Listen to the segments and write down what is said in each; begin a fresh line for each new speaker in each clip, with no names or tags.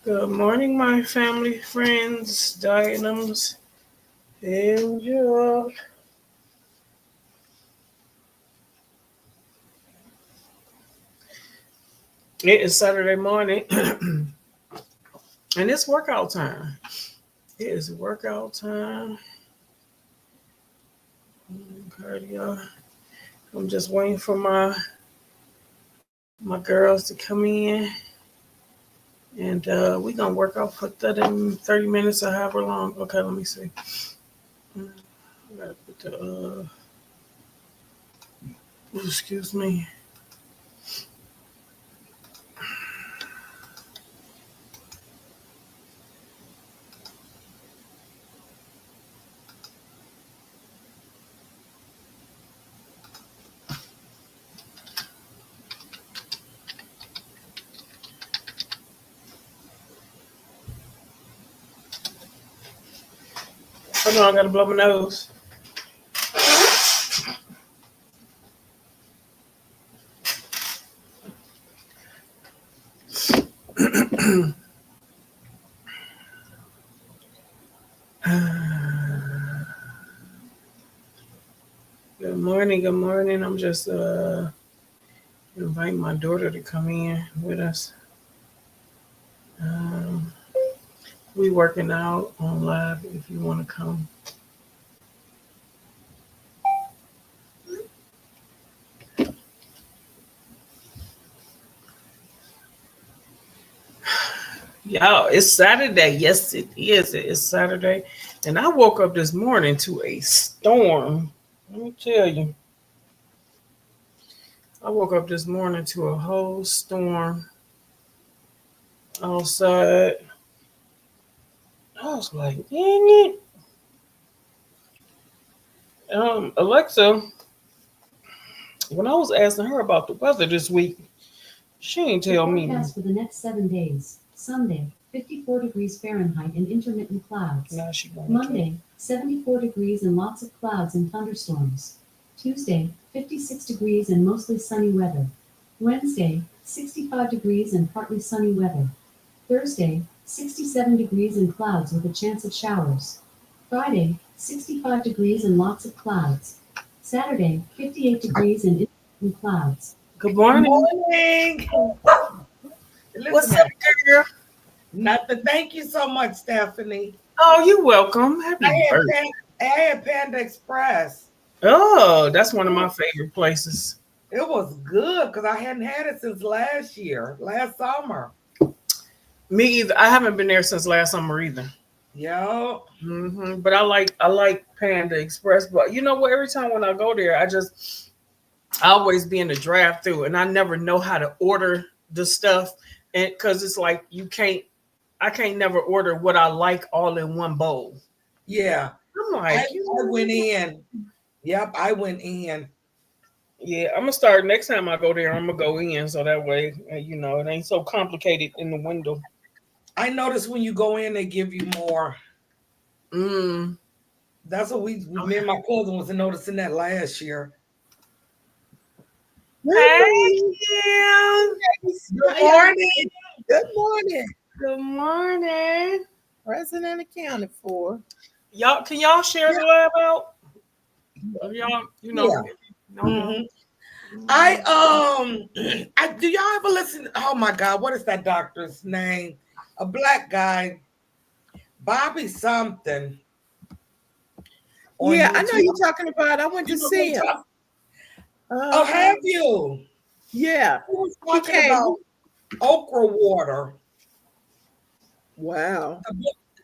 Good morning, my family, friends, dynams, enjoy. It is Saturday morning, and it's workout time. It is workout time. Cardio. I'm just waiting for my girls to come in, and we gonna work out for 30 minutes or however long. Okay, let me see. I gotta put the excuse me. Hold on, I gotta blow my nose. Good morning, good morning. I'm just inviting my daughter to come in with us. Um, we working out on live if you want to come. Y'all, it's Saturday. Yes, it is. It is Saturday. And I woke up this morning to a storm. Let me tell you. I woke up this morning to a whole storm outside. I was like, dang it. Alexa, when I was asking her about the weather this week, she ain't tell me.
Forecast for the next 7 days. Sunday, 54 degrees Fahrenheit and intermittent clouds.
Nah, she won't.
Monday, 74 degrees and lots of clouds and thunderstorms. Tuesday, 56 degrees and mostly sunny weather. Wednesday, 65 degrees and partly sunny weather. Thursday, 67 degrees and clouds with a chance of showers. Friday, 65 degrees and lots of clouds. Saturday, 58 degrees and intermittent clouds.
Good morning.
Morning.
What's
Listen,
up, girl?
nothing. Thank you so much, Stephanie.
Oh, you're welcome. Happy
I had,
birthday.
I had Panda Express.
Oh, that's one of my favorite places.
It was good because I hadn't had it since last summer.
Me either. I haven't been there since last summer either.
Yo,
But I like Panda Express. But you know what? Every time when I go there, I always be in the drive through, and I never know how to order the stuff, and because it's like I can't never order what I like all in one bowl.
yeah.
I'm
I,
like,
I went in. Yep, I went in.
yeah, I'm gonna start next time I go there. I'm gonna go in so that way, it ain't so complicated in the window.
I noticed when you go in, they give you more.
Mm.
That's what me and my cousin was noticing that last year.
Hey,
Morning.
Kim.
Good morning.
Good morning.
Good morning.
Present and accounted for.
Y'all, can y'all share the live out? Y'all,
Yeah.
no.
I do y'all ever listen? Oh my God, what is that doctor's name? A black guy, Bobby something.
Yeah, I know you're talking about. I went to
You know
see him.
Oh, have you?
Yeah.
He was
He
talking
came.
about okra water.
Wow.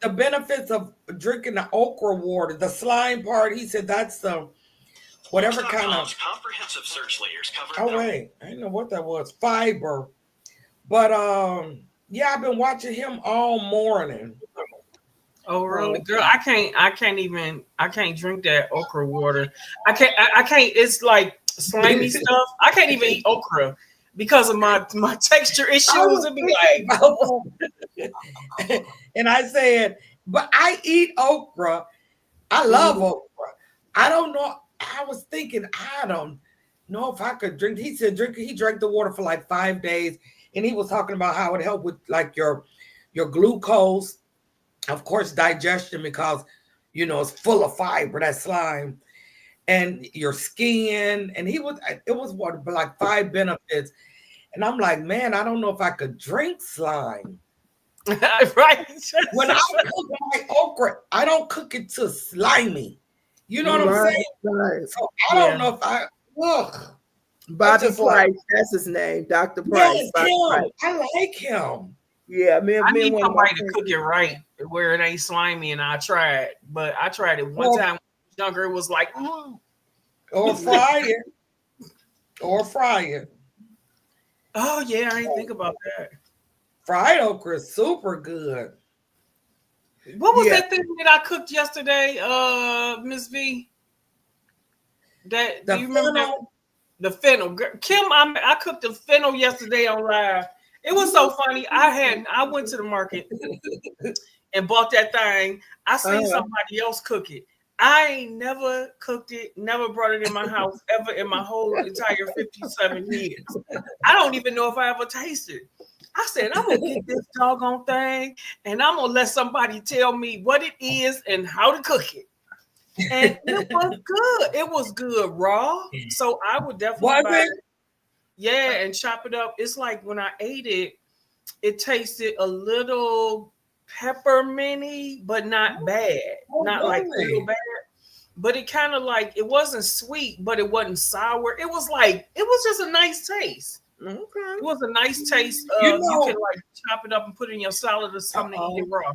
The benefits of drinking the okra water, the slime part. He said that's the whatever kind of
comprehensive search layers cover.
Oh wait, I didn't know what that was. Fiber. But yeah, I've been watching him all morning.
Oh really, girl? I can't drink that okra water. I can't. It's like slimy stuff. I can't even eat okra because of my texture issues. It'd be like, oh.
And I said, but I eat okra. I love okra. I don't know. I was thinking, I don't know if I could drink. He said he drank the water for like 5 days, and he was talking about how it helped with like your your glucose, of course, digestion because it's full of fiber, that slime, and your skin. And it was what, like 5 benefits. And I'm like, man, I don't know if I could drink slime.
Right.
When I cook my okra, I don't cook it to slimy. You know what I'm saying?
Right.
So I don't know if I ugh.
Bobby
just like-
Price, that's his name, Dr. Price.
Yes,
Bobby
him.
Price.
I like him.
Yeah,
I need
one of my
somebody to cook it right where it ain't slimy, and I tried. But I tried it one
Well-
time when I was younger. It was like,
Or fry it. Or fry it.
oh yeah, I didn't think about that.
Fried okra is super good.
What was
Yeah.
that thing that I cooked yesterday, Miss V? That
The
do you remember that?
fennel.
The fennel. Kim, I cooked the fennel yesterday on live. It was so funny. I went to the market and bought that thing. I seen somebody else cook it. I ain't never cooked it, never brought it in my house ever in my whole entire 57 years. I don't even know if I ever tasted it. I said, I'm gonna get this doggone thing and I'm gonna let somebody tell me what it is and how to cook it. And it was good. It was good raw. So I would definitely
Was
buy
it?
it. Yeah, and chop it up. It's like when I ate it, it tasted a little pepperminty, but not bad.
Oh,
Not like
really?
real bad. But it kind of like it wasn't sweet, but it wasn't sour. It was just a nice taste.
Okay.
It was a nice taste.
You
You
know-
can like chop it up and put it in your salad or something and eat it raw.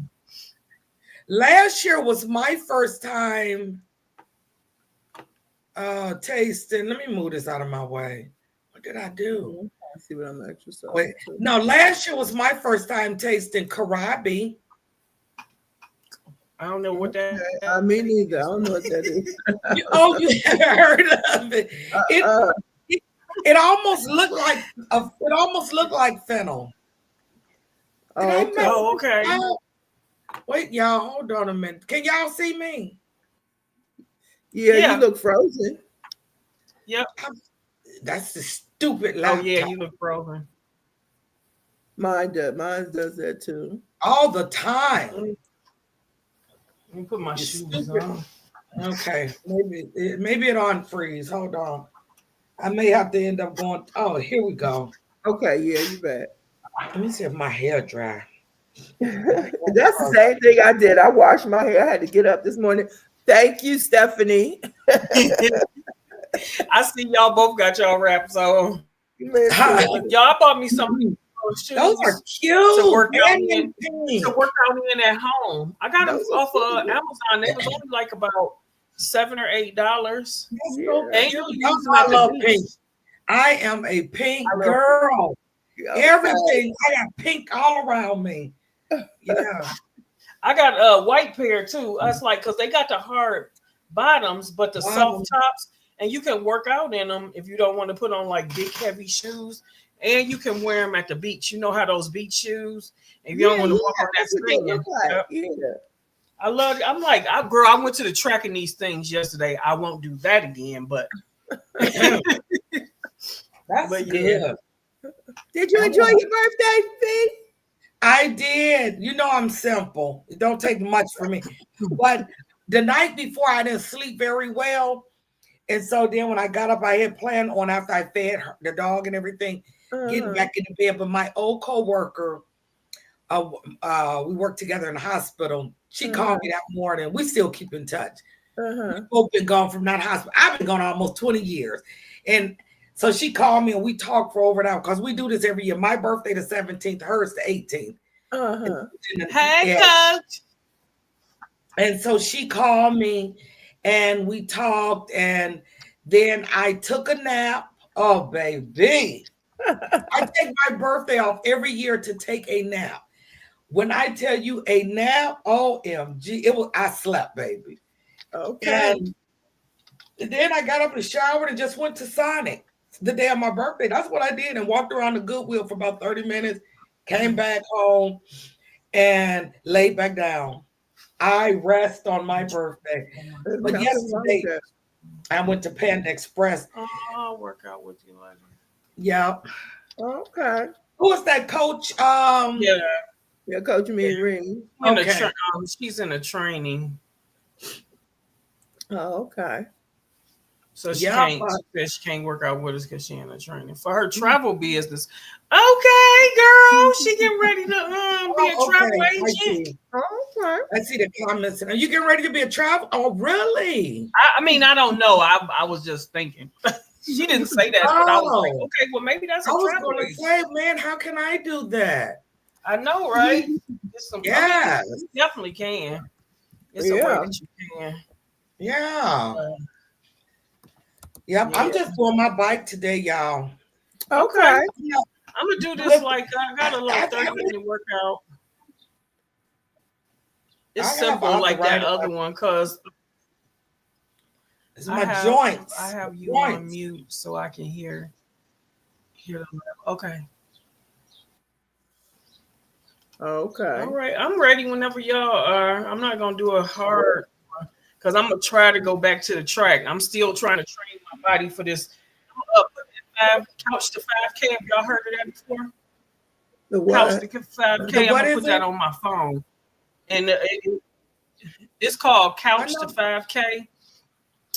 Last year was my first time tasting. Let me move this out of my way. What did I do?
I see what I'm exercising.
Wait, no, last year was my first time tasting karabi.
I don't know what that.
Me neither. I don't know what that is.
You haven't heard of it? It almost looked like fennel. Did I
Oh,
make-
Oh, okay.
Wait, y'all, hold on a minute. Can y'all see me?
yeah,
Yeah.
you look frozen.
That's the stupid
Oh
laptop.
yeah, you look frozen.
Mine does that too.
All the time.
Let me put my
You
shoes
stupid.
on.
Okay, maybe it on freeze. Hold on. I may have to end up going. Oh, here we go.
Okay, yeah, you bet.
Let me see if my hair dry.
That's the same thing I did. I washed my hair. I had to get up this morning. Thank you, Stephanie.
I see y'all both got y'all wraps on.
Listen,
Y'all bought me some shoes
Those are cute.
to work out
And
in.
pink.
To work out in at home. I got them
Those are
off of
cute.
Amazon. They was only like about $7 or $8.
That's so
And
cute.
you
Y'all
use them
know I
at the
love
beach.
pink. I am a pink
I love
girl.
okay.
Everything. I got pink all around me. Yeah.
I got a white pair too. I was like, because they got the hard bottoms, but the
Bottom.
soft tops, and you can work out in them if you don't want to put on like big heavy shoes. And you can wear them at the beach. You know how those beach shoes, and you don't want to walk on that
that's what they
screen.
look like.
Yep.
Yeah.
I love it. I'm like, I went to the track in these things yesterday. I won't do that again, but
That's
But
good.
yeah.
Did you enjoy your birthday, Fee?
I did. You know I'm simple. It don't take much for me. But the night before I didn't sleep very well. And so then when I got up, I had planned on after I fed the dog and everything, getting back into bed. But my old coworker, we worked together in the hospital. She called me that morning. We still keep in touch.
Uh-huh.
We've both been gone from that hospital. I've been gone almost 20 years. And so she called me and we talked for over an hour because we do this every year. My birthday the 17th, hers the 18th.
Uh-huh.
hey,
Yeah.
coach.
And so she called me and we talked, and then I took a nap. Oh, baby. I take my birthday off every year to take a nap. When I tell you a nap, OMG, I slept, baby.
Okay.
And then I got up and showered and just went to Sonic the day of my birthday. That's what I did, and walked around the Goodwill for about 30 minutes, came back home and laid back down. I rest on my birthday. But yesterday, I went to Panda Express.
Oh, I'll work out with you later.
Yeah.
Okay.
Who was that coach?
Yeah.
Yeah, Coach Ring.
Okay.
She's in a training,
Oh, okay.
so she
Yeah.
she can't work out with us because she in a training for her travel business. Okay, girl, she getting ready to be a travel
I
agent.
see.
Okay.
I see the comments. Are you getting ready to be a travel? Oh, really?
I mean, I don't know. I was just thinking. She didn't say that, but I was like,
Oh.
okay, well, maybe that's a
I was
travel
going to
agent.
say, man, how can I do that?
I know, right?
Yeah.
You definitely can. It's a way
Yeah.
that you can.
Yeah.
Uh,
Yep.
Yeah.
I'm just doing my bike today, y'all.
Okay.
I'm gonna do this like I got a little
I
30-minute workout. It's
I have
simple like that
arthritis.
other one because
It's my joints.
I have you
Joints.
on mute so I can hear the okay.
Okay.
All right. I'm ready whenever y'all are. I'm not gonna do a hard one because I'm gonna try to go back to the track. I'm still trying to train my body for this. I'm up couch to 5K. Have y'all heard of that before?
The
Couch
what?
to 5K.
The
I'm
what
gonna
is
put that
it?
on my phone. And it's called Couch to 5K.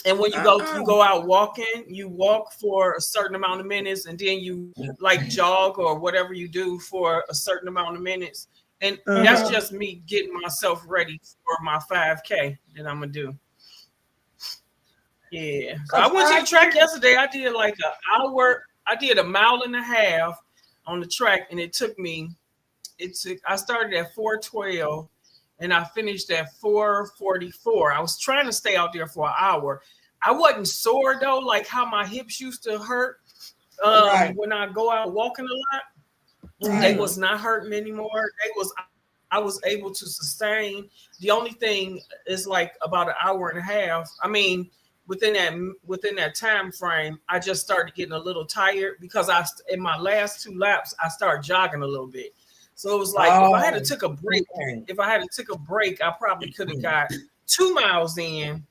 And when you go out walking, you walk for a certain amount of minutes, and then you like jog or whatever you do for a certain amount of minutes. And that's just me getting myself ready for my 5K that I'm gonna do. Yeah. So I went to the track yesterday. I did like an hour. I did a mile and a half on the track, and it took me. I started at 4:12. And I finished at 4:44. I was trying to stay out there for an hour. I wasn't sore though, like how my hips used to hurt when I go out walking a lot.
Right.
They was not hurting anymore. I was able to sustain. The only thing is like about an hour and a half. I mean, within that time frame, I just started getting a little tired because in my last 2 laps, I started jogging a little bit. So it was like if I had to took a break, I probably could have got 2 miles in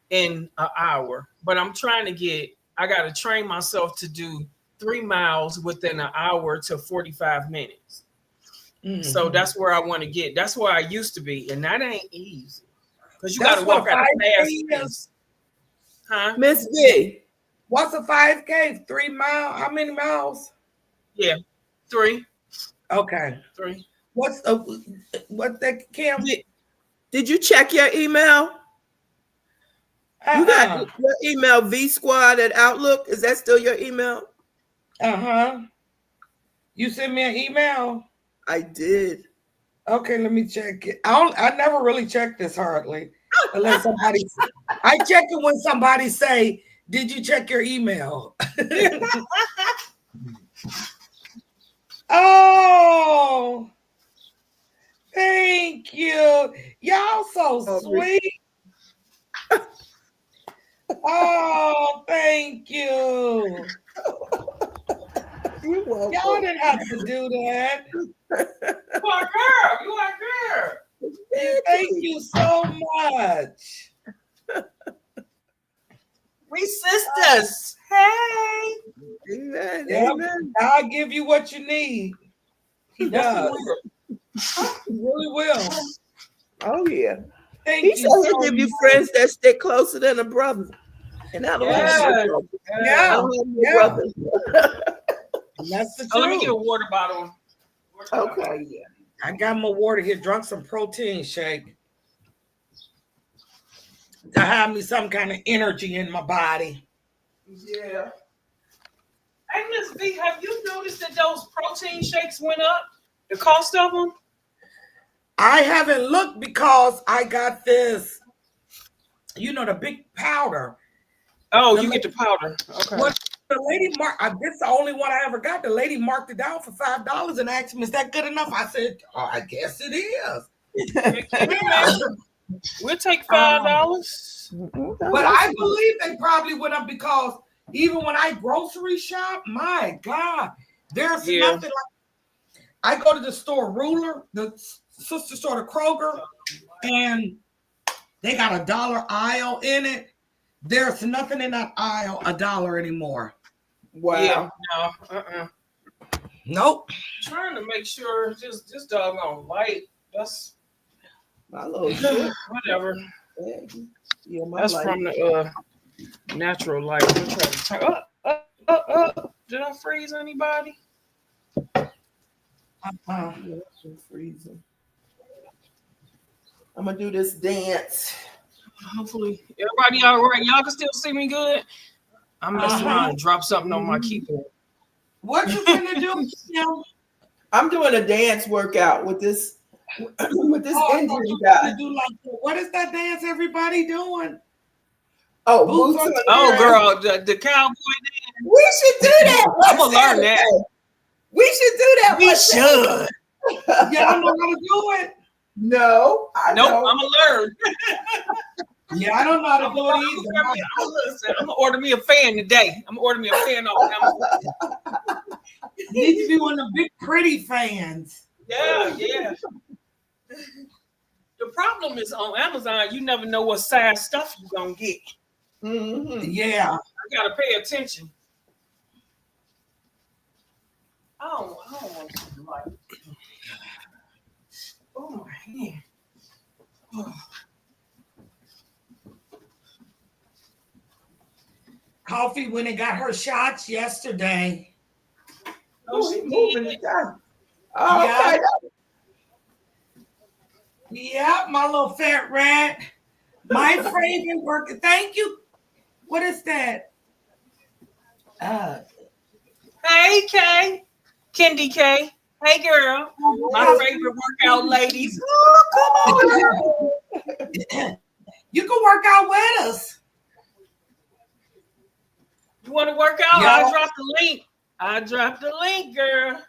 an hour. But I'm trying to I got to train myself to do 3 miles within an hour to 45 minutes. Mm-hmm. So that's where I want to get. That's where I used to be, and that ain't easy because you got to walk at a fast pace. Huh?
Miss B.
What's a 5K? 3 miles? How many miles?
Yeah, 3.
Okay.
3.
What's that, Kim?
Did you check your email? You got your email VSquad at Outlook. Is that still your email?
You sent me an email?
I did.
Okay, let me check it. I never really check this hardly. Unless somebody I check it when somebody say, "Did you check your email?" Oh, thank you. Y'all so sweet. Oh, thank you.
You're welcome.
Y'all didn't have to do that.
You are girl.
Thank you so much.
We sisters. Hey.
Amen.
Yep.
Amen.
I'll give you what you need. He does. He really will.
Oh yeah.
Thank
He
you.
said he'll give you friends that stick closer than a brother. And I don't have no brother. I don't have no brother.
That's the truth.
Let me get a water bottle.
Okay, yeah.
I got my water here, drunk some protein shake to have me some kind of energy in my body.
Yeah. Hey, Miss V, have you noticed that those protein shakes went up? The cost of them?
I haven't looked because I got this, the big powder.
Oh, you get the powder. Okay.
Well, the lady this is the only one I ever got. The lady marked it down for $5 and asked me, "Is that good enough?" I said, "Oh, I guess it is."
We'll take $5.
But I believe they probably went up because even when I grocery shop, my God, there's nothing like. I go to the store Ruler, the sister store to Kroger, and they got $1 aisle in it. There's nothing in that aisle $1 anymore.
Wow.
Yeah, no.
Nope.
Trying to make sure just doggone light. That's
My little shit.
whatever.
Yeah, my
That's
light.
from the natural light. I'm trying to turn up. Did I freeze anybody?
Uh-uh.
Yeah, that's freezing. I'm gonna do this dance.
Hopefully, everybody all right. Y'all can still see me good. I'm messing around and drop something on my keyboard.
What you gonna do, Kim?
I'm doing a dance workout with this injury
You
guy.
do like, what is that dance everybody doing?
Oh,
Boots
boots
on
on
the
the
Oh,
ground.
girl, the cowboy dance.
We should do that.
I'm gonna learn that.
We should do that.
We
one
should.
day.
Y'all know how to do it.
No, I
Nope,
don't.
I'm gonna learn.
Yeah, I don't know how to
I'm
do it either.
gonna order me a fan today. I'm gonna order me a fan off Amazon.
You need to be one of the big pretty fans.
Yeah. The problem is on Amazon, you never know what size stuff you're gonna get.
Mhm.
Yeah.
I gotta pay attention. I don't want to like. Oh my hand. Oh.
Coffee went and got her shots yesterday.
Oh,
she
she moving
did.
it down. Oh,
Yeah.
okay.
Yeah, my little fat rat. My favorite work. Thank you. What is that?
Hey, Kay. Kendi K. Hey, girl. My favorite workout ladies. Oh, come on.
You can work out with us.
You want to work out?
Yeah.
I dropped the link. I dropped the link, girl.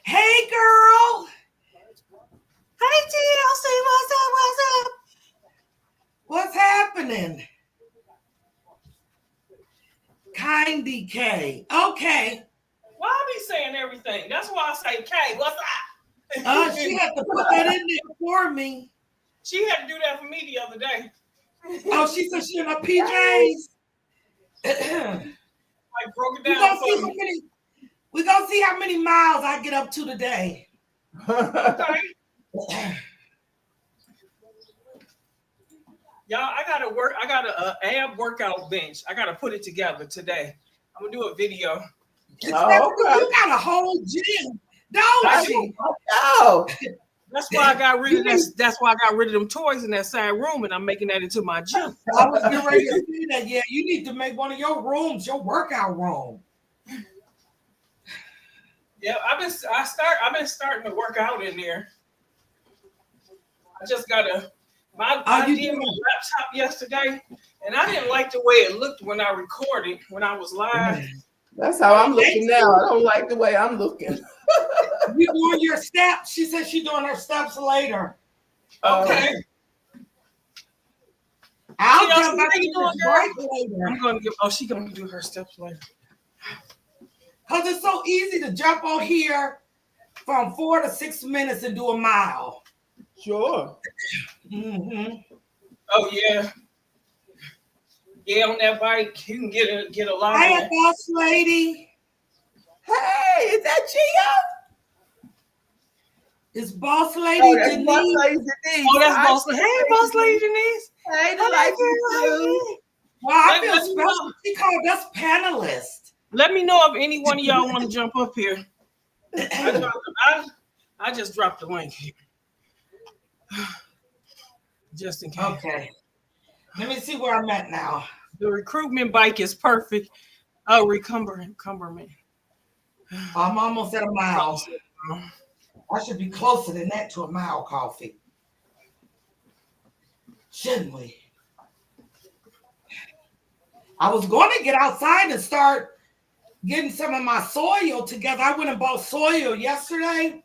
Hey, girl.
Hey, TLC. What's up?
What's happening? Kindy K. Okay.
Why I be saying everything? That's why I say K. What's up?
She had to put that in there for me.
She had to do that for me the other day.
Oh, she said she in her PJs.
Like broke it down for me.
We're gonna see how many miles I get up to today.
Okay. Y'all, I got a ab workout bench. I gotta put it together today. I'm gonna do a video.
You got a whole gym, don't you?
Oh,
That's why I got rid of that. That's why I got rid of them toys in that side room, and I'm making that into my gym.
I was getting ready to say that. Yeah, you need to make one of your rooms your workout room.
Yeah, I've been starting to work out in there. I just gotta. I did my laptop yesterday, and I didn't like the way it looked when I recorded when I was live.
that's how I'm looking now. I don't like the way I'm looking.
You doing your steps? She said she's doing her steps later.
Okay.
I'll
She
jump back to this break later.
I'm gonna give. Oh, she gonna do her steps later.
Because it's so easy to jump on here from 4 to 6 minutes and do a mile.
Sure.
Mm-hmm.
Oh yeah. Yeah, on that bike, you can get a lot.
Hi, boss lady.
Hey, is that Gio?
It's boss lady
Oh, that's
Denise.
Boss Lady Denise.
Oh, that's boss lady. Hey, boss lady Denise.
Hey, the life you.
Well, I
Let
feel
me
special.
know.
She called us panelists.
Let me know if any one of y'all want to jump up here. I just dropped the link here. Just in case.
Okay. Let me see where I'm at now.
The recruitment bike is perfect. Oh, recumberment.
I'm almost at a mile. I should be closer than that to a mile, Coffee. Shouldn't we? I was going to get outside and start getting some of my soil together. I went and bought soil yesterday.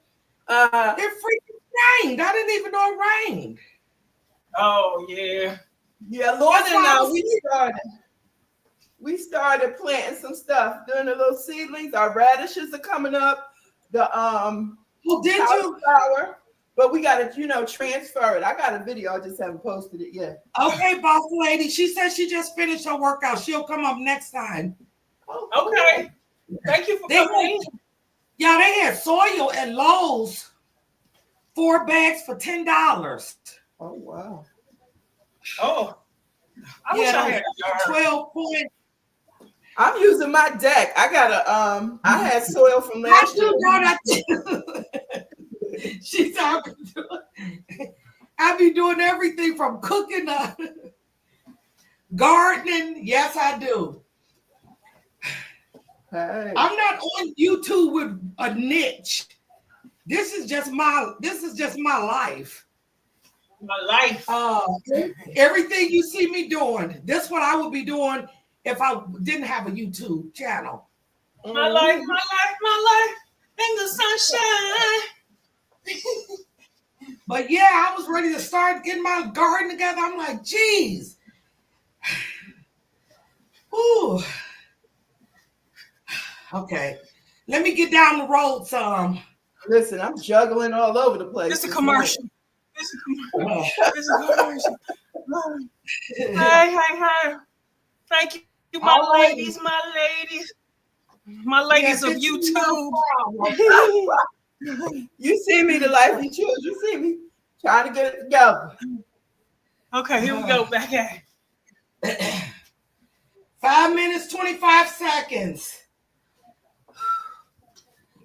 It freaking rained. I didn't even know it rained.
Oh yeah.
Yeah, Lord
That's
and
why I
I,
was-
we started planting some stuff. Doing the little seedlings. Our radishes are coming up. The
Well, did you?
cauliflower. But we gotta, transfer it. I got a video, I just haven't posted it yet.
Okay, boss lady. She said she just finished her workout. She'll come up next time.
Oh,
Okay. Thank you for
They
coming in.
Yeah, they had soil at Lowe's, 4 bags for $10.
Oh, wow.
Oh, I wish I had a yard.
12 point.
I'm using my deck. I got I had soil from last year.
I She's talking to I be doing everything from cooking to gardening. Yes, I do.
Hey.
I'm not on YouTube with a niche. This is just my life.
My life.
Everything you see me doing, this is what I would be doing if I didn't have a YouTube channel.
My life in the sunshine.
But yeah, I was ready to start getting my garden together. I'm like, geez. Ooh. Okay. Let me get down the road some.
Listen, I'm juggling all over the place.
It's a commercial. It's a commercial. Hey. Thank you, my ladies. My ladies of YouTube.
You see me, the life you choose. You see me trying to get it together.
Okay, here we go. Back at it.
5 minutes, 25 seconds.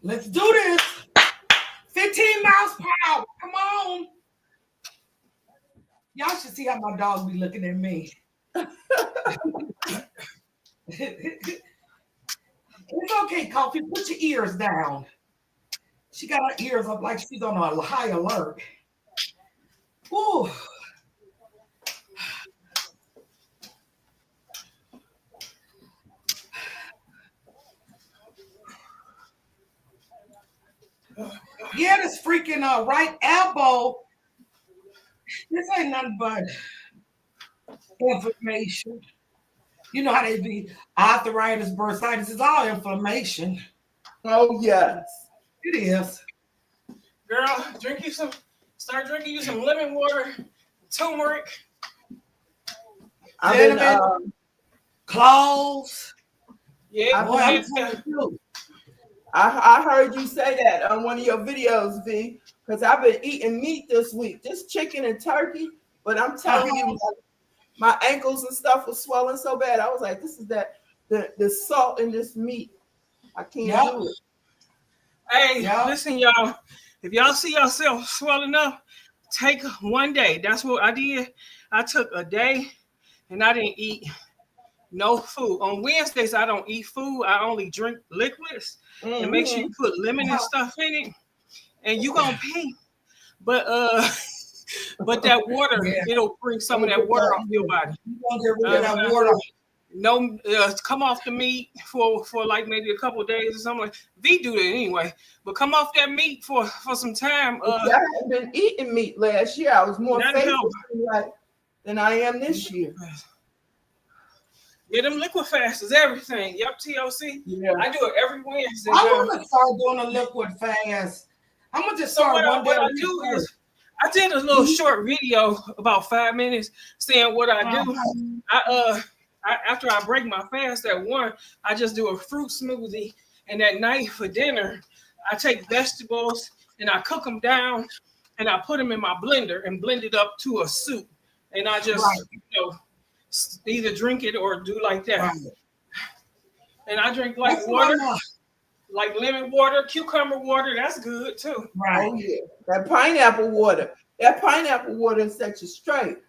Let's do this. 15 miles per hour. Come on. Y'all should see how my dog be looking at me. It's okay, Coffee. Put your ears down. She got her ears up like she's on a high alert. Ooh. Yeah, this freaking right elbow. This ain't nothing but inflammation. You know how they be arthritis, bursitis. It's all inflammation.
Oh, yes.
It is.
Girl, start drinking you some lemon water, turmeric.
I've been,
cloves.
Yeah,
Boy, I'm telling you.
I heard you say that on one of your videos, V, because I've been eating meat this week, just chicken and turkey. But I'm telling you, my ankles and stuff was swelling so bad. I was like, this is the salt in this meat. I can't do it.
Hey, listen, y'all. If y'all see yourself swelling up, take one day. That's what I did. I took a day and I didn't eat no food. On Wednesdays, I don't eat food. I only drink liquids.
Mm-hmm.
And make sure you put lemon and stuff in it. And you gonna pee. But that water, it'll bring some of that water off your body.
You gonna get rid of that water.
No, come off the meat for like maybe a couple of days or something. Like V do that anyway, but come off that meat for some time.
I haven't been eating meat last year. I was more faithful than I am this year.
Yeah, them liquid fasts is everything. Yep, TOC. Yeah. I do it every Wednesday.
I want to start doing a liquid fast. I'm gonna just start one day. What I do is
I did a little short video about 5 minutes saying what I do. After I break my fast at 1, I just do a fruit smoothie, and at night for dinner, I take vegetables and I cook them down, and I put them in my blender and blend it up to a soup, and I just either drink it or do like that. Right. And I drink like water, like lemon water, cucumber water. That's good too.
Right. Oh yeah, that pineapple water. That pineapple water sets you straight.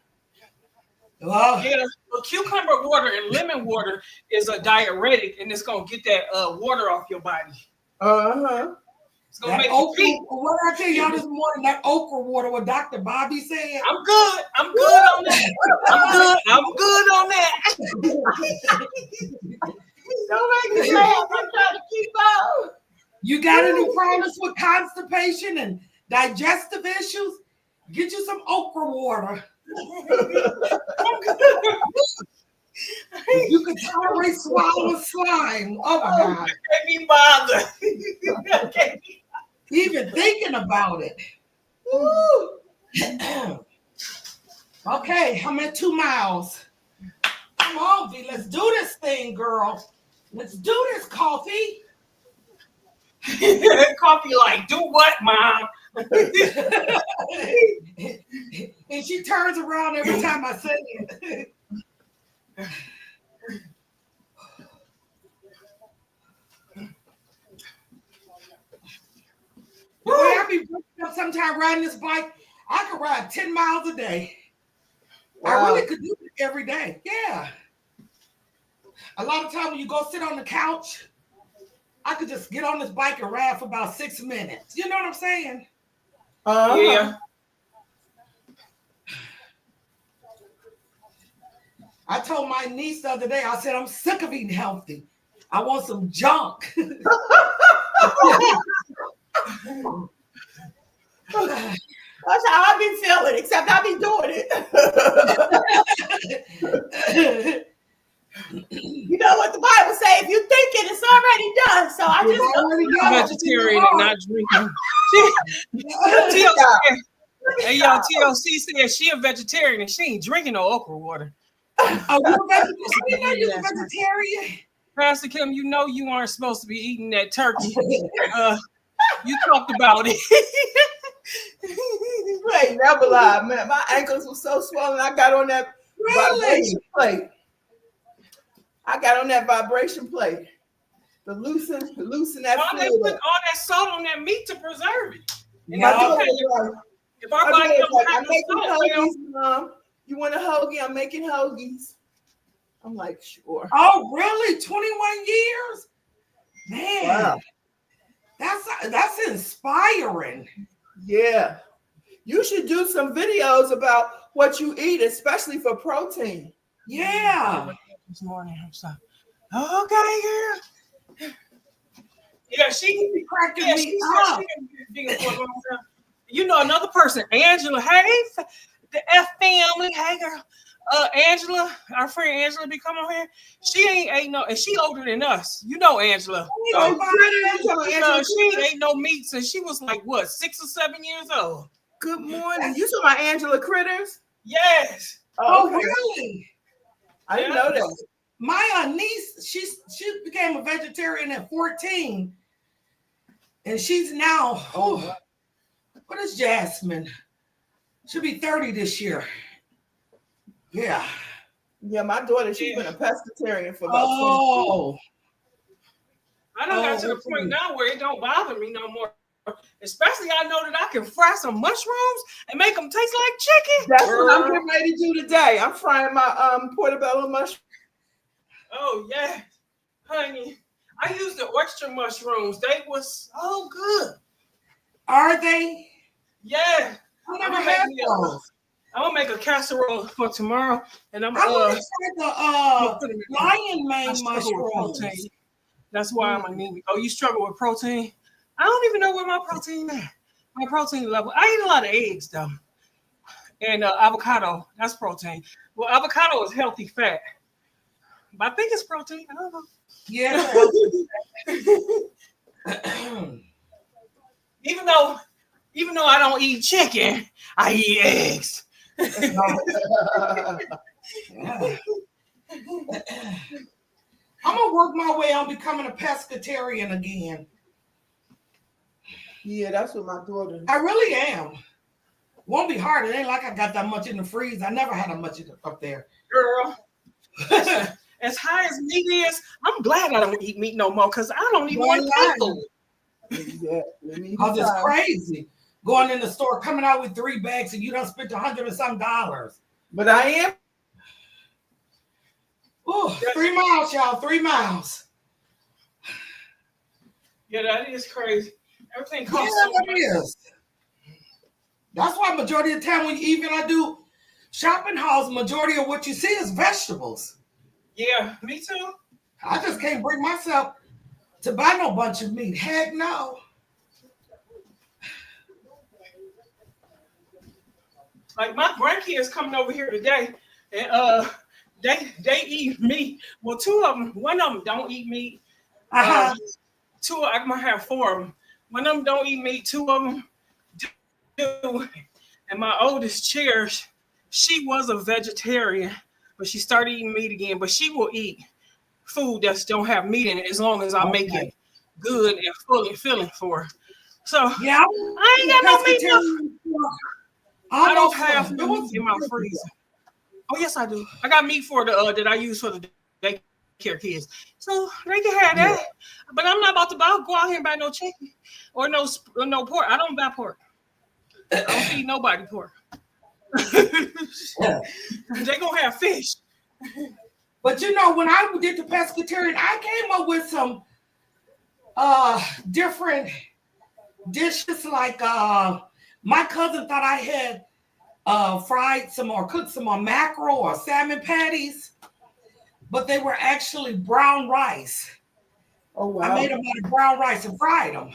Yeah, but cucumber water and lemon water is a diuretic, and it's gonna get that water off your body. It's gonna make you pee.
What did I tell y'all this morning? That okra water, what Dr. Bobby said.
I'm good on that. I'm good on that.
Don't make me laugh. I'm trying to keep up.
You got any problems with constipation and digestive issues? Get you some okra water. You can tolerate swallowing slime. Oh my God.
Can't be bothered.
Even thinking about it. Okay, I'm at 2 miles. Come on, V. Let's do this thing, girl. Let's do this, Coffee.
Coffee like, do what, Mom?
And she turns around every time I say it. The way I be waking up sometimes riding this bike, I could ride 10 miles a day. I
Wow.
really could do it every day. Yeah. A lot of time when you go sit on the couch, I could just get on this bike and ride for about 6 minutes. You know what I'm saying?
Yeah.
I told my niece the other day, I said, I'm sick of eating healthy. I want some junk.
That's how I be feeling, except I be doing it. You know what the Bible say? If you think it, it's already done. So I
It's
just
already
I'm
done.
vegetarian and not drinking. Hey, y'all, TLC said she a vegetarian and she ain't drinking no okra water.
Oh, you a vegetarian? I didn't know you was a vegetarian.
Pastor Kim, you know you aren't supposed to be eating that turkey. You talked about it.
You ain't never lied, man. My ankles were so swollen. I got on that vibration plate. I got on that vibration plate. To loosen that
Why they
fluid
put
up.
all that salt on that meat to preserve it? And
Yeah.
if
My
you
daughter
have-
was like,
if our
my
body
daughter was
don't
like,
have
I'm
no
making
salt, we don't-
hoagies, Mom. You want a hoagie? I'm making hoagies. I'm like, sure.
Oh, really? 21 years? Man,
Wow.
that's inspiring.
Yeah. You should do some videos about what you eat, especially for protein.
Yeah.
This morning, I'm sorry. Okay, girl. Yeah, she
Cracking
yeah,
me
she
up.
said she been vegan for a long time. You know another person, Angela. Hey, the F family. Hey, girl. Angela, our friend Angela, be coming on here. She ain't ate no, and she older than us. You know Angela.
Oh,
She ain't ate no meat since she was like what, 6 or 7 years old.
good morning. You talking about Angela Critters?
Yes.
Oh,
okay.
really?
I didn't know that.
My niece, she became a vegetarian at 14. And she's now, what is Jasmine? She'll be 30 this year. Yeah.
Yeah, my daughter, she's been a pescatarian for about 20 years.
Oh,
I done got to the point now where it don't bother me no more. Especially I know that I can fry some mushrooms and make them taste like chicken.
That's what I'm getting ready to do today. I'm frying my portobello mushroom.
Oh yeah, honey. I used the oyster mushrooms. They was so good.
are they?
Yeah.
I never
I'm
had
making
those.
I'm gonna make a casserole for tomorrow, and I'm
I want to try
put them in
the lion
I
mane
struggle with
mushrooms.
protein. That's why I'm anemic. Oh, you struggle with protein? I don't even know where my protein is. My protein level. I eat a lot of eggs though, and avocado. That's protein. Well, avocado is healthy fat, but I think it's protein. I don't know.
Yeah.
Even though I don't eat chicken, I eat eggs.
Yeah. I'm gonna work my way on becoming a pescatarian again.
Yeah, that's what my daughter.
I really am. Won't be hard. It ain't like I got that much in the freezer. I never had that much up there.
Girl, as high as meat is, I'm glad I don't eat meat no more because I don't even want to pay for it.
Exactly.
Because it's crazy. Going in the store, coming out with 3 bags, and you done spent $100 and some.
But I am.
Ooh, 3 miles, y'all. 3 miles.
Yeah, that is crazy. Everything
Yeah,
costs so
that
much.
is. That's why majority of the time when even I do shopping hauls, majority of what you see is vegetables.
Yeah, me too.
I just can't bring myself to buy no bunch of meat. Heck no.
Like my grandkids coming over here today, and they eat meat. Well, 2 of them, one of them don't eat meat.
Uh-huh.
2, I'm gonna have 4 of them. One of them don't eat meat. 2 of them do. And my oldest she was a vegetarian, but she started eating meat again. But she will eat food that don't have meat in it, as long as I make it good and fully filling for her. So
Yeah,
I ain't got no meat. I don't have
It
no
was
meat in my freezer. Oh yes, I do. I got meat for the that I use for the daycare kids, so they can have that. But I'm not about to go out here and buy no chicken or no pork. I don't buy pork. I don't feed nobody pork. They gonna have fish.
But you know, when I did the pescatarian, I came up with some different dishes. Like my cousin thought I had fried some or cooked some more mackerel or salmon patties, but they were actually brown rice.
Oh wow!
I made them out of brown rice and fried them.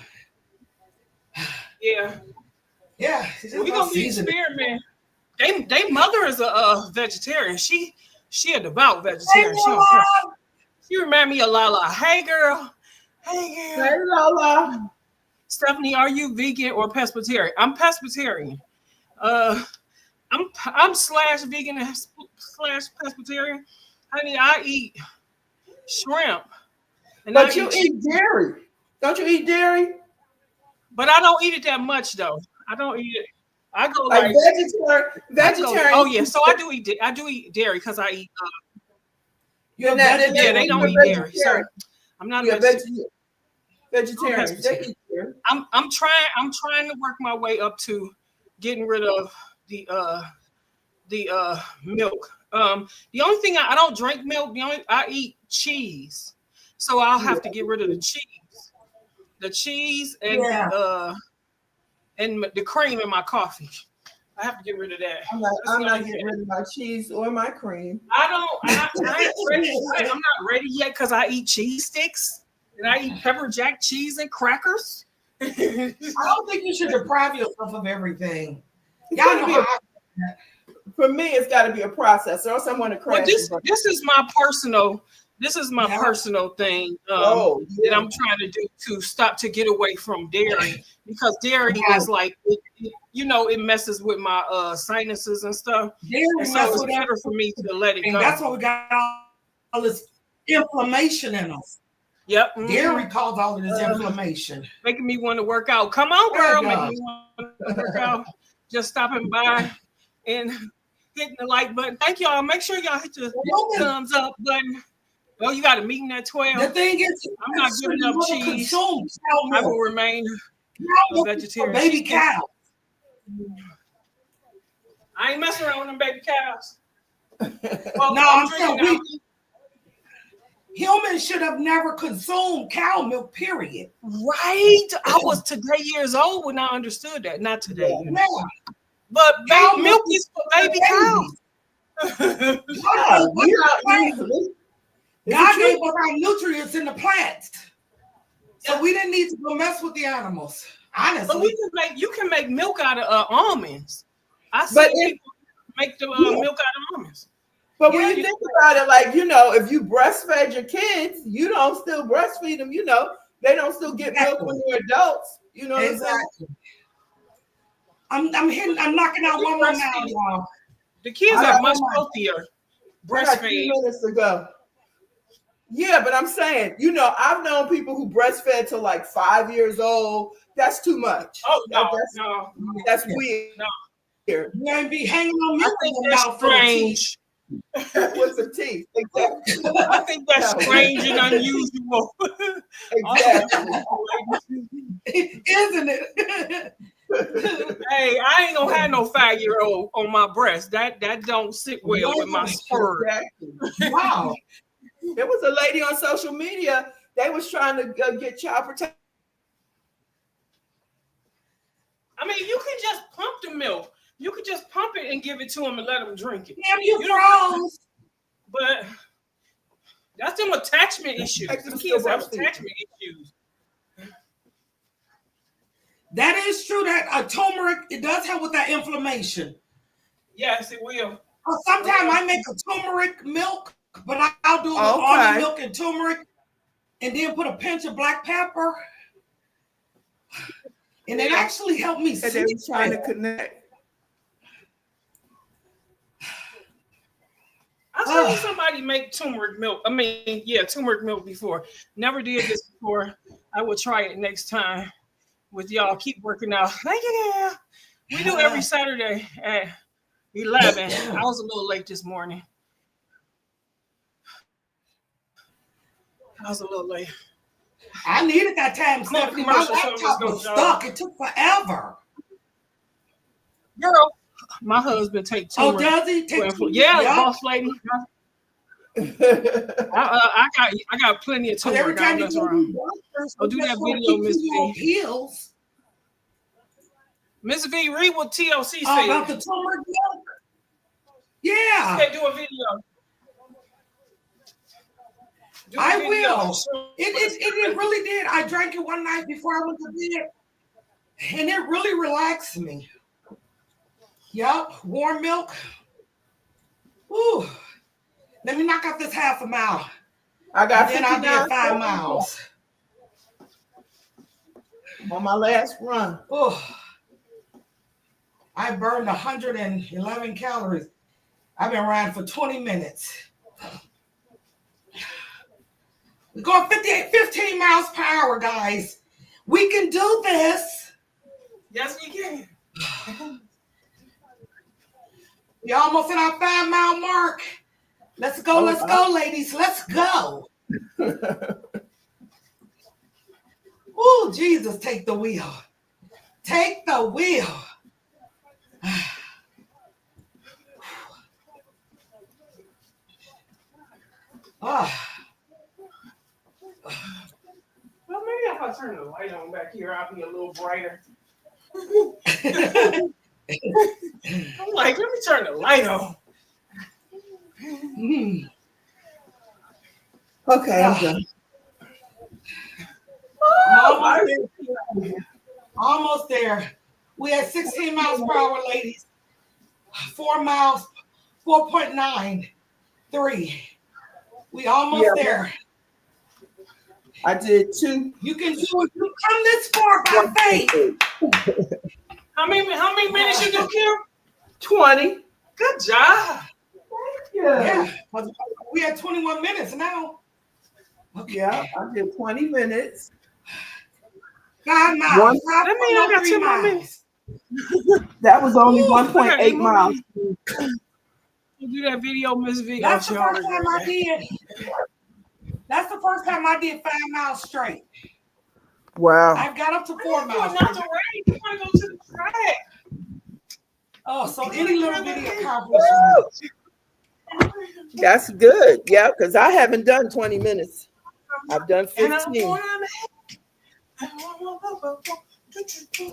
Yeah,
Yeah,
we gonna be experimenting. They mother is a vegetarian. She a devout vegetarian. She remind me of Lala. Hey girl.
Hey Lola.
Stephanie, are you vegan or pescatarian? I'm pescatarian. I'm slash vegan and slash pescatarian. Honey, I eat shrimp.
But you eat dairy. Don't you eat dairy?
But I don't eat it that much though. I don't eat it. I go
like vegetarian.
Oh yeah, so I do eat dairy because I eat. They don't eat dairy. So I'm not a vegetarian.
Vegetarian. They eat dairy.
I'm trying to work my way up to getting rid of the milk. The only thing I don't drink milk. I eat cheese, so I'll have to get rid of the cheese and the cream in my coffee. I have to get rid of that.
I'm not getting rid of my cheese or my cream.
I ain't ready. I'm not ready yet because I eat cheese sticks and I eat pepper jack cheese and crackers.
I don't think you should deprive yourself of everything. Y'all know
for me, it's got to be a process, or else I'm going to crash.
Well, this is my personal. This is my personal thing that I'm trying to do to get away from dairy, because dairy is like, it messes with my sinuses and stuff. And so it's better for me to let it go.
That's why we got all this inflammation in us.
Yep.
Dairy caused all of this inflammation.
Making me want to work out. Come on, girl. Making me want to work out. Just stopping by and hitting the like button. Thank y'all. Make sure y'all hit the thumbs up button. Well, you got a meeting at 12.
The thing is,
I'm not giving up cheese. I will remain a vegetarian.
Baby cow.
I ain't messing around with them baby cows.
Well, no, I'm saying humans should have never consumed cow milk, period.
Right. I was today years old when I understood that. Not today.
Yeah.
But baby milk is for baby cows.
God gave us our nutrients in the plants. So we didn't need to go mess with the animals. Honestly.
But you can make milk out of almonds. I see people make the milk out of almonds.
But when you think about it, like, if you breastfed your kids, you don't still breastfeed them, they don't still get milk when they're adults. You know
exactly. I'm knocking out one more now, y'all.
The kids are much healthier breastfed.
2 minutes to go. Yeah, but I'm saying, I've known people who breastfed till like 5 years old. That's too much.
Oh, no,
that's weird.
No.
You ain't be hanging on milk.
I think that's strange.
With some teeth. Exactly.
I think that's strange and unusual.
Exactly.
Isn't it?
Hey, I ain't gonna have no 5-year-old on my breast. That don't sit well with my spur.
Exactly.
Wow.
There was a lady on social media. They was trying to get child protection.
I mean, you can just pump the milk. You could just pump it and give it to them and let them drink it.
Damn, you froze.
But that's them attachment issues. The kids have attachment issues.
That is true. That turmeric, it does help with that inflammation.
Yes, it will.
Sometimes I make a turmeric milk, but I'll do it with almond milk and turmeric, and then put a pinch of black pepper, and it actually helped me sleep.
They were trying to connect.
I seen somebody make turmeric milk. I mean, yeah, turmeric milk before. Never did this before. I will try it next time with y'all. Keep working out. Thank you. We do every Saturday at 11. I was a little late this morning. I was a little late.
I needed that time,
I'm on
Stephanie. My
commercial, so
laptop
let's
was
go,
stuck. It took forever.
Girl, my husband take
Oh,
turmeric.
does he?
Yeah,
Yup.
boss lady. I got plenty of
So every
turmeric.
time you
That's
go to
wrong.
doctors,
Oh, do
they
that
just wanna
video,
keep
Miss
you on
V.
pills.
Miss V, read what TLC
Oh,
said.
about the turmeric milk? Yeah,
Okay, do a video. Do a
I
video.
will. It really did. I drank it one night before I went to bed, and it really relaxed me. Yup, warm milk. Ooh, let me knock out this half a mile.
I got
And then I'll be at 5
59
miles.
on my last run.
Oh, I burned 111 calories. I've been riding for 20 minutes. We're going 15 miles per hour, guys. We can do this.
Yes, we can.
We almost at our 5 mile mark. Let's go, ladies. Let's go. Oh, Jesus, take the wheel. Take the wheel.
Well, maybe if I turn the light on back here, I'll be a little brighter. I'm like, let me turn the light on.
Okay, I'm done.
Almost there. We had 16 miles per hour, ladies. 4 miles, 4.93. We almost there.
I did 2.
You can do it. You come this far by faith.
How many minutes you do, Kim?
20.
Good job.
Yeah. We had 21 minutes now. Okay.
Yeah, I did 20 minutes.
5 miles.
That means I got 2 more minutes.
That was only
Ooh,
1.8 miles.
You do that video, Miss V.
That's the first time I did. That's the first time I did 5 miles straight.
Wow.
I've got up to 4 miles.
Not the rain. You want to go to the track.
Oh, so any little bitty accomplishment.
That's good. Yeah, because I haven't done 20 minutes. I've done 15.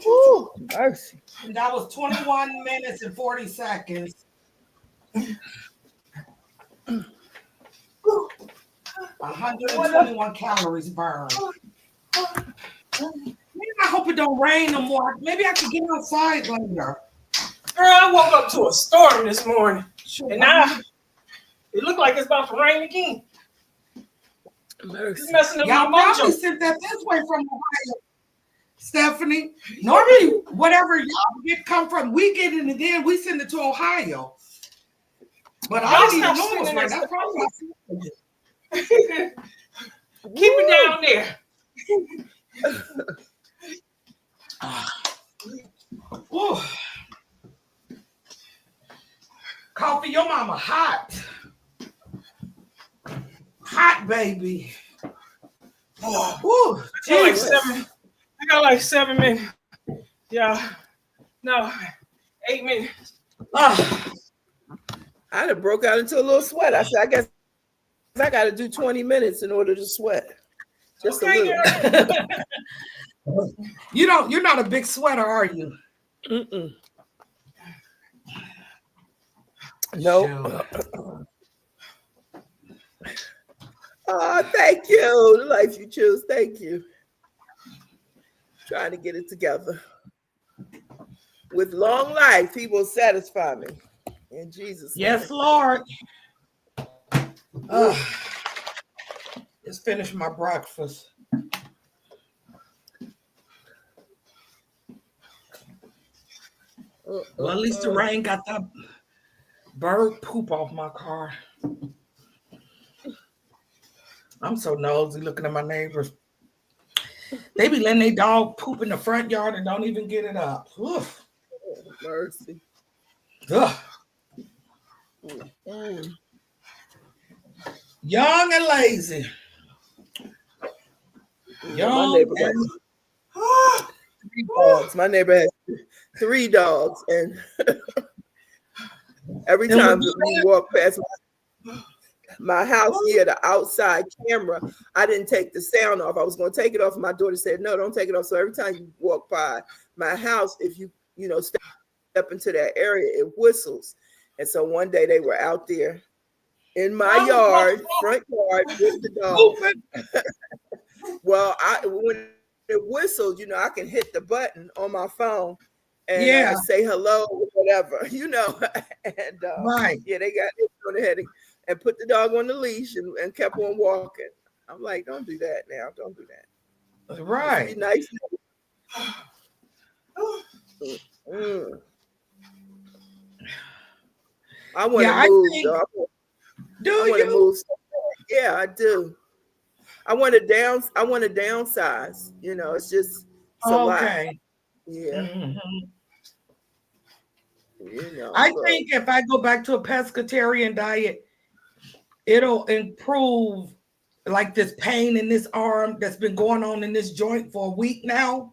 Ooh, mercy.
And that was 21 minutes and 40 seconds. 121 calories burned. Maybe I hope it don't rain no more. Maybe I can get outside later.
Girl, I woke up to a storm this morning. And now it looked like it's about to rain again. It's messing up
Y'all
my
probably
mojo.
sent that this way from Ohio, Stephanie. Normally, whatever y'all get come from, we get it and then we send it to Ohio. But I
Y'all
didn't even
stop
know it was
sending
right.
that
That's probably why I sent it.
Keep it down there.
Ooh. Coffee, your mama hot. Hot, baby. Ooh,
I got like 7 minutes. Yeah. No, 8 minutes.
Ah.
I done broke out into a little sweat. I said, I guess I got to do 20 minutes in order to sweat. Just a little.
You're not a big sweater, are you?
Mm-mm. Nope. Oh, thank you. The life you choose. Thank you. Trying to get it together. With long life, he will satisfy me. In Jesus' name.
Yes, Lord. Just finished my breakfast. Well, at least the rain got that bird poop off my car. I'm so nosy looking at my neighbors. They be letting their dog poop in the front yard and don't even get it up. Oof.
Mercy.
Ugh.
Mm.
Young and lazy.
My
Young
neighbor
and
got 3 dogs. My neighbor has 3 dogs, and every
And
time
when you
we walk past my house, the outside camera, I didn't take the sound off. I was going to take it off. My daughter said, "No, don't take it off." So every time you walk by my house, if you step into that area, it whistles. And so one day they were out there in my yard, front yard, with the dog. Well, when it whistled, I can hit the button on my phone and say hello or whatever, and
right.
Yeah, they went ahead and put the dog on the leash and kept on walking. I'm like, don't do that now. Don't do that.
Right.
Be nice. I want to move, though. I want to move. Yeah, I do. I want to downsize. It's just a lot. Yeah.
Mm-hmm.
I
think if I go back to a pescatarian diet, it'll improve like this pain in this arm that's been going on in this joint for a week now.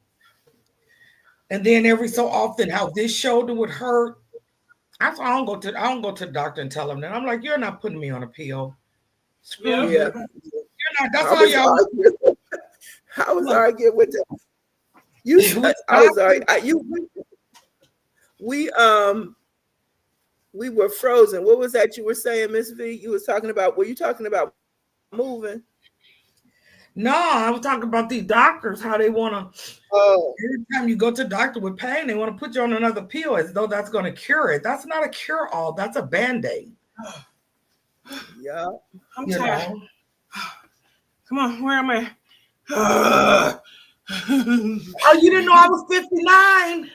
And then every so often how this shoulder would hurt. I don't go to the doctor and tell them that. I'm like, you're not putting me on a pill. Screw you. You're not. That's all y'all.
I was arguing with them. I was arguing. We were frozen. What was that you were saying, Miss V? You was talking about. Were you talking about moving?
No, I was talking about these doctors, how they want to. Every time you go to the doctor with pain, they want to put you on another pill as though that's going to cure it. That's not a cure-all. That's a Band-Aid.
Yeah.
I'm tired. Come on, where am I? Oh,
you didn't know I was 59?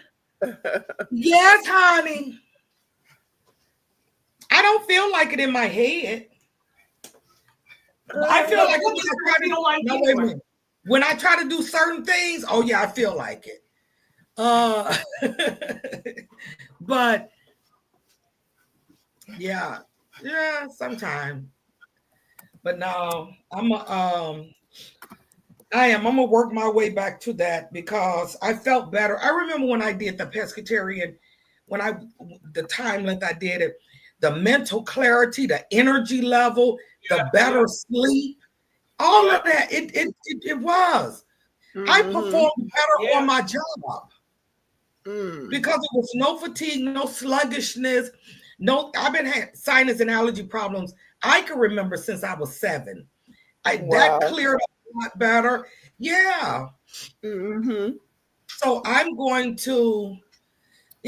Yes, honey. I don't feel like it in my head. I feel like when I try to do certain things, oh yeah, I feel like it. But yeah, sometimes. But no, I'm gonna work my way back to that because I felt better. I remember when I did the pescatarian, the time length I did it, the mental clarity, the energy level, the better sleep, all of that. It was. Mm-hmm. I performed better on my job because it was no fatigue, no sluggishness, I've been having sinus and allergy problems. I can remember since I was 7. That cleared up a lot better. Yeah. Mm-hmm. So I'm going to,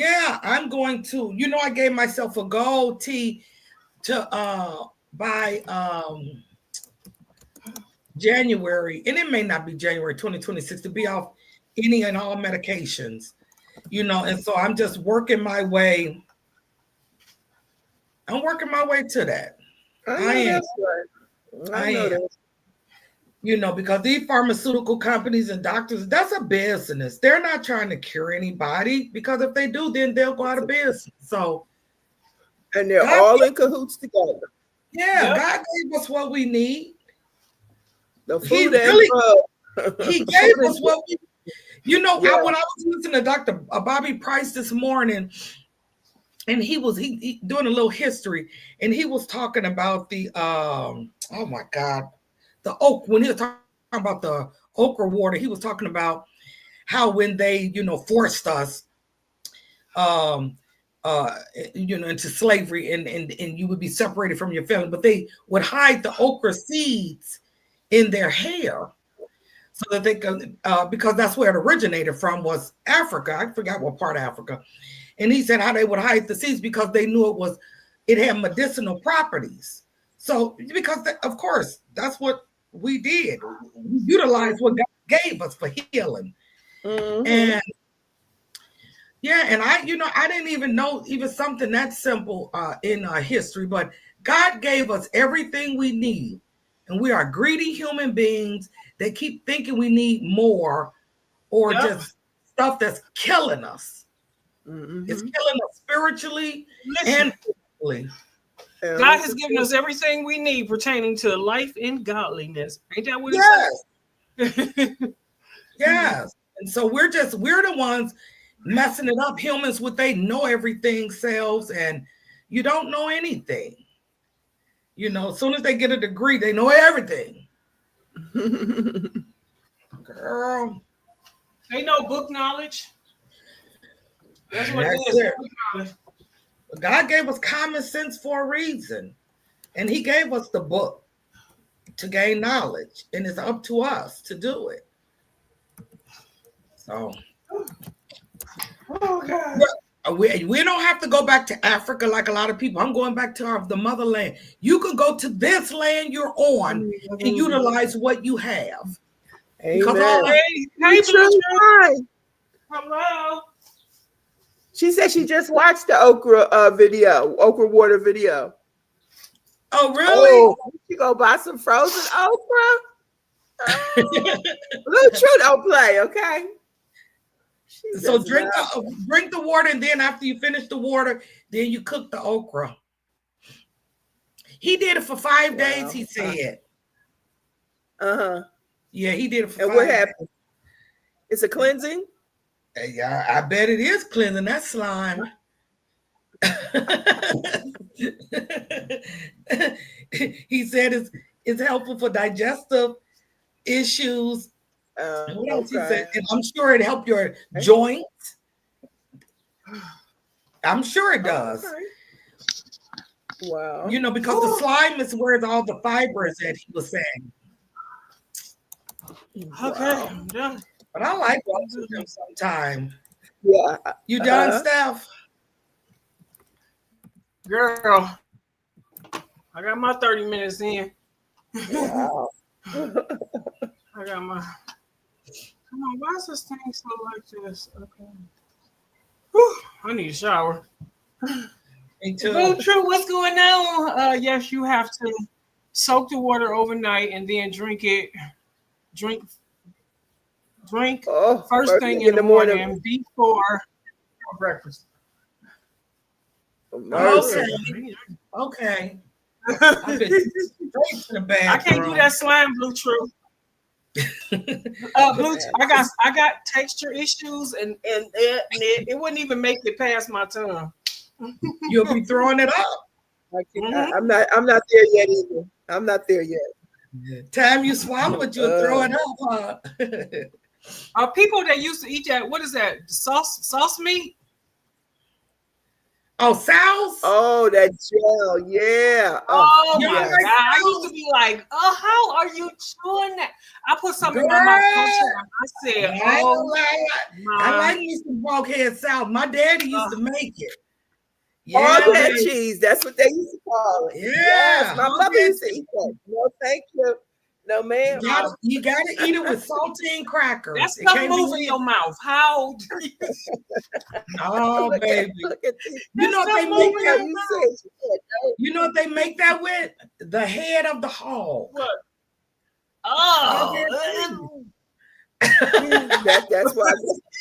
I gave myself a goal, T, to by January, and it may not be January 2026, to be off any and all medications, and so I'm just working my way. I'm working my way to that. I am. I am. Because these pharmaceutical companies and doctors, that's a business. They're not trying to cure anybody, because if they do, then they'll go out of business. So,
and they're all in cahoots together.
Yeah, God gave us what we need.
The food
He gave us what we when I was listening to Dr. Bobby Price this morning, and he was doing a little history, and he was talking about the oh my God, the oak. When he was talking about the okra water, he was talking about how when they forced us into slavery, and you would be separated from your family, but they would hide the okra seeds in their hair so that they could, because that's where it originated from, was Africa. I forgot what part of Africa. And he said how they would hide the seeds because they knew it had medicinal properties. So because of course that's what we did. We utilized what God gave us for healing. Mm-hmm. And I didn't even know even something that simple in history, but God gave us everything we need, and we are greedy human beings that keep thinking we need more or
Yep.
just stuff that's killing us.
Mhm.
It's killing us spiritually
Listen,
and physically.
And
God
it's
has
a
given us everything we need pertaining to life and godliness. Ain't that what
Yes,
it says?
yes. And so we're the ones messing it up. Humans with they know everything selves, and you don't know anything. You know, as soon as they get a degree, they know everything. Girl,
Ain't no book knowledge. That's what
that's
it is.
it.
Book knowledge.
God gave us common sense for a reason, and He gave us the book to gain knowledge, and it's up to us to do it. So
Oh God.
we don't have to go back to Africa like a lot of people. I'm going back to the motherland. You can go to this land you're on and utilize what you have. Because all
Amen.
Hey,
True.
Blue True.
Hi.
Hello.
She said she just watched the okra water video.
oh, really?
Oh, she go buy some frozen okra. Oh, Blue True don't play, okay? She
So
does
drink
not.
the water, and then after you finish the water, then you cook the okra. He did it for 5 days,
Wow.
he said.
Uh-huh.
Yeah, he did it for
And
5
what
days.
happened? It's a cleansing?
Yeah, I bet it is cleansing that slime. He said it's helpful for digestive issues. What else he said? And I'm sure it helped your joints. I'm sure it does.
Okay. Wow.
You know, because the slime is where all the fiber is at, he was saying.
Okay,
Wow.
I'm done.
But I like watching them sometime.
Yeah.
You done, Steph?
Girl, I got my 30 minutes in.
Wow.
I got my. Come on, why is this thing so like this? Okay. Whew, I need a shower.
Me too.
Blue True, what's going on? Yes, you have to soak the water overnight and then drink it. Drink
Oh,
first thing in the morning before breakfast.
Mercy.
Okay. I've been straight to the bathroom.
I can't do that slime, Blue True. Blue, I got texture issues, and it wouldn't even make it past my tongue.
You'll be throwing it up.
I'm not there yet either. I'm not there yet.
Time you swallow it, you'll throw it up, huh?
People that used to eat that, what is that? Sauce meat?
Oh, sauce?
Oh, that gel, yeah.
Oh
you
my
like
God. I
sauce?
used to be like, how are you chewing that? I put something in my mouth. I said,
I like me some Froghead sauce. My daddy used to make it.
Froghead cheese. That's what they used to call it.
Yeah.
Yes, my mother used to eat that. No, thank you. No, ma'am.
You gotta eat it with saltine crackers.
That's stuff moving your mouth. How?
Oh,
Look
baby.
Look at this.
You know what they make that?
You
know what they make that with? The head of the hog.
What? Oh.
That's why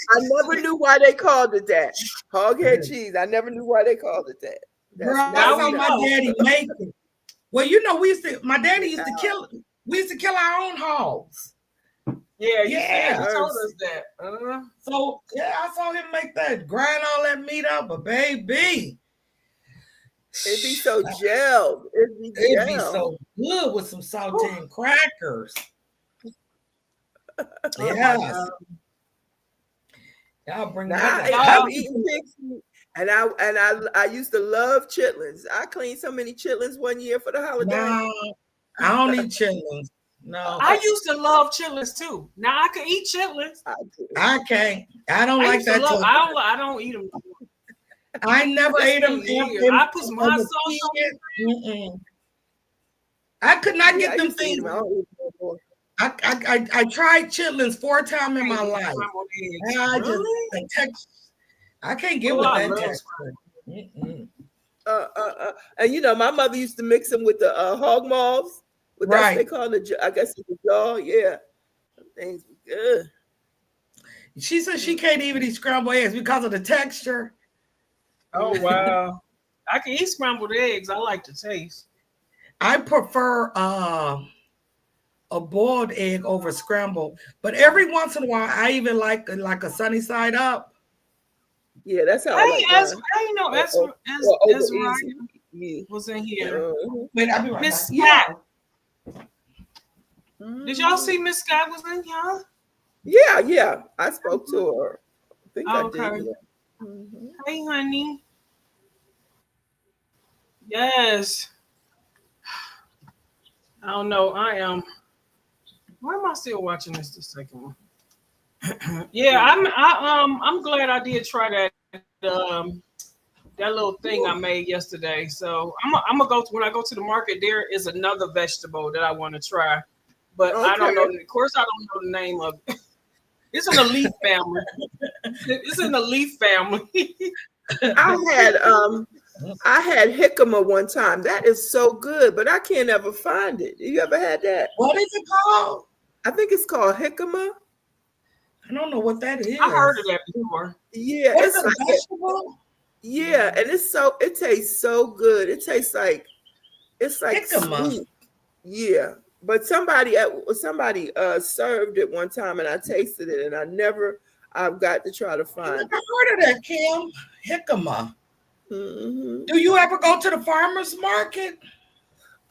I never knew why they called it that. Hoghead cheese. I never knew why they called it that.
Girl, that's how my daddy make it. Well, you know, my daddy used to kill. We used to kill our own hogs.
Yeah,
yeah.
He told us that.
So yeah, I saw him make that, grind all that meat up, but baby,
it'd be so gelled. It'd be
so good with some saltine crackers. Yeah. I'll bring that.
I've eaten pig's meat, and I used to love chitlins. I cleaned so many chitlins one year for the holiday.
No, I don't eat chitlins. No,
I used to love chitlins too. Now I can eat chitlins.
I can't. I don't like that.
I don't eat them.
I never ate them.
I put some hot sauce on
them. I could not get them things. I tried chitlins 4 times in my life. I can't get with that texture.
And my mother used to mix them with the hog maws. But that's what they
Right.
call the. I guess it's the jaw. Yeah, them things were good.
She said she can't even eat scrambled eggs because of the texture.
Oh wow. I can eat scrambled eggs. I like the taste.
I prefer a boiled egg over scrambled, but every once in a while, I even like a sunny side up.
Yeah, that's how I
Hey,
like
as
mine.
I know, as
Or over easy. Yeah.
was in here.
Wait, I'll be right
Miss
back.
Scott, did y'all see Miss Scott was in here?
Yeah. I spoke to her. I think I
Okay.
did. Yeah. Mhm.
Hey, honey. Yes. I don't know. I am. Why am I still watching this? The second one. Yeah, I'm glad I did try that little thing I made yesterday. So I'm gonna go when I go to the market. There is another vegetable that I want to try, but I don't know. Of course, I don't know the name of it. It's in the leaf family. It's in the leaf family.
I had jicama one time. That is so good, but I can't ever find it. You ever had that?
What is it called?
I think it's called jicama.
I don't know what that is.
I heard of that before.
Yeah,
What is
it's
a
like
vegetable?
yeah, and it tastes so good. It tastes like
Jicama.
sweet. Yeah, but somebody served it one time, and I tasted it, and I've got to try to
I
find
never
it.
heard of that, Kim. Jicama.
Mhm.
Do you ever go to the farmer's market?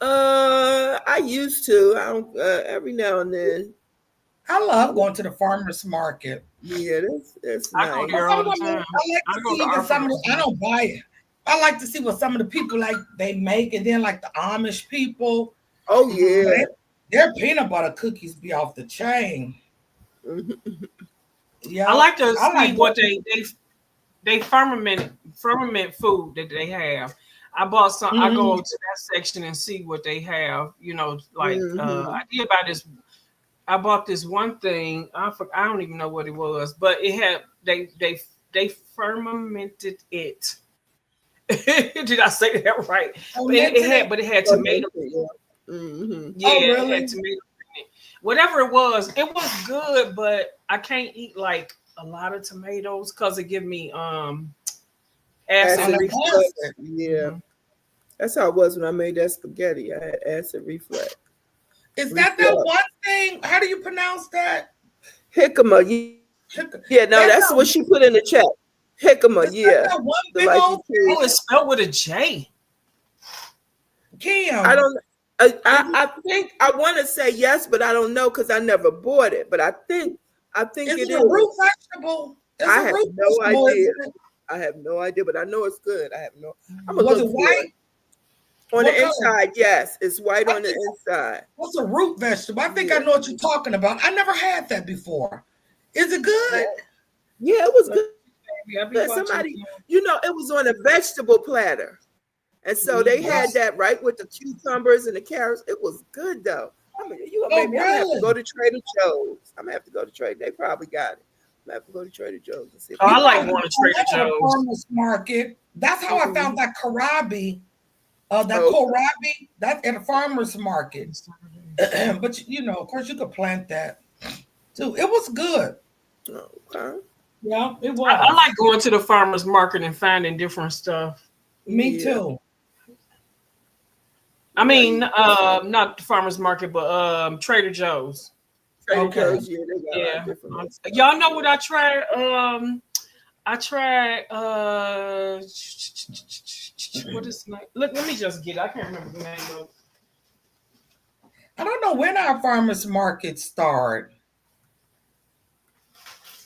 I used to. I don't. Every now and then.
I love going to the farmer's market.
Yeah, that's
I go
nice.
there all the time.
I like
I
to
go
see
to
what
our
some of
farmer's
the, I don't buy it. I like to see what some of the people like they make, and then like the Amish people,
Oh yeah.
their peanut butter cookies be off the chain.
Mhm.
Yeah,
I like to see
like
what they ferment food that they have. I bought some. I go to that section and see what they have. Like
Mhm.
I did buy this. I bought this one thing. I don't even know what it was, but it had they fermented it. Did I say that right? But it had tomato.
Mhm.
Yeah,
Oh,
it
really?
had tomato in it. Whatever it was good, but I can't eat like a lot of tomatoes because it give me acid
Acid
reflux.
reflux. Yeah. That's how it was when I made that spaghetti. I had acid reflux.
Is that one thing? How do you pronounce that?
Jicama. Yeah, no, that's what she put in the chat. Jicama, yeah.
That one
The
big
life
old
you
Oh, it's spelled with a J.
Kim.
I don't. I think I want to say yes, but I don't know because I never bought it. But I think
Is
it
it
is.
a root vegetable? It's
I
a
have
root
no
vegetable,
idea.
isn't it?
I have no idea, but I know it's good. I have no. I'm gonna
Was
look
it
for
white?
it. On
What
the
color?
inside, yes, it's white
I
on the
think-
inside.
What's a root vegetable? I think
Yeah.
I know what you're talking about. I never had that before. Is it good?
Yeah, it was good.
I be watching
Somebody,
you.
it was on a vegetable platter, and so they
Wow.
had that right with the cucumbers and the carrots. It was good though. I mean,
Oh,
maybe I'm gonna have to
really?
go to Trader Joe's. I'm gonna have to go to Trader. They probably got it. I'm gonna have to go to Trader Joe's and see. If
Oh, I like
know,
going to Trader
at a
Joe's.
farmer's market. That's how I found that kohlrabi. That
Oh.
kohlrabi. That's at a farmer's market. But of course, you could plant that too. It was good.
Okay.
Yeah, it was.
I like going to the farmer's market and finding different stuff.
Me
Yeah.
too.
I mean, not the farmer's market, but Trader Joe's.
Trader
Okay.
Joe's, yeah, they got a lot
Yeah.
of different ones.
Y'all know what I tried? I tried what is the name? Let me just get it. I can't remember the name of it.
I don't know when our farmers markets start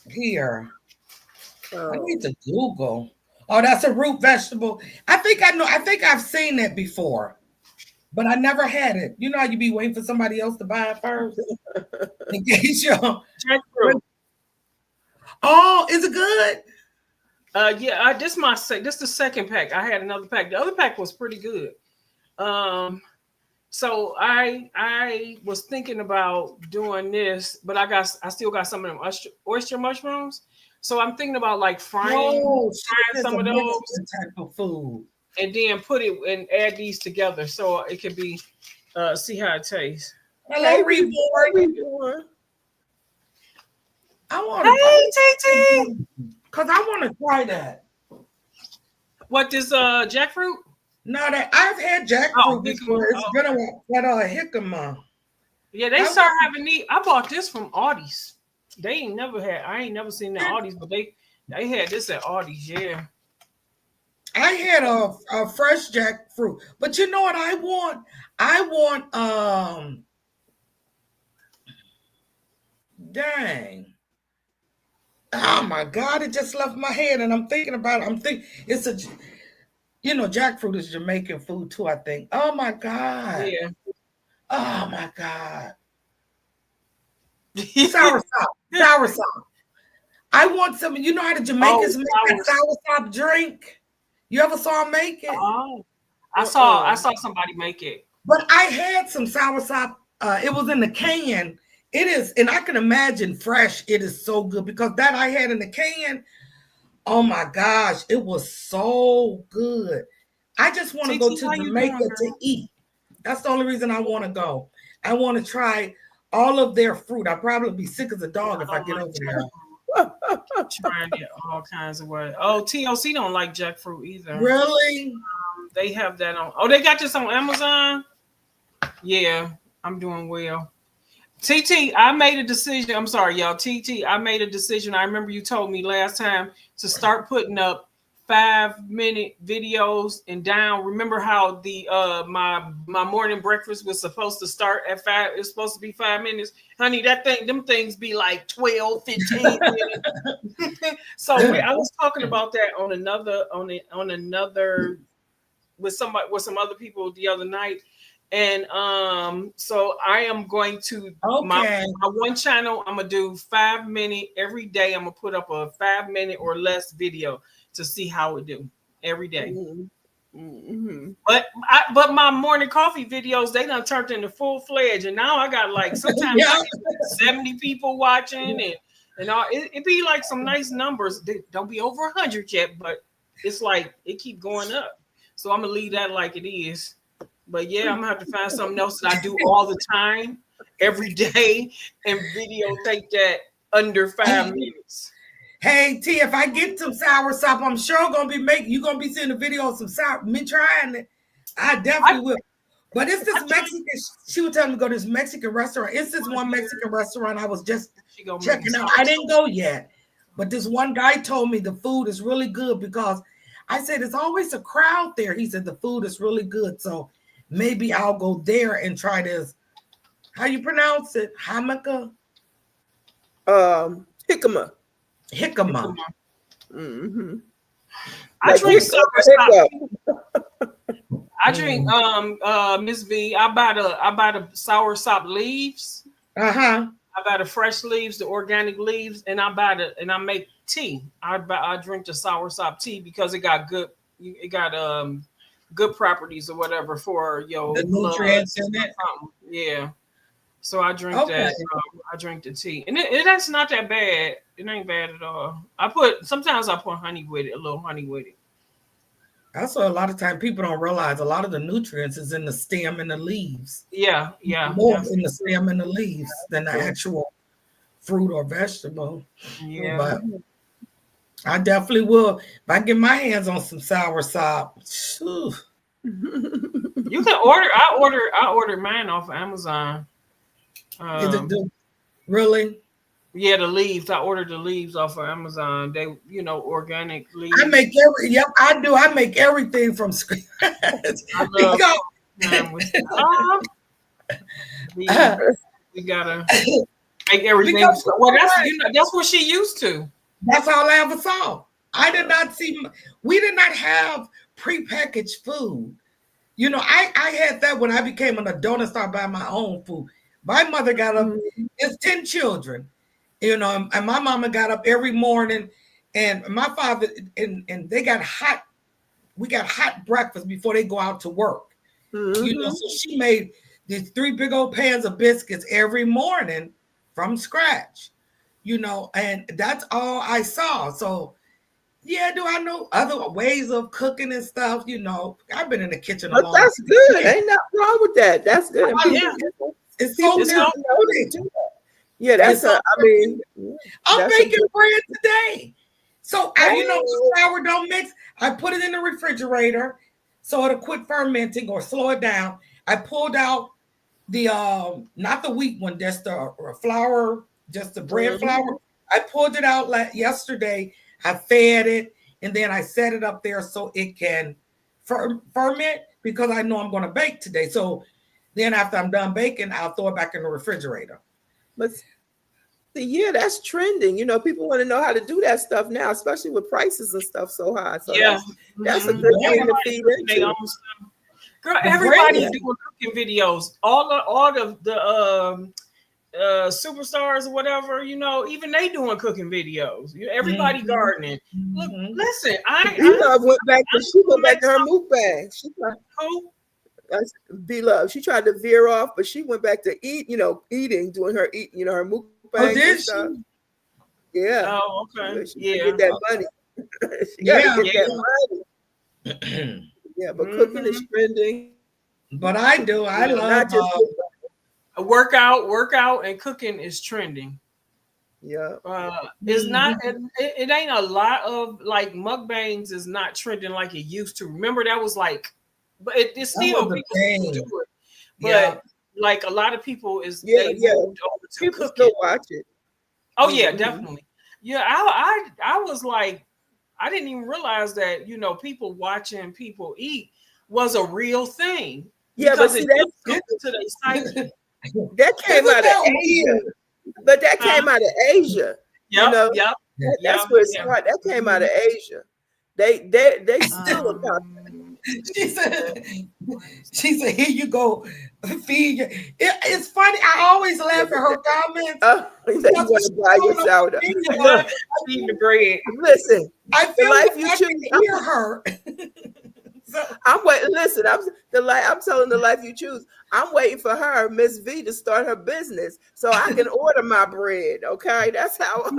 here. I need to Google. Oh, that's a root vegetable. I think I know. I think I've seen it before, but I never had it. You know how you be waiting for somebody else to buy it first? In case you.
Jackfruit.
Oh, is it good?
Yeah, this the second pack. I had another pack. The other pack was pretty good. So I was thinking about doing this, but I still got some of them oyster mushrooms. So I'm thinking about like frying some of those
type of food.
and then put it and add these together so it can be see how it tastes.
Hello, Reborn. I want to.
Hey, TT.
Because I want to try that.
What this jackfruit?
No, that I've had jackfruit before. It's been a while. That jicama.
Yeah, they start having these. I bought this from Aldi's. They ain't never had. I ain't never seen the Aldi's, but they had this at Aldi's. Yeah.
I had a fresh jackfruit, but you know what I want? I want dang. Oh my God! It just left my head, and I'm thinking about it. I'm thinking it's a, jackfruit is Jamaican food too. I think. Oh my God!
Yeah.
Oh my God! Sour sop. I want some. You know how the Jamaicans make that sour sop drink? You ever saw them make it?
Oh, I saw somebody make it.
But I had some sour sop. It was in the can. It is, and I can imagine fresh. It is so good because that I had in the can. Oh my gosh, it was so good. I just want to go to Jamaica to eat. That's the only reason I want to go. I want to try all of their fruit. I'll probably be sick as a dog if I get over there.
Trying it all kinds of ways. Oh, TLC don't like jackfruit either.
Really?
They have that on. Oh, they got this on Amazon. Yeah, I'm doing well. TT, I made a decision. I'm sorry, y'all. TT, I made a decision. I remember you told me last time to start putting up 5-minute videos and down. Remember how the my morning breakfast was supposed to start at 5? It's supposed to be 5 minutes. Honey, them things be like 12, 15 minutes. So I was talking about that on another with some other people the other night. And so I am going to my one channel, I'm gonna do 5-minute every day. I'm gonna put up a 5-minute or less video to see how it do every day. Mm-hmm. But my morning coffee videos, they done turned into full-fledged, and now I got like sometimes 70 people watching and all. It be like some nice numbers. They don't be over 100 yet, but it's like it keep going up. So I'm gonna leave that like it is. But yeah, I'm gonna have to find something else that I do all the time, every day, and videotape that under 5 minutes.
Hey T, if I get some sour sop, I'm sure you're gonna be seeing the video of some sour. Me trying it, I definitely will. But it's this Mexican. She was telling me to go to this Mexican restaurant. It's this one Mexican restaurant I was just checking out. I didn't go yet, but this one guy told me the food is really good because I said there's always a crowd there. He said the food is really good, so maybe I'll go there and try this. How you pronounce it? Hamaka?
Jicama.
Jicama.
Mm-hmm.
I drink sour sop. I drink Miss V. I buy the sour sop leaves.
I
buy the fresh leaves, the organic leaves, and I make tea. I drink the sour sop tea because it got good properties or whatever for your
the nutrients in it.
Yeah. So I drink that. I drink the tea, and that's not that bad. It ain't bad at all. Sometimes I put honey with it, a little honey with it.
Also, a lot of times people don't realize a lot of the nutrients is in the stem and the leaves.
Yeah.
More in the stem and the leaves than the actual fruit or vegetable.
Yeah.
But I definitely will. If I get my hands on some sour sop,
you can order. I ordered mine off of Amazon.
Really?
Yeah, the leaves. I ordered the leaves off of Amazon. They, organic leaves.
I make I do. I make everything from scratch.
I love we gotta make everything. Well, that's what she used to.
That's all I ever saw. We did not have prepackaged food. I had that when I became an adult and started buying my own food. My mother got up, it's 10 children, and my mama got up every morning, and my father, and we got hot breakfast before they go out to work. Mm-hmm. So she made these 3 big old pans of biscuits every morning from scratch, and that's all I saw. So Yeah, do I know other ways of cooking and stuff? You know, I've been in the kitchen a
But
long
that's
time.
good. Ain't nothing wrong with that. That's good. And
I-
people,
Yeah.
It's
people
so
It's
need to
all-
know to
therapeutic.
do that. Yeah, that's
It's so
I mean,
I'm
that's a
baking
good-
bread today. So you know,
Oh.
the sourdough mix, I put it in the refrigerator so it'll quit fermenting or slow it down. I pulled out the not the wheat one, just the flour, just the bread
Mhm.
flour. I pulled it out yesterday. I fed it and then I set it up there so it can ferment because I know I'm going to bake today. So then after I'm done baking, I'll throw it back in the refrigerator.
But see, yeah, that's trending. You know, people want to know how to do that stuff now, especially with prices and stuff so high. So
Yeah.
that's a
Mhm.
good
Yeah.
thing to feed
They
into.
own stuff. Girl,
The
everybody's
bread.
doing cooking videos. All the superstars or whatever, you know, even they doing cooking videos. Everybody
Mhm.
gardening. Look,
Mhm.
listen,
B-Love went back to her mukbang.
who?
B-Love, she tried to veer off, but she went back to eating, doing her her mukbangs
Oh, did
and
she?
stuff. Yeah.
Oh, okay.
She
Yeah.
get that money. She
Yeah.
gotta get
Yeah.
that money. Yeah, but cooking is trending.
But I do. I
You know,
love
not just
Workout and cooking is trending.
yeah.
It's not. It ain't a lot of like mukbangs is not trending like it used to. Remember that was like, but it's still
was the
people still
thing.
do it. But
Yeah.
like a lot of people is
Yeah,
they
yeah.
moved over to
People
cooking.
still watch it.
Oh yeah,
Mhm.
definitely. Yeah, I was like, I didn't even realize that people watching people eat was a real thing.
Yeah,
Because
but see,
it does something to their psyche.
that came
Isn't
out
that
of Asia.
weird?
But that came out of Asia. You
Yep,
know,
yep.
that's
Yeah,
where it's
yeah.
smart. That came out of Asia. They still about
She said, here you go, feed your. It's funny. I always laugh at her comments.
you say you want to buy your sourdough.
Look, eating the bread.
Listen,
I
the
feel
life
like
you
I
choose.
can hear her. So,
I'm waiting. Listen, I'm telling the life you choose. I'm waiting for her, Miss V, to start her business so I can order my bread. Okay, that's how.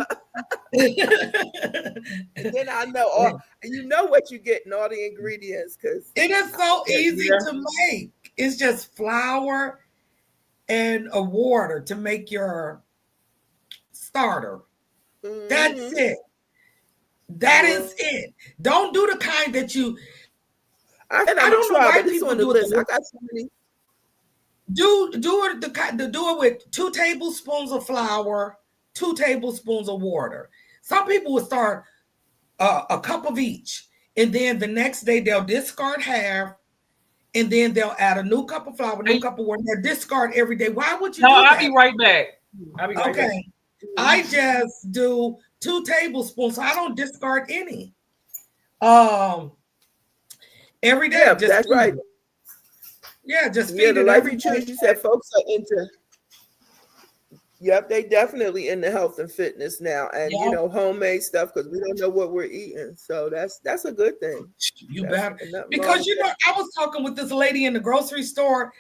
And then I know all. You know what you get in all the ingredients because
it is so easy
Yeah.
to make. It's just flour and a water to make your starter. That's it. That is it. Don't do the kind that you
I
don't know
try,
why
but it's
people
on the
do it.
list. I got so many.
Do it with 2 tablespoons of flour, 2 tablespoons of water. Some people will start a cup of each, and then the next day they'll discard half, and then they'll add a new cup of flour, new cup of water. They'll discard every day. Why would you
No,
do
I'll
that?
be right back. I'll be right back.
Okay, I just do 2 tablespoons, so I don't discard any. Every day.
Yeah,
just
that's
feed
right.
it. Yeah, just
Yeah,
feed
the
it
life
every
you
day.
choose. You said folks are into. Yep, they definitely into health and fitness now, and
Yep.
homemade stuff because we don't know what we're eating. So that's a good thing.
You
That's
better.
nothing wrong
Because
with that.
I was talking with this lady in the grocery store,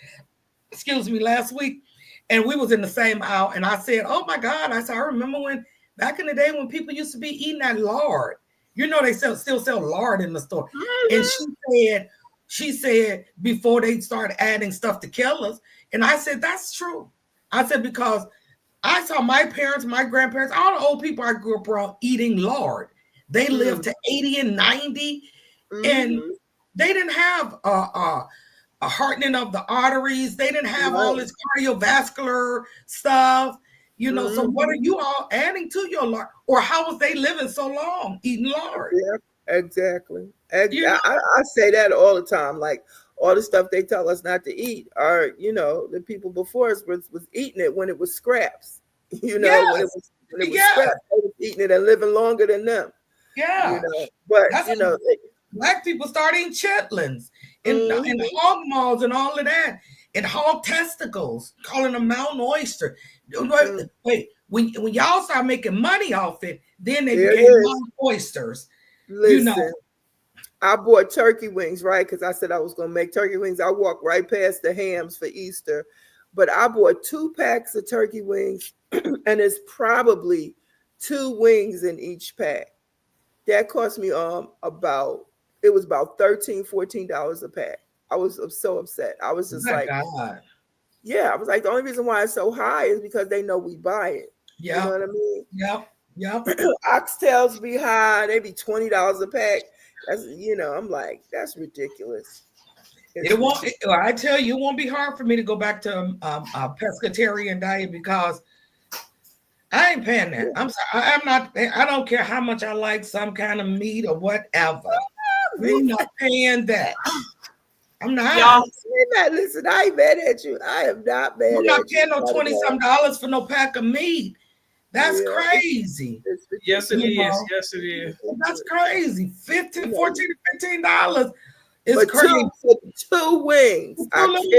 last week, and we was in the same aisle, and I said, "Oh my God!" I said, "I remember when back in the day when people used to be eating that lard. They still sell lard in the store." And she said before they started adding stuff to kill us, and I said that's true. I said because I saw my parents, my grandparents, all the old people I grew up around eating lard. They lived to 80 and 90, and
Mhm.
they didn't have a hardening of the arteries. They didn't have all
Right.
this cardiovascular stuff. So what are
Mhm.
you all adding to your lard? Or how was they living so long eating lard?
Yeah, exactly.
You know?
I say that all the time. Like all the stuff they tell us not to eat are, the people before us was eating it when it was scraps. When it was
Yes.
scraps, they was eating it and living longer than them.
Yeah.
But
That's Black people start eating chitlins and
Mhm.
hog maws and all of that, and hog testicles, calling them mountain oyster.
Mhm.
Wait, when y'all start making money off it, then they
There it
became
is.
mountain oysters.
Listen, I bought turkey wings, right? Because I said I was going to make turkey wings. I walked right past the hams for Easter, but I bought 2 packs of turkey wings, and it's probably 2 wings in each pack. That cost me about it was about $13-14 a pack. I was so upset. I was just
My
like,
God.
yeah, I was like, the only reason why it's so high is because they know we buy it. You know
Yep.
what I mean?
Yep.
Oxtails be high, they be $20 a pack. That's I'm like, that's ridiculous.
It won't. I tell you, it won't be hard for me to go back to a pescatarian diet because I ain't paying that. I'm sorry. I'm not. I don't care how much I like some kind of meat or whatever. I'm not paying that. I'm not.
Y'all,
Listen, I ain't mad at you. I am not mad
I'm not
at you.
paying no $20-some for no pack of meat. That's
Yeah.
crazy.
yes, it
You
is.
know.
Yes, it is.
That's crazy. $14 to $15. It's
For
crazy.
two wings.
Two
I
little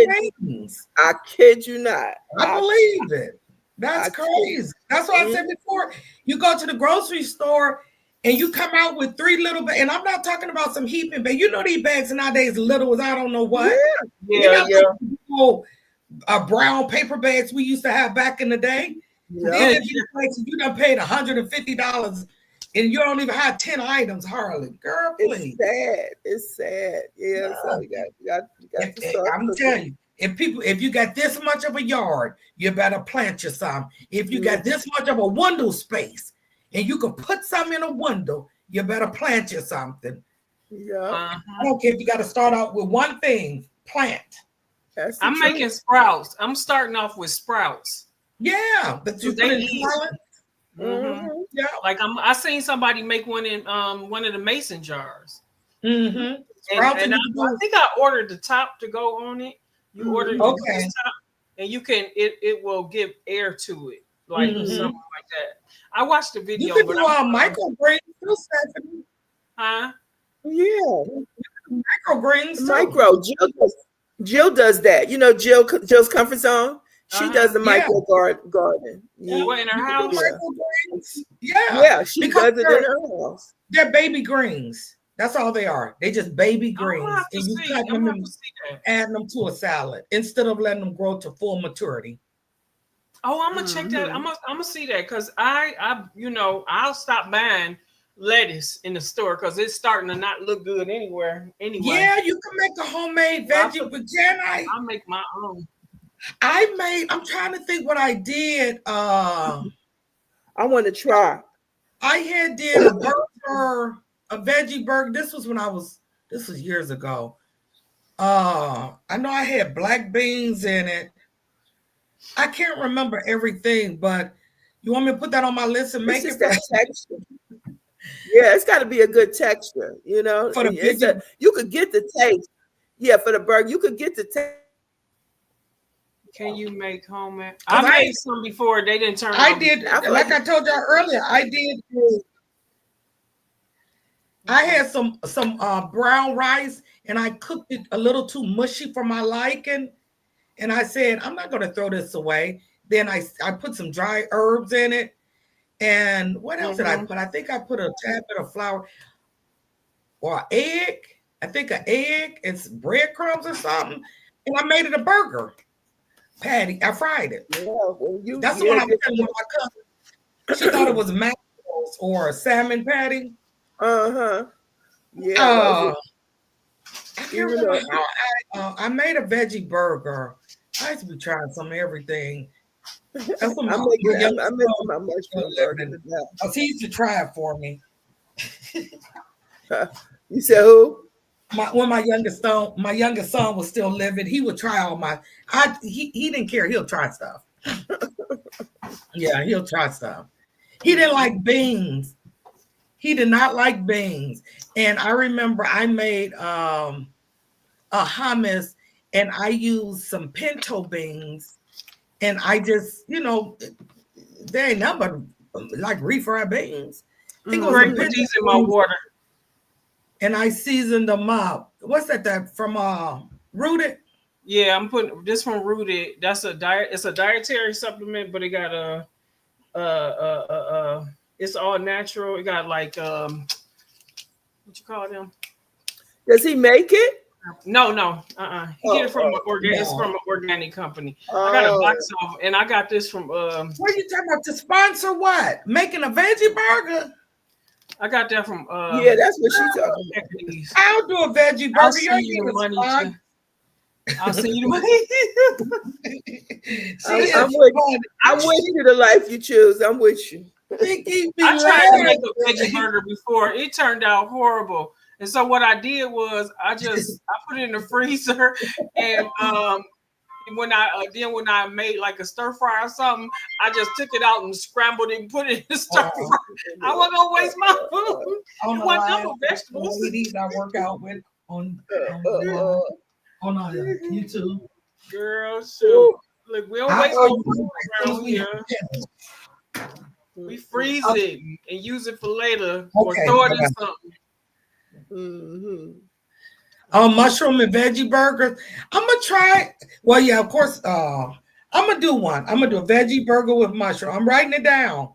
wings.
kid you not.
I believe it. That's crazy. That's what I said before. You go to the grocery store and you come out with 3 little bags. And I'm not talking about some heaping bags. You know these bags nowadays little as I don't know what.
Yeah.
Brown paper bags we used to have back in the day.
Yeah.
You done paid $150 and you don't even have 10 items, Harley. Girl, please.
It's sad. Yeah. So you got to start.
I'm telling you, if you got this much of a yard, you better plant you some. If you got this much of a window space and you can put something in a window, you better plant you something.
Yeah.
I don't care if you got to start out with one thing, plant.
I'm making sprouts. I'm starting off with sprouts.
Yeah, that you put in salad.
Yeah, like I seen somebody make one in one of the mason jars.
Mm-hmm.
And I think I ordered the top to go on it. You ordered the top, and you can it will give air to it, like something like that. I watched the video.
You can do microgreens too, Stephanie.
Huh?
Yeah,
microgreens.
Jill does that. You know, Jill's comfort zone. She does the micro garden.
Yeah. In her house.
Yeah,
she does it in her house.
They're baby greens. That's all they are. They just baby greens, and you cut them and add them to a salad instead of letting them grow to full maturity.
Oh, I'm gonna check that. I'm gonna see that because I'll stop buying lettuce in the store because it's starting to not look good anywhere. Anyway,
yeah, you can make a homemade veggie, but
I'll make my own.
I'm trying to think what I did.
I want to try.
I had did a burger, a veggie burger. This was years ago. I know I had black beans in it. I can't remember everything, but you want me to put that on my list and make it?
That texture. Yeah, it's got to be a good texture, you know.
For the
you could get the taste. Yeah, for the burger, you could get the taste.
Can you make homemade? I made some before. They didn't turn out.
I did. Like I told y'all earlier, I had some brown rice and I cooked it a little too mushy for my liking. And I said, I'm not going to throw this away. Then I put some dry herbs in it. And what else did I put? I think I put a tad bit of flour or an egg. I think an egg and some breadcrumbs or something. And I made it a burger patty. I fried it. Yeah, that's the one I was telling my cousin. She thought it was mackerels or a salmon patty.
Yeah.
I can't remember how I made a veggie burger. I used to be trying some everything. That's what I'm missing my mushroom burger. He used to try it for me.
You said who?
When my youngest son was still living, he would try all my. He didn't care. He'll try stuff. Yeah, he'll try stuff. He didn't like beans. He did not like beans. And I remember I made a hummus, and I used some pinto beans, and I just, there ain't nothing but like refried beans. I think it was
these in my water.
And I seasoned them up. What's that from Rooted?
Yeah, I'm putting this from Rooted. That's a diet. It's a dietary supplement, but it got it's all natural. It got like what you call them?
Does he make it?
No. He get it from it's from an organic company. I got a box of, and I got this from.
What are you talking about? To sponsor what? Making a veggie burger?
I got that from
Yeah, that's what she's talking about.
Equities.
I'll do a veggie
I'll
burger.
send you the money. I'll send you the money.
I'm with you. The life you choose. I'm with you.
I tried to make a veggie burger before. It turned out horrible. And so what I did was I put it in the freezer, and when I made like a stir fry or something, I just took it out and scrambled it and put it in the stir fry. I wasn't gonna waste my food. It wasn't no vegetables.
Ladies I work out with on YouTube.
Girl, shoot. Look, we don't waste no food around here. We freeze it and use it for later or throw it in something.
Mushroom and veggie burgers. I'm gonna try. Well, yeah, of course. I'm gonna do one. I'm gonna do a veggie burger with mushroom. I'm writing it down.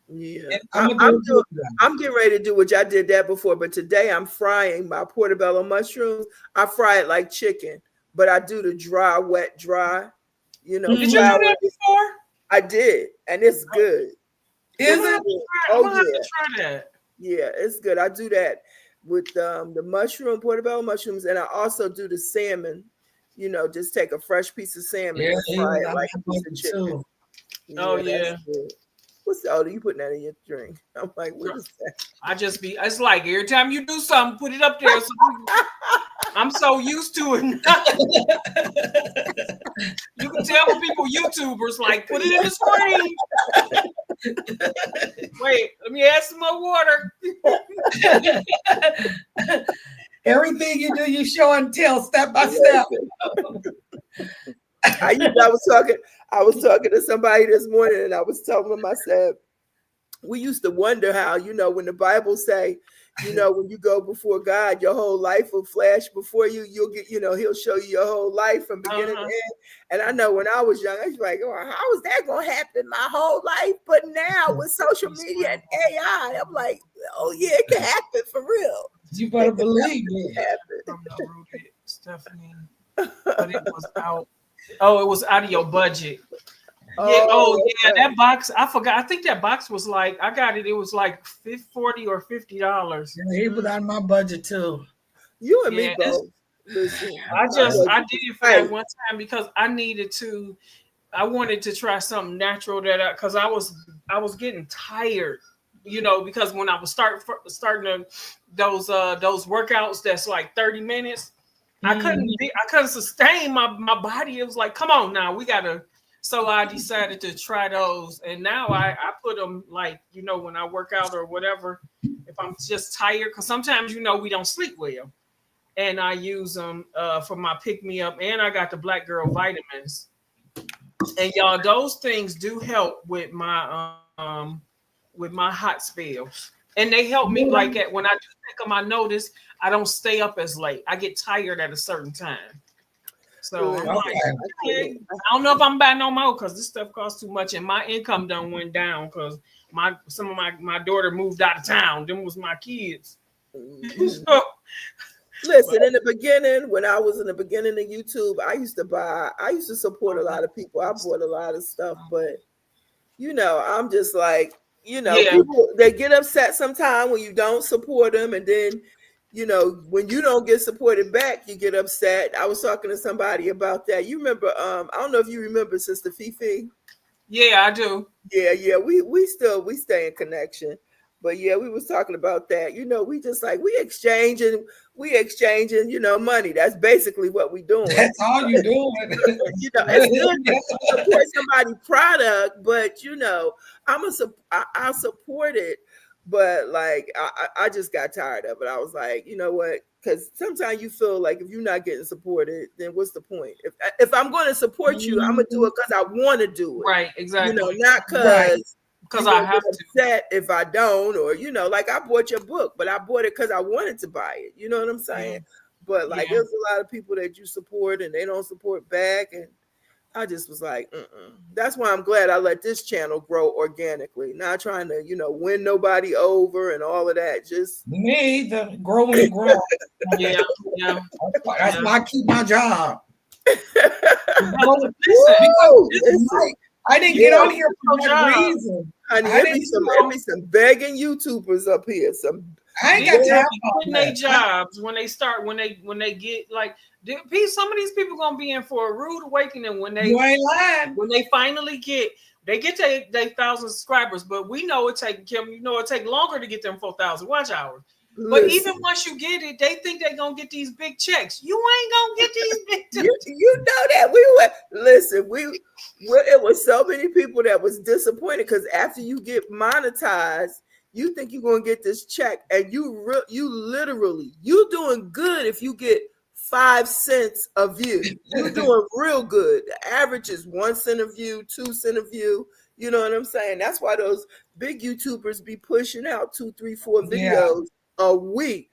Yeah, I'm getting ready to do which I did that before, but today I'm frying my portobello mushrooms. I fry it like chicken, but I do the dry, wet, dry. You know,
did you do that before?
I did, and it's good.
Is it?
Oh yeah, to try that.
Yeah, it's good. I do that with the portobello mushrooms, and I also do the salmon. You know, just take a fresh piece of salmon and fry it like a piece of chicken.
Oh yeah.
What's the you putting that in your drink? I'm like, what is that?
It's like every time you do something, put it up there. So I'm so used to it. You can tell when people YouTubers like put it in the screen. Wait, let me add some more water.
Everything you do, you show and tell step by step.
I was talking to somebody this morning, and I was telling them, I said, we used to wonder how, you know, when the Bible say, you know, when you go before God, your whole life will flash before you. You'll get, you know, he'll show you your whole life from beginning to end. And I know when I was young, I was like, oh, how is that going to happen my whole life? But now with social media and AI, I'm like, oh, yeah, it can happen for real.
You better believe it.
Stephanie, but it was out. Oh, it was out of your budget. That box. I forgot. I think that box was like, I got it. It was like $40 or $50.
Yeah, he was on my budget too.
You and me both.
Listen, I did it for that one time because I wanted to try something natural because I was getting tired, you know, because when I was starting those workouts that's like 30 minutes, I couldn't sustain my body. It was like, come on now, we gotta. So I decided to try those, and now I put them like, you know, when I work out or whatever, if I'm just tired, because sometimes, you know, we don't sleep well, and I use them for my pick me up, and I got the Black Girl vitamins, and y'all, those things do help with my hot spells, and they help me like when I do take them. I notice I don't stay up as late. I get tired at a certain time. So I'm like, I don't know if I'm buying no more because this stuff costs too much, and my income done went down because some of my daughter moved out of town. Them was my kids. So,
listen, in the beginning, when I was in the beginning of YouTube, I used to support a lot of people. I bought a lot of stuff, but you know, I'm just like, you know, people, they get upset sometimes when you don't support them, and then, you know, when you don't get supported back, you get upset. I was talking to somebody about that. You remember, I don't know if you remember Sister Fifi.
Yeah, I do.
Yeah. We stay in connection. But yeah, we was talking about that. You know, we just like we exchanging, you know, money. That's basically what we doing.
That's all you doing.
You know, it's good to support somebody's product, but you know, I'll support it. But like I just got tired of it. I was like, you know what? Because sometimes you feel like if you're not getting supported, then what's the point? If I'm going to support you, I'm gonna do it because I want to do it.
Right, exactly.
You know, not because
I have to.
Upset if I don't, or you know, like I bought your book, but I bought it because I wanted to buy it. You know what I'm saying? But like, there's a lot of people that you support and they don't support back, and I just was like, That's why I'm glad I let this channel grow organically, not trying to, you know, win nobody over and all of that. Just
me, the growing and grow.
Yeah.
That's why I keep my job.
Listen,
I didn't get on here for that reason.
Honey,
I
it be
didn't
some,
know.
it be some begging YouTubers up here. Some
I ain't
These
got
people
time
be
for
quitting their
that.
jobs when they start when they get like some of these people gonna be in for a rude awakening when
You ain't lying.
they finally get they 1,000 subscribers, but we know it take Kim, you know it take longer to get them 4,000 watch hours. But
listen,
even once you get it, they think they're gonna get these big checks. You ain't gonna get these big checks.
you know that we were listen. It was so many people that was disappointed because after you get monetized, you think you're gonna get this check, and you literally you doing good if you get 5 cents a view. You're doing real good. The average is 1 cent a view, 2 cent a view. You know what I'm saying? That's why those big YouTubers be pushing out 2, 3, 4 videos a week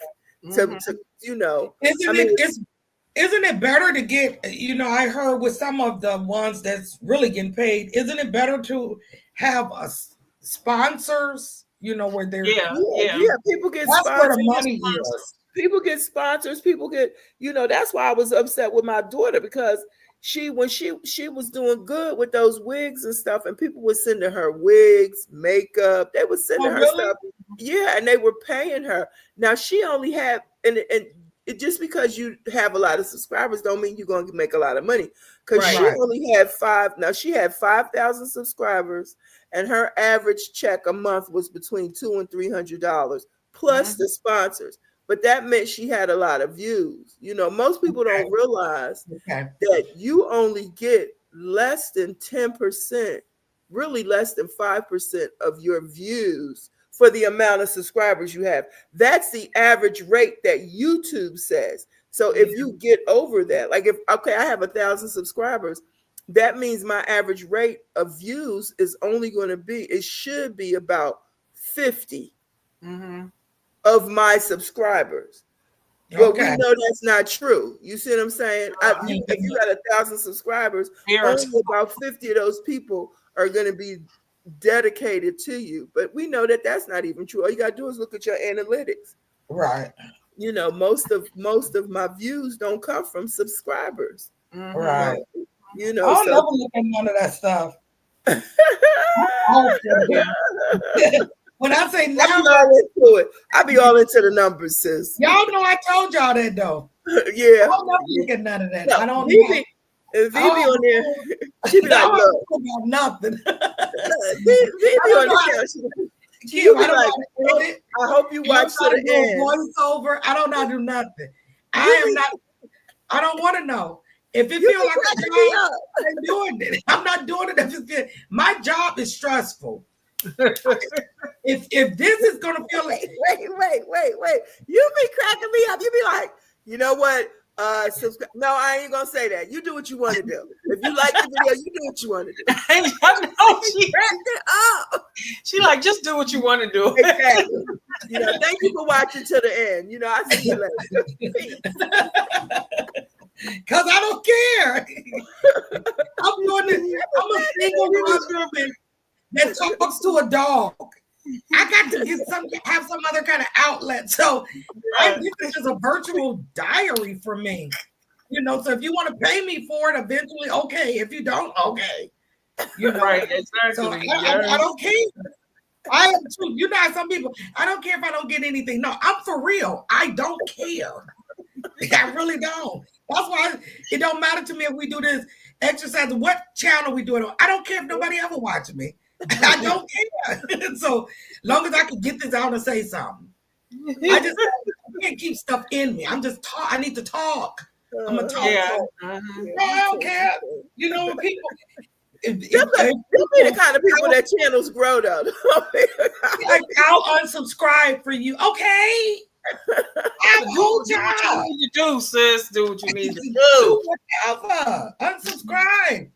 to you know.
Isn't it better to get, you know, I heard with some of the ones that's really getting paid, isn't it better to have sponsors, you know, where they're
Yeah.
People get
that's where
sponsors.
the money is.
People get sponsors. People get, you know, that's why I was upset with my daughter because when she was doing good with those wigs and stuff, and people were sending her wigs, makeup, they were sending her stuff. Yeah, and they were paying her. Now she only had and it just because you have a lot of subscribers don't mean you're going to make a lot of money. Because she only had 5,000 subscribers, and her average check a month was between $200 and $300 plus the sponsors. But that meant she had a lot of views. You know, most people don't realize that you only get less than 10%, really less than 5% of your views for the amount of subscribers you have. That's the average rate that YouTube says. So if you get over that, like I have 1,000 subscribers, that means my average rate of views is only going to be, it should be about 50 of my subscribers. But we know that's not true. You see what I'm saying? If you got 1,000 subscribers, only about 50 of those people are going to be dedicated to you. But we know that that's not even true. All you got to do is look at your analytics.
Right.
You know, most of my views don't come from subscribers.
Right.
You know,
I'll never look at none of that stuff. When I say numbers,
I be all into the numbers, sis.
Y'all know I told y'all that though.
Yeah.
I don't never look at none of that.
No,
I don't
Vivi on there. She be like, look,
about nothing.
Vivi on the
She be like,
I hope you watch to the end.
Voiceover. I don't know how to do nothing. I don't want to know. If it feels like a job, I'm doing it. I'm not doing it. My job is stressful. If this is gonna feel like
wait. You be cracking me up. You be like, you know what? Subscribe. No, I ain't gonna say that. You do what you want to do. If you like the video, you do what you want to do.
I know she cracked it up. She like, just do what you want to do.
Exactly. You know, thank you for watching to the end. You know, I see you later.
Because I don't care. I'm doing this. I'm a single woman that talks to a dog. I got to have some other kind of outlet. So this is a virtual diary for me. You know, so if you want to pay me for it eventually, okay. If you don't, okay. You know,
right, exactly.
So I don't care. I am too. You know, some people, I don't care if I don't get anything. No, I'm for real. I don't care. I really don't. That's why it don't matter to me if we do this exercise. What channel we do it on? I don't care if nobody ever watches me. I don't care. So long as I can get this out and say something. I can't keep stuff in me. I'm just talk. I need to talk. I'm a talk.
Yeah.
No, I don't care. You know, when people.
They'll be the kind of people that channels grow though.
Like, I'll unsubscribe for you. Okay. I have a whole job.
Do what you need to do, sis. Do what you need to do.
Do whatever. Unsubscribe.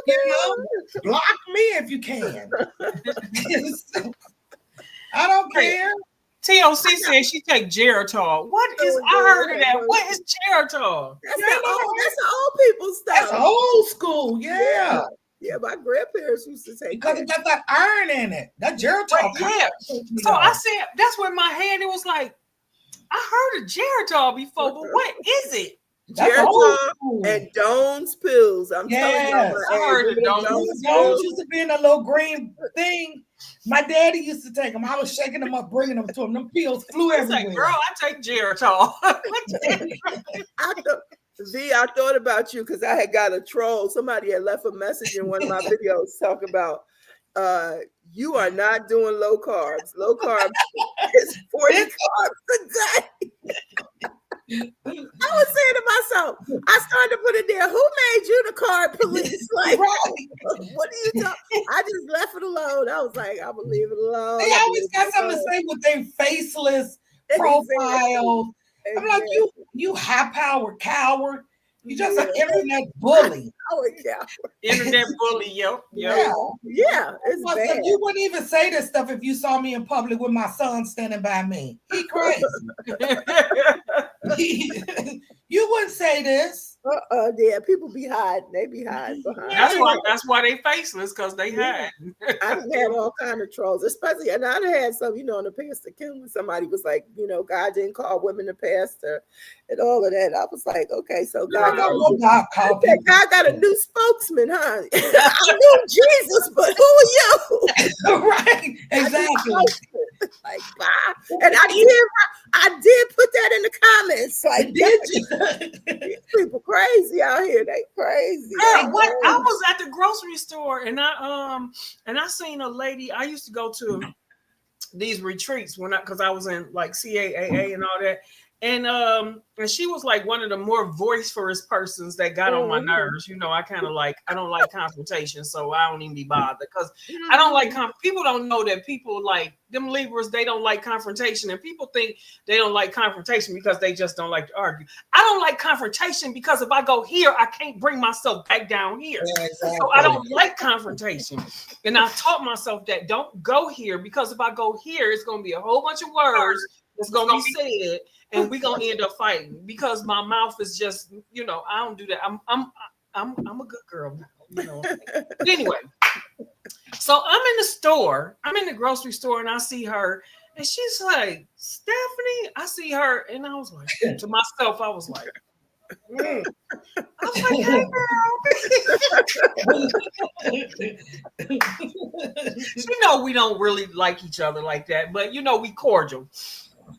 You know, block me if you can. I don't care.
TOC said she take Geritol. What is? I heard of that. What is Geritol?
That's the old people stuff.
That's old school. Yeah.
Yeah, my grandparents used to take
because it got that iron in it. That Geritol.
Yeah. So I said that's where my head. It was like I heard of Geritol before, but what is it?
That's old
Geritol
school.
and Doan's pills. I'm telling
Yes.
you,
I heard the Doan's
Those
pills.
used to be in a little green thing. My daddy used to take them. I was shaking them up, bringing them to him. Them pills flew
I was like,
everywhere.
girl, I take Geritol.
I thought about you because I had got a troll. Somebody had left a message in one of my videos talking about you are not doing low carbs. Low carbs is 40 carbs a day. I was saying to myself, I started to put it there. Who made you the carb police? Like, what are you talking? I just left it alone. I was like, I'm gonna leave it alone.
They always got something to say with their faceless profiles. I'm like, you high-powered coward. You just an internet bully.
Internet bully, yo.
Yeah,
it's bad.
You wouldn't even say this stuff if you saw me in public with my son standing by me. He crazy. You wouldn't say this.
Yeah, people be hiding. They be hiding behind.
That's why they faceless, because they hide.
I done had all kind of trolls, especially, and I done had some, in the Pastor Kim, when somebody was like, God didn't call women a pastor and all of that. I was like, okay, so God got a new spokesman, huh? I knew Jesus, but who are you?
Right, exactly.
Like, bye. And I did put that in the comments. Like, did you? These people crazy out here. They crazy.
Girl, what? I was at the grocery store and I seen a lady. I used to go to these retreats because I was in like CAAA and all that. And she was like one of the more vociferous persons that got on my nerves. I kind of I don't like confrontation, so I don't even be bothered because I don't like people don't know that people like them Libras, they don't like confrontation, and people think they don't like confrontation because they just don't like to argue. I don't like confrontation because if I go here, I can't bring myself back down here. Yeah, exactly. So I don't like confrontation, and I taught myself that don't go here because if I go here, it's going to be a whole bunch of words that's going to be said. And we're gonna end up fighting because my mouth is just, I don't do that. I'm a good girl now, But anyway, so I'm in the store, I'm in the grocery store, and I see her, and she's like, Stephanie. I see her, and I was like, to myself, I was like, I was like, hey, girl. We don't really like each other like that, but we cordial.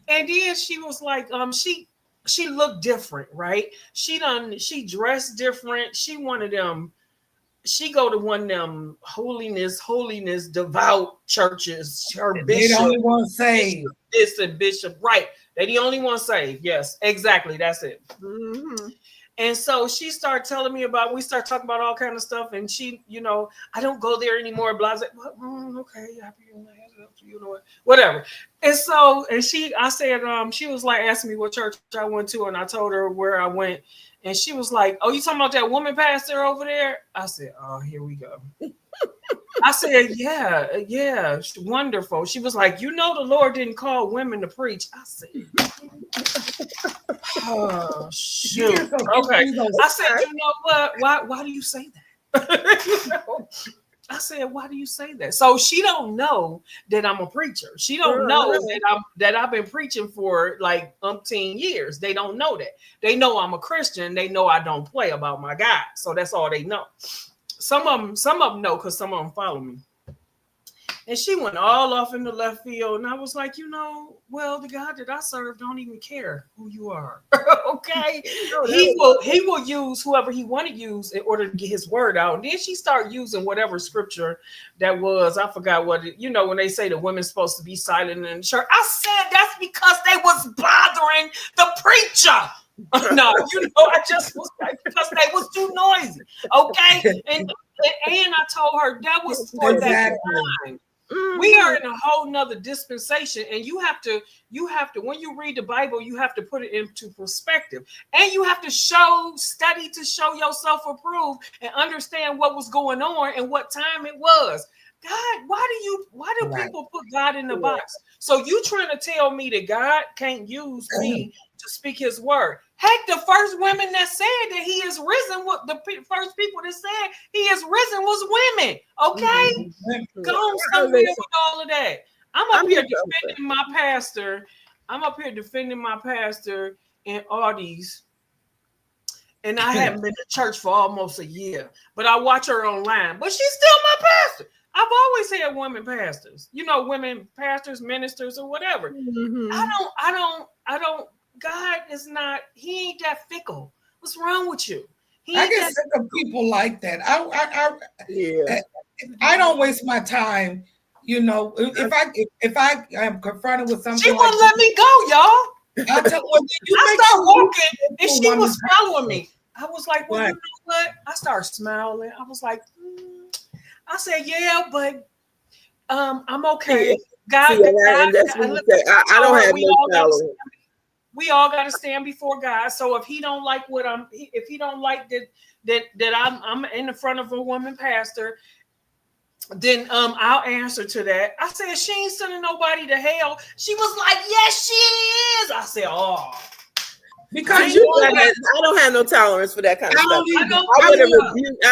And then she was like, she looked different, right? She dressed different. She one of them. She go to one of them holiness, devout churches. Her bishop.
They the only one saved.
This and bishop, right? They the only one saved. Yes, exactly. That's it. Mm-hmm. And so she started telling me we start talking about all kind of stuff. And she, I don't go there anymore. Blah, blah. Well, okay, whatever. And so, I said, she was like asking me what church I went to, and I told her where I went. And she was like, oh, you talking about that woman pastor over there? I said, oh, here we go. I said, yeah, wonderful. She was like, the Lord didn't call women to preach. I said, oh, shoot. Okay. I said, you know what? Why do you say that? I said, why do you say that? So she don't know that I'm a preacher. She don't know that I've been preaching for like umpteen years. They don't know that. They know I'm a Christian. They know I don't play about my God. So that's all they know. Some of them know because some of them follow me. And she went all off in the left field. And I was like, well, the God that I serve don't even care who you are. Okay. He will use whoever he want to use in order to get his word out. And then she started using whatever scripture that was. I forgot what when they say the women's supposed to be silent in the church. I said that's because they was bothering the preacher. No, I just was like, because they was too noisy. Okay. And I told her that was for that time. Mm-hmm. We are in a whole nother dispensation, and you have to, when you read the Bible, you have to put it into perspective, and you have to study to show yourself approved and understand what was going on and what time it was. God, why do people put God in the box? So you trying to tell me that God can't use me to speak his word? Heck, the first women that said that he is risen, the first people that said he is risen was women. Okay? Go on somewhere with all of that. I'm up here defending my pastor. I'm up here defending my pastor and all these and I haven't been to church for almost a year. But I watch her online. But she's still my pastor. I've always had women pastors. You know, women pastors, ministers, or whatever.
Mhm.
I don't. God is not. He ain't that fickle. What's wrong with you? He
I
ain't
get
that
sick of people like that.
Yeah.
I don't waste my time. You know, if I am confronted with something,
She
like
wouldn't let me go, y'all.
I tell well, you
I
make
started
sure
walking and she
woman
was following me. I was like, well,
What?
you know what? I started smiling. I was like, I said, yeah, but I'm okay. God,
See, and that's what you say. I don't have no tolerance.
we all got to stand before God. So if he don't like if he don't like that I'm in the front of a woman pastor, then I'll answer to that. I said, she ain't sending nobody to hell. She was like, yes, she is. I said, oh.
because
I don't have no tolerance for that kind of stuff. I would have rebuked.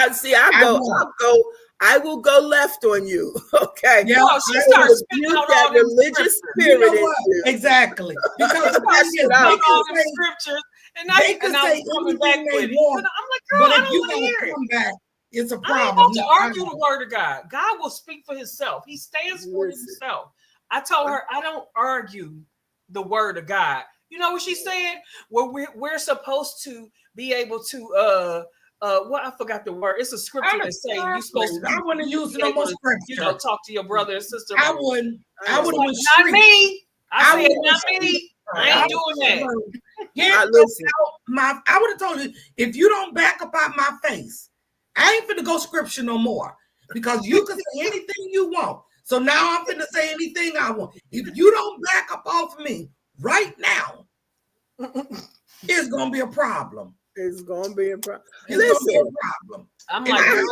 I will go left on you. Okay.
Yeah,
no, she starts spitting out
that
all them
religious
scriptures.
spirit.
You know what? Exactly. Because the thing is,
Spitting out all them scriptures, and I was coming back with it. I'm like, girl,
but
I
if
don't
you
want to
don't
hear it.
come back, it's a
I ain't
problem.
about to argue the word of God. God will speak for himself. He stands for himself. I told her I don't argue the word of God. You know what she said? Well, we're supposed to be able to I forgot the word. It's a scripture that say you're supposed to.
I wouldn't use no more scripture.
You know, talk to your brother and sister.
I wouldn't. I would
like, not me. I said not me. I ain't doing that.
Yeah, I would have told you if you don't back up out my face, I ain't finna go scripture no more because you can say anything you want. So now I'm finna say anything I want. If you don't back up off me right now, it's gonna be a problem.
It's gonna be a problem.
It's gonna be a problem.
I'm like, girl,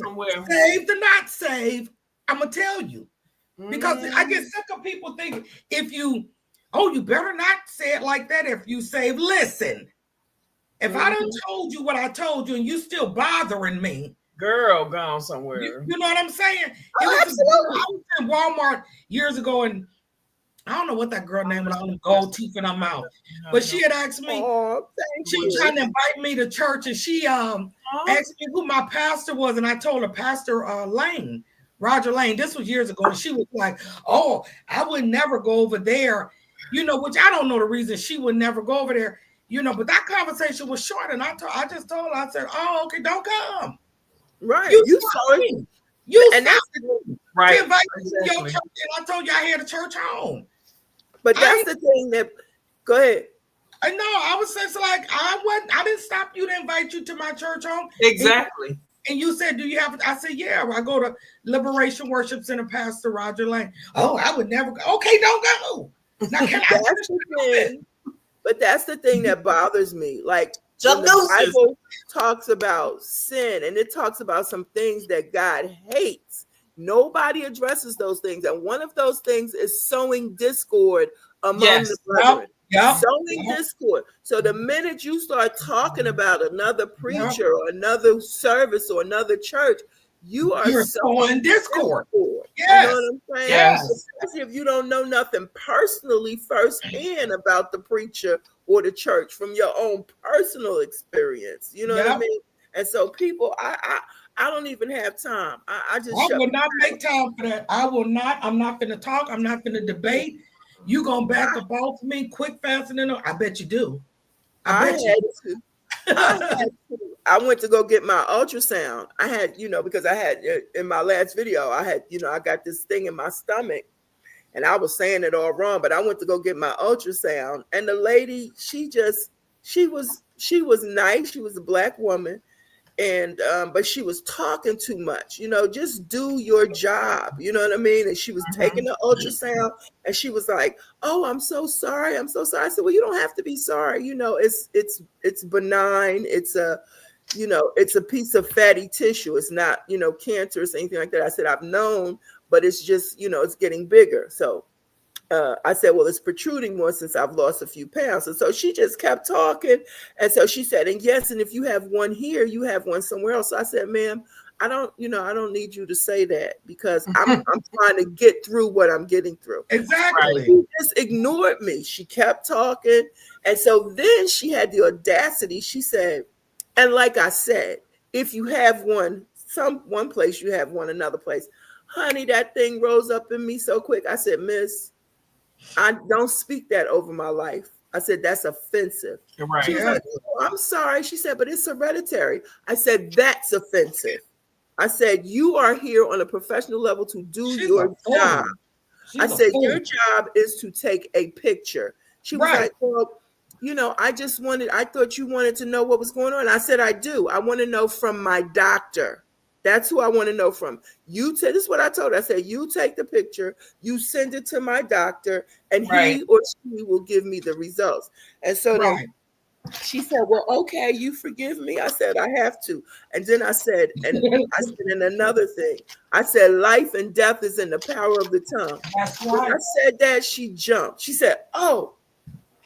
somewhere.
Saved or not saved, I'm gonna tell you. Because I get sick of people thinking if you better not say it like that if you save. Listen, if I done told you what I told you and you still bothering me,
girl, gone somewhere.
You know what I'm saying?
Oh,
I was in Walmart years ago and I don't know what that girl name was on the gold teeth in her mouth, but she had asked me. She was trying to invite me to church, and she asked me who my pastor was, and I told her Pastor Lane, Roger Lane. This was years ago, and she was like, "Oh, I would never go over there," you know, which I don't know the reason she would never go over there, you know. But that conversation was short, and I just told her, I said, "Oh, okay, don't come."
Right,
you saw it. You
and that's
right. Invite me to your church, and I told you I had a church home.
But that's the thing that. Go ahead.
I know. I was just like, I didn't stop you to invite you to my church home.
Exactly.
And you said, do you have? I said, yeah. I go to Liberation Worship Center, Pastor Roger Lane. Oh, I would never go. Okay, don't go. Now, can
But that's the thing that bothers me. Like when the Bible talks about sin, and it talks about some things that God hates. Nobody addresses those things, and one of those things is sowing discord among the brethren. Sowing discord. So the minute you start talking about another preacher or another service or another church, you're
sowing discord.
Yes. You know what I'm saying?
Yes.
Especially if you don't know nothing personally firsthand about the preacher or the church from your own personal experience. You know what I mean? And so people, I don't even have time. I
will not make time for that. I will not. I'm not going to talk. I'm not going to debate. You going to back up off me quick, fast, and I bet you do. I bet you do.
I went to go get my ultrasound. I had, because I had in my last video, I had, I got this thing in my stomach and I was saying it all wrong, but I went to go get my ultrasound and the lady, she was nice. She was a Black woman. And but she was talking too much, just do your job, you know what I mean? And she was taking the ultrasound and she was like, oh, I'm so sorry. I said, well, you don't have to be sorry, it's benign, it's a piece of fatty tissue, it's not cancerous or anything like that. I said, I've known, but it's just it's getting bigger. So I said, well, it's protruding more since I've lost a few pounds. And so she just kept talking. And so she said, and yes, and if you have one here, you have one somewhere else. So I said, ma'am, I don't need you to say that because I'm trying to get through what I'm getting through.
Exactly.
She just ignored me. She kept talking. And so then she had the audacity. She said, And like I said, if you have one place, you have one another place. Honey, that thing rose up in me so quick. I said, Miss, I don't speak that over my life. I said, that's offensive.
You're
She was
right.
like, oh, I'm sorry. She said, but it's hereditary. I said, that's offensive. I said, you are here on a professional level to do
She's
your
a fool.
job.
She's
I
a
said,
fool.
your job is to take a picture. She was
Right.
like, well, I thought you wanted to know what was going on. I said, I do. I want to know from my doctor. That's who I want to know from. This is what I told her. I said, you take the picture, you send it to my doctor, and
Right.
he or she will give me the results. And so then
Right.
she said, well, okay, you forgive me. I said, I have to. And then I said, and another thing, I said, life and death is in the power of the tongue.
That's
When
right.
I said that, she jumped. She said, oh,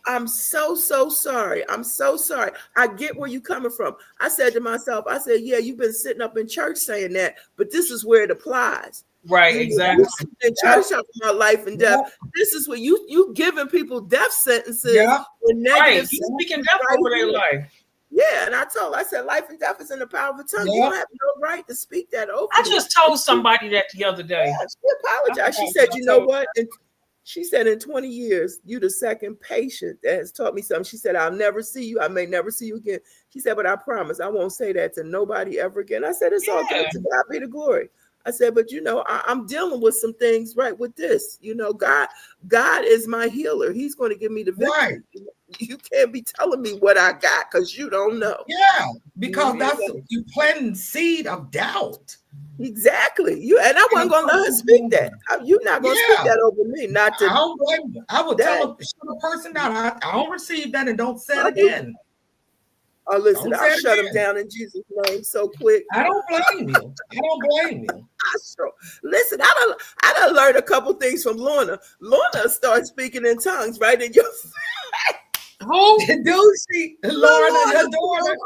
I'm so sorry. I'm so sorry. I get where you're coming from. I said to myself, I said, yeah, you've been sitting up in church saying that, but this is where it applies.
Right, exactly.
In church talking about life and death. This is where you giving people death sentences.
Yeah.
With negative
Right. He's speaking death
right
over their
here.
life.
Yeah, and I said life and death is in the power of the tongue. You
Yeah.
don't have no right to speak that over.
I
me.
just told somebody that the other day.
Yeah, she apologized. She said, you know what? And she said, in 20 years, you the second patient that has taught me something. She said, I'll never see you. I may never see you again. She said, but I promise I won't say that to nobody ever again. I said, it's all good.
Yeah.
To God be the glory. I said, but I'm dealing with some things right with this. God is my healer. He's going to give me the victory.
Right.
You can't be telling me what I got because you don't know.
Yeah, because
Mhm.
that's you planting seed of doubt.
Exactly. And I wasn't gonna let her speak that. You're not gonna speak
Yeah.
that over me. Not
I
to
don't blame you. I would tell the person that I don't receive that and don't say it again.
listen,
Don't
I'll
say it
shut him
again.
down in Jesus' name so quick.
I don't blame you. I don't blame you.
Listen, I done learned a couple things from Lorna. Lorna started speaking in tongues right in your
Who?
Do she, Lorna, your daughter?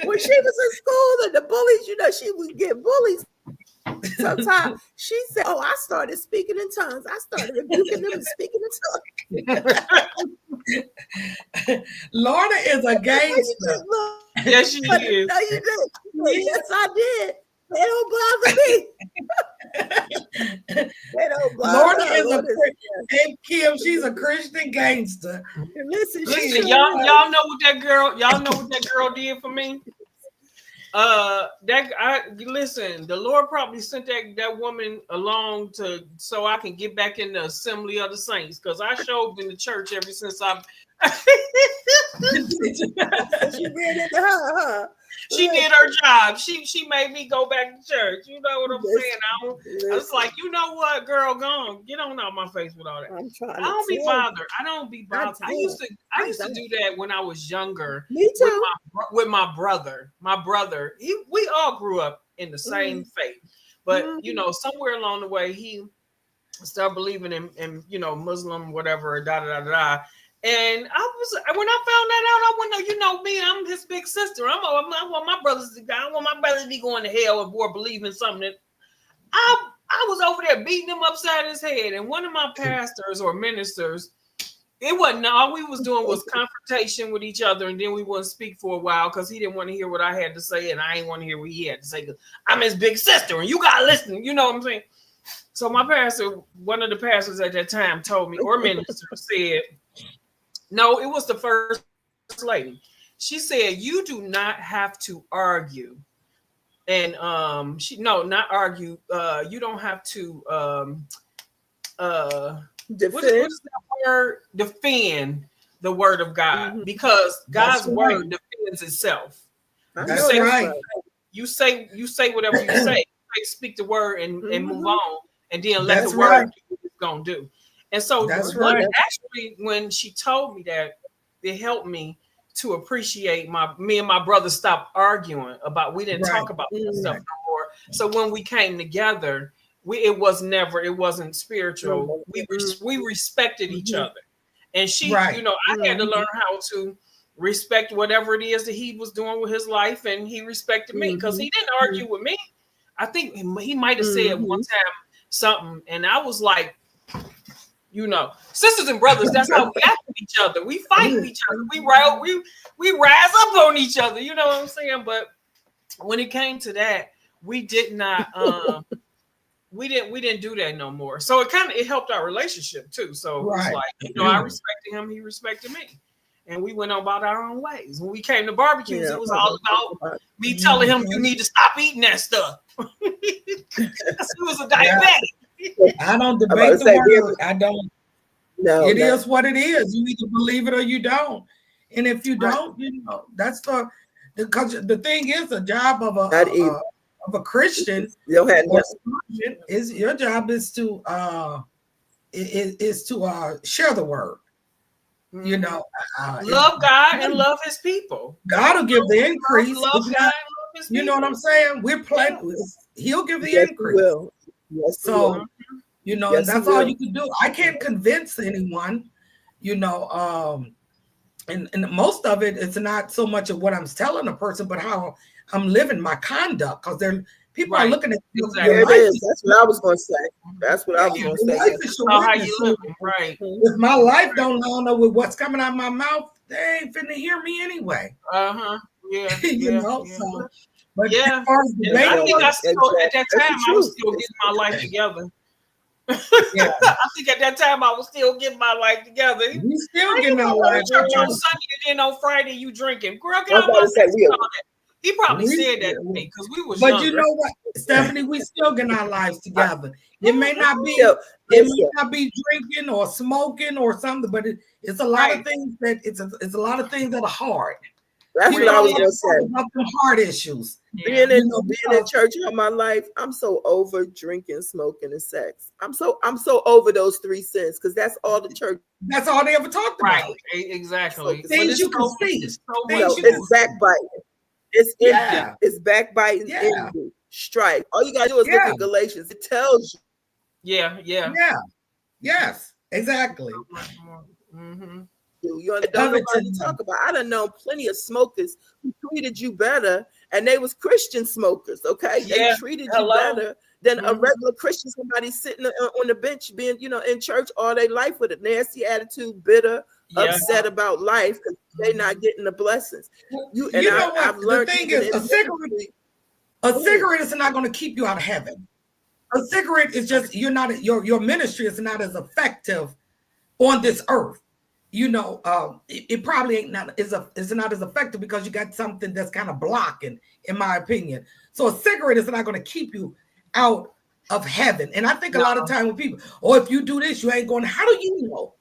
when she was in school and the bullies, she would get bullies. Sometimes she said, oh, I started speaking in tongues. I started rebuking them and speaking in tongues.
Lorna is a gangster.
Yes, she is.
No, you did. Yes, I did. They don't bother me. They don't bother
Lorna
her.
is a
Lorna
and Kim, she's a Christian gangster.
Listen,
Listen, y'all know what that girl did for me. Listen, the Lord probably sent that woman along so I can get back in the assembly of the saints, because I showed in the church ever since I
she ran into her, huh?
she did her job. She made me go back to church. You know what I'm saying? I was like, you know what, girl, go on, get on out my face with all that.
I'm trying
I don't be bothered. I don't be bothered. I used to do that when I was younger.
Me too.
With my brother. My brother, we all grew up in the same faith, but somewhere along the way he started believing in Muslim whatever And when I found that out, I went, me, I'm his big sister. I want my brothers to be going to hell or believing something that I was over there beating him upside his head. And one of my pastors or ministers, it wasn't all we was doing was confrontation with each other, and then we wouldn't speak for a while because he didn't want to hear what I had to say, and I didn't want to hear what he had to say because I'm his big sister, and you gotta listen. You know what I'm saying? So my pastor, one of the pastors at that time, told me, or minister said, no, it was the first lady. She said, you do not have to argue. And not argue. You don't have to
Defend.
What is that word? Defend the word of God, because God's word defends itself.
That's right.
You say whatever you say. Speak the word and move on, and then let
That's
the word
right.
do what it's gonna do. And so actually, when she told me that, it helped me to appreciate me and my brother stopped arguing about. We didn't talk about that stuff no more. So when we came together, it wasn't spiritual. We respected each other, and she, I had to learn how to respect whatever it is that he was doing with his life, and he respected me because he didn't argue with me. I think he might have said one time something, and I was like, You know, sisters and brothers, that's how we act with each other. We fight with each other. We rise up on each other. You know what I'm saying? But when it came to that, we did not we didn't do that no more. So it helped our relationship too. So
Right.
it's like, I respected him, he respected me. And we went about our own ways. When we came to barbecues, it was all about me telling him, you need to stop eating that stuff. He was a diabetic.
I don't debate the word. I don't.
No,
It is what it is. You either believe it or you don't. And if you don't, that's because the thing is, the job of a Christian is your job is to share the word. You know,
love God and love His people.
God will give the increase.
Love God and love His people.
You know what I'm saying? We're playing. He'll give the increase.
He will. Yes,
so, and that's all you can do. I can't convince anyone. And most of it is not so much of what I'm telling a person, but how I'm living, my conduct, because people are looking at
exactly. There it is. That's what I was going to say. That's what I was going to say.
How you living, right?
If my life don't line up with what's coming out of my mouth, they ain't finna hear me anyway.
Yeah.
So, but
I think I still at that time I was still getting my life together.
Yeah.
I think at that time I was still getting my life together.
We still getting our life
church on Sunday and then on Friday you drinking. Girl, get out my He probably said that to me because we was
But
younger.
You know what, Stephanie, we still getting our lives together. It may not be drinking or smoking or something, but it's a lot of things that it's a lot of things that are hard.
That's what I was gonna say.
About the hard issues.
Being in church all my life, I'm so over drinking, smoking, and sex. I'm so over those three sins because that's all the church.
That's all they ever talked about.
Right, exactly.
Things you can see.
It's backbiting. It's envy. It's backbiting. Envy, strife. All you gotta do is look at Galatians. It tells you.
Yeah.
Yes. Exactly.
Mm-hmm.
You don't know what you talk about. I done know plenty of smokers who treated you better, and they was Christian smokers. Okay, they treated you better than a regular Christian. Somebody sitting on the bench, being in church all their life with a nasty attitude, bitter, upset about life because they're not getting the blessings.
I've learned the thing is, a cigarette is not going to keep you out of heaven. A cigarette is just your ministry is not as effective on this earth. It probably is not as effective because you got something that's kind of blocking, in my opinion. So a cigarette is not going to keep you out of heaven. And I think a lot of time when people, if you do this, you ain't going. How do you know?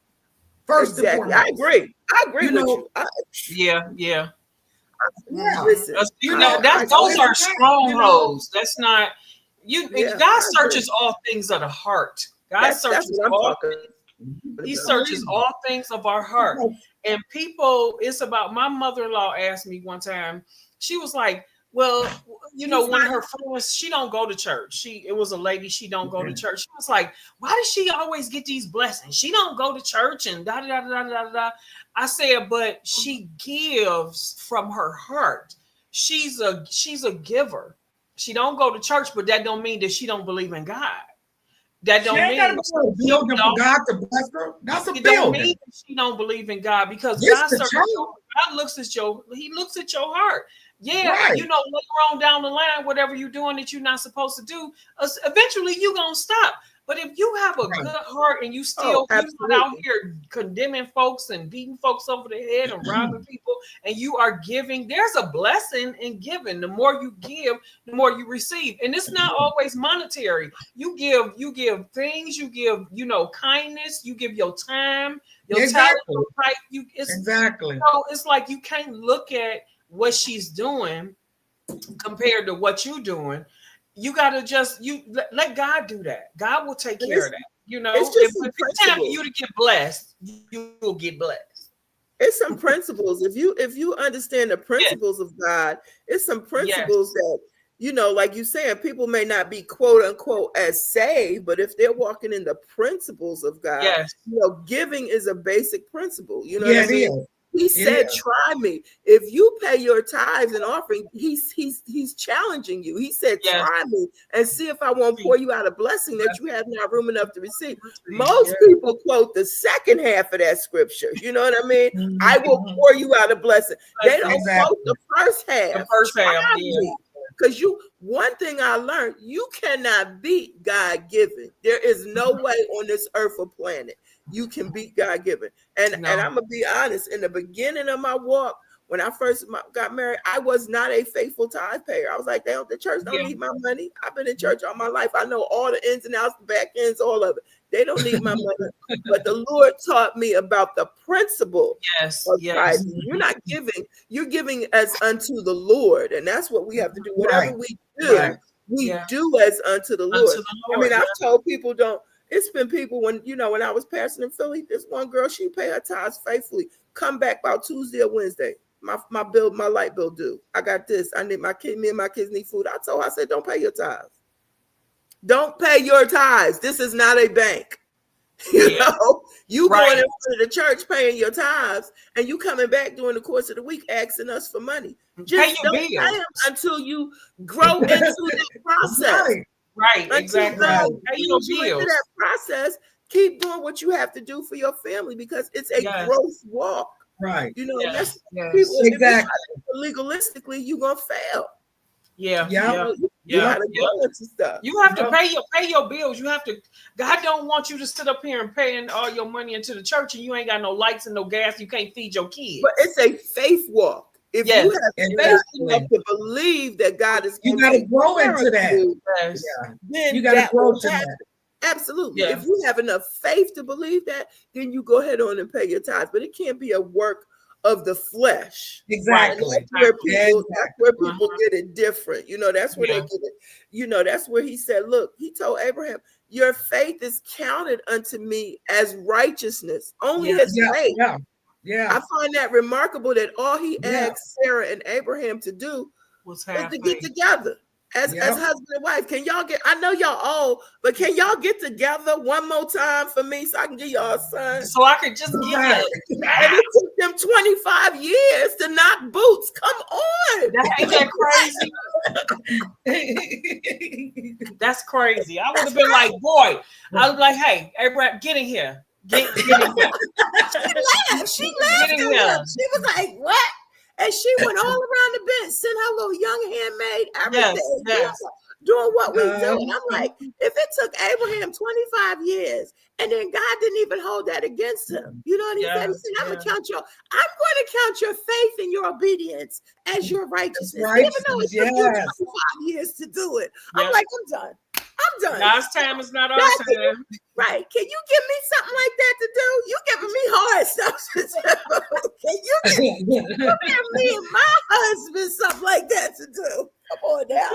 First and foremost,
I agree with you.
Yeah.
Listen,
those are strongholds. That's not you. God searches all things of the heart. God searches all things. He searches all things of our heart. And people, it's about, my mother-in-law asked me one time, she was like, well, one of her friends, she don't go to church. It was a lady, she don't go to church. She was like, why does she always get these blessings? She don't go to church and da da da da da da. I said, but she gives from her heart. She's a giver. She don't go to church, but that don't mean that she don't believe in God. That don't mean
building for God to bless her. That's a building.
She don't believe in God because God looks at your heart. Yeah,
right.
Later on down the line, whatever you're doing that you're not supposed to do, eventually you're gonna stop. But if you have a good heart and you still you're not out here condemning folks and beating folks over the head and robbing people, and you are giving, there's a blessing in giving. The more you give, the more you receive. And it's not always monetary. You give things, you give, kindness, you give your time, your talent,
exactly.
It's like you can't look at what she's doing compared to what you're doing. You gotta let God do that. God will take care of that. If it's time for you to get blessed, you will get blessed.
It's some principles. If you understand the principles of God, it's some principles that like you said, people may not be quote unquote as saved, but if they're walking in the principles of God, giving is a basic principle.
It is.
He said,
is.
"Try me. If you pay your tithes and offering, he's challenging you. He said,
Yes.
try me and see if I won't pour you out a blessing that you have not room enough to receive." Most
Yeah.
people quote the second half of that scripture. You know what I mean? I will pour you out a blessing. They don't
Exactly.
quote the first half.
The first half,
Try
yeah.
me. Because one thing I learned, you cannot beat God given. There is no way on this earth or planet you can beat God given. And
No.
I'm gonna be honest, in the beginning of my walk, when I first got married, I was not a faithful tithe payer. I was like, the church don't
Yeah.
need my money. I've been in church all my life. I know all the ins and outs, the back ends, all of it. They don't need my money. But the Lord taught me about the principle
Yes.
of
Yes.
tithing. You're not giving, you're giving as unto the Lord. And that's what we have to do. Whatever
Right.
we do,
Right.
we
Yeah.
do as unto the Lord.
Unto the
I
Lord.
mean, I've told people it's been people when I was pastoring in Philly, this one girl, she pay her tithes faithfully. Come back about Tuesday or Wednesday. My light bill due. I got this. I need me and my kids need food. I told her, I said, don't pay your tithes. Don't pay your tithes. This is not a bank. You know, you going in front of the church paying your tithes, and you coming back during the course of the week asking us for money. Just
Pay your
don't pay
bills.
them until you grow into that process.
Right.
Right.
Until
Exactly.
Right.
God
Pay your
leads you into
bills.
that process, keep doing what you have to do for your family because it's a
Yes.
growth walk.
Right.
You know, and
Yes.
that's
Yes.
people. If you try
Exactly.
to do it legalistically, you're gonna fail.
Yeah.
Yeah.
Yeah.
You
Yeah.
gotta go into stuff.
You have to
Yeah.
pay your bills. You have to. God don't want you to sit up here and paying all your money into the church, and you ain't got no lights and no gas. You can't feed your kids.
But it's a faith walk. If
Yes.
you have faith
Exactly.
enough to believe that God is
You
going
got to
take
grow
care
into
of
that.
you,
Yes.
Yeah.
then
You got to
that
grow
will
to
happen.
that.
Absolutely.
Yeah.
If you have enough faith to believe that, then you go ahead on and pay your tithes. But it can't be a work of the flesh.
Exactly.
And that's where people
Uh-huh.
get it different. You know, that's where they
Yeah.
get it. You know, that's where he said, look, he told Abraham, your faith is counted unto me as righteousness. Only
Yeah.
his
Yeah.
faith.
Yeah. Yeah.
I find that remarkable that all he
Yeah.
asked Sarah and Abraham to do
Was
was
half
to get
faith.
together as
Yep.
husband and wife. Can y'all I know y'all old, but can y'all get together one more time for me so I can give y'all a son?
So I could just give
Right.
you.
And it took them 25 years to knock boots. Come on.
Ain't that crazy? That's crazy. I would have been like, boy. I was like, hey, Abraham, get in here. Get in here.
She laughed at
Get in here.
him. She was like, what? And she went all around the bench, sent her little young handmaid, everything,
Yes.
doing what we do. And I'm like, if it took Abraham 25 years and then God didn't even hold that against him, you know what he said? He said, I'm going to count your faith and your obedience as your righteousness. Even though it took you 25 years to do it. I'm like, I'm done.
God's time is not our time.
Right. Can you give me something like that to do? You giving me hard stuff to do. Can you give me and my husband something like that to do? Come on now.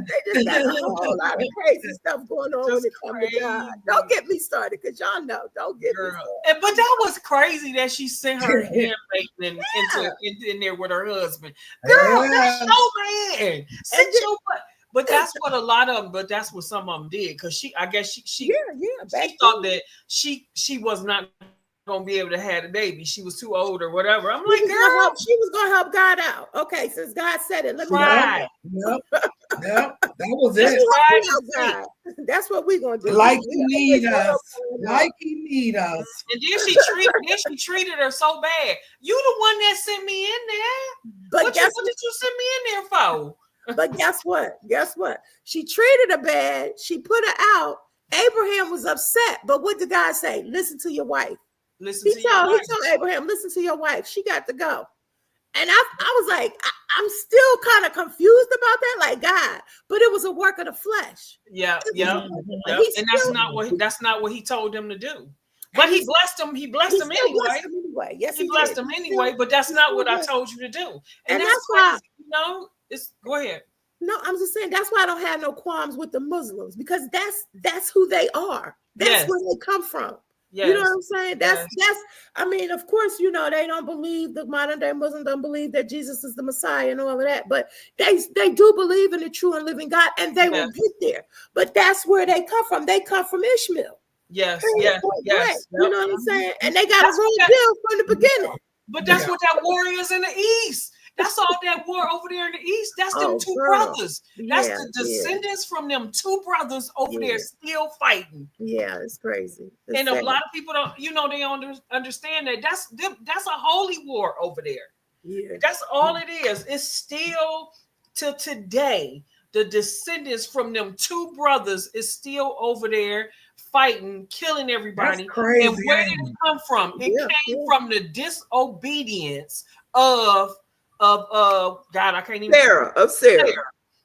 They just got a whole lot of crazy stuff going on when it comes to God. Don't get me started because y'all know. Don't get me started.
But that was crazy that she sent her handmaiden in there with her husband. Girl, that's your man. But that's what a lot of them. But that's what some of them did because she thought that she was not gonna be able to have a baby. She was too old or whatever. I'm like, girl,
she was gonna help God out. Okay, since God said it, let me
try.
Yep, that was it.
That's what we're gonna do.
Like he need us. Like he need us.
And then she treated her so bad. You the one that sent me in there.
But
what did you send me in there for?
But guess what? She treated her bad. She put her out. Abraham was upset. But what did God say? Listen to your wife. He told Abraham, listen to your wife. She got to go. And I was like, I'm still kind of confused about that, like God, but it was a work of the flesh.
Yeah. And that's not what he told them to do. But he blessed them. He blessed them anyway.
Yes,
he blessed them anyway. But that's not what I told you to do. And that's why, go ahead.
No, I'm just saying that's why I don't have no qualms with the Muslims because that's who they are. That's where they come from. Yes. You know what I'm saying? That's I mean, of course, they don't believe, the modern day Muslims don't believe that Jesus is the Messiah and all of that, but they do believe in the true and living God and they will get there. But that's where they come from. They come from Ishmael.
Yes,
Period,
yes,
point blank.
yes.
You know what I'm saying? And they got
That's
a wrong
what
deal from the beginning.
But that's
Yeah.
what that war is in the East. That's all that war over there in the East. That's them
Oh,
two
girl.
brothers. That's
Yeah,
the descendants from them two brothers over there still fighting.
yeah, it's crazy. It's
And
sad.
a lot of people don't, they don't understand that that's a holy war over there.
Yeah.
That's all it is. It's still to today. The descendants from them two brothers is still over there fighting, killing everybody.
That's crazy.
And where did it come from? It came from the disobedience of God. I can't even.
Sarah.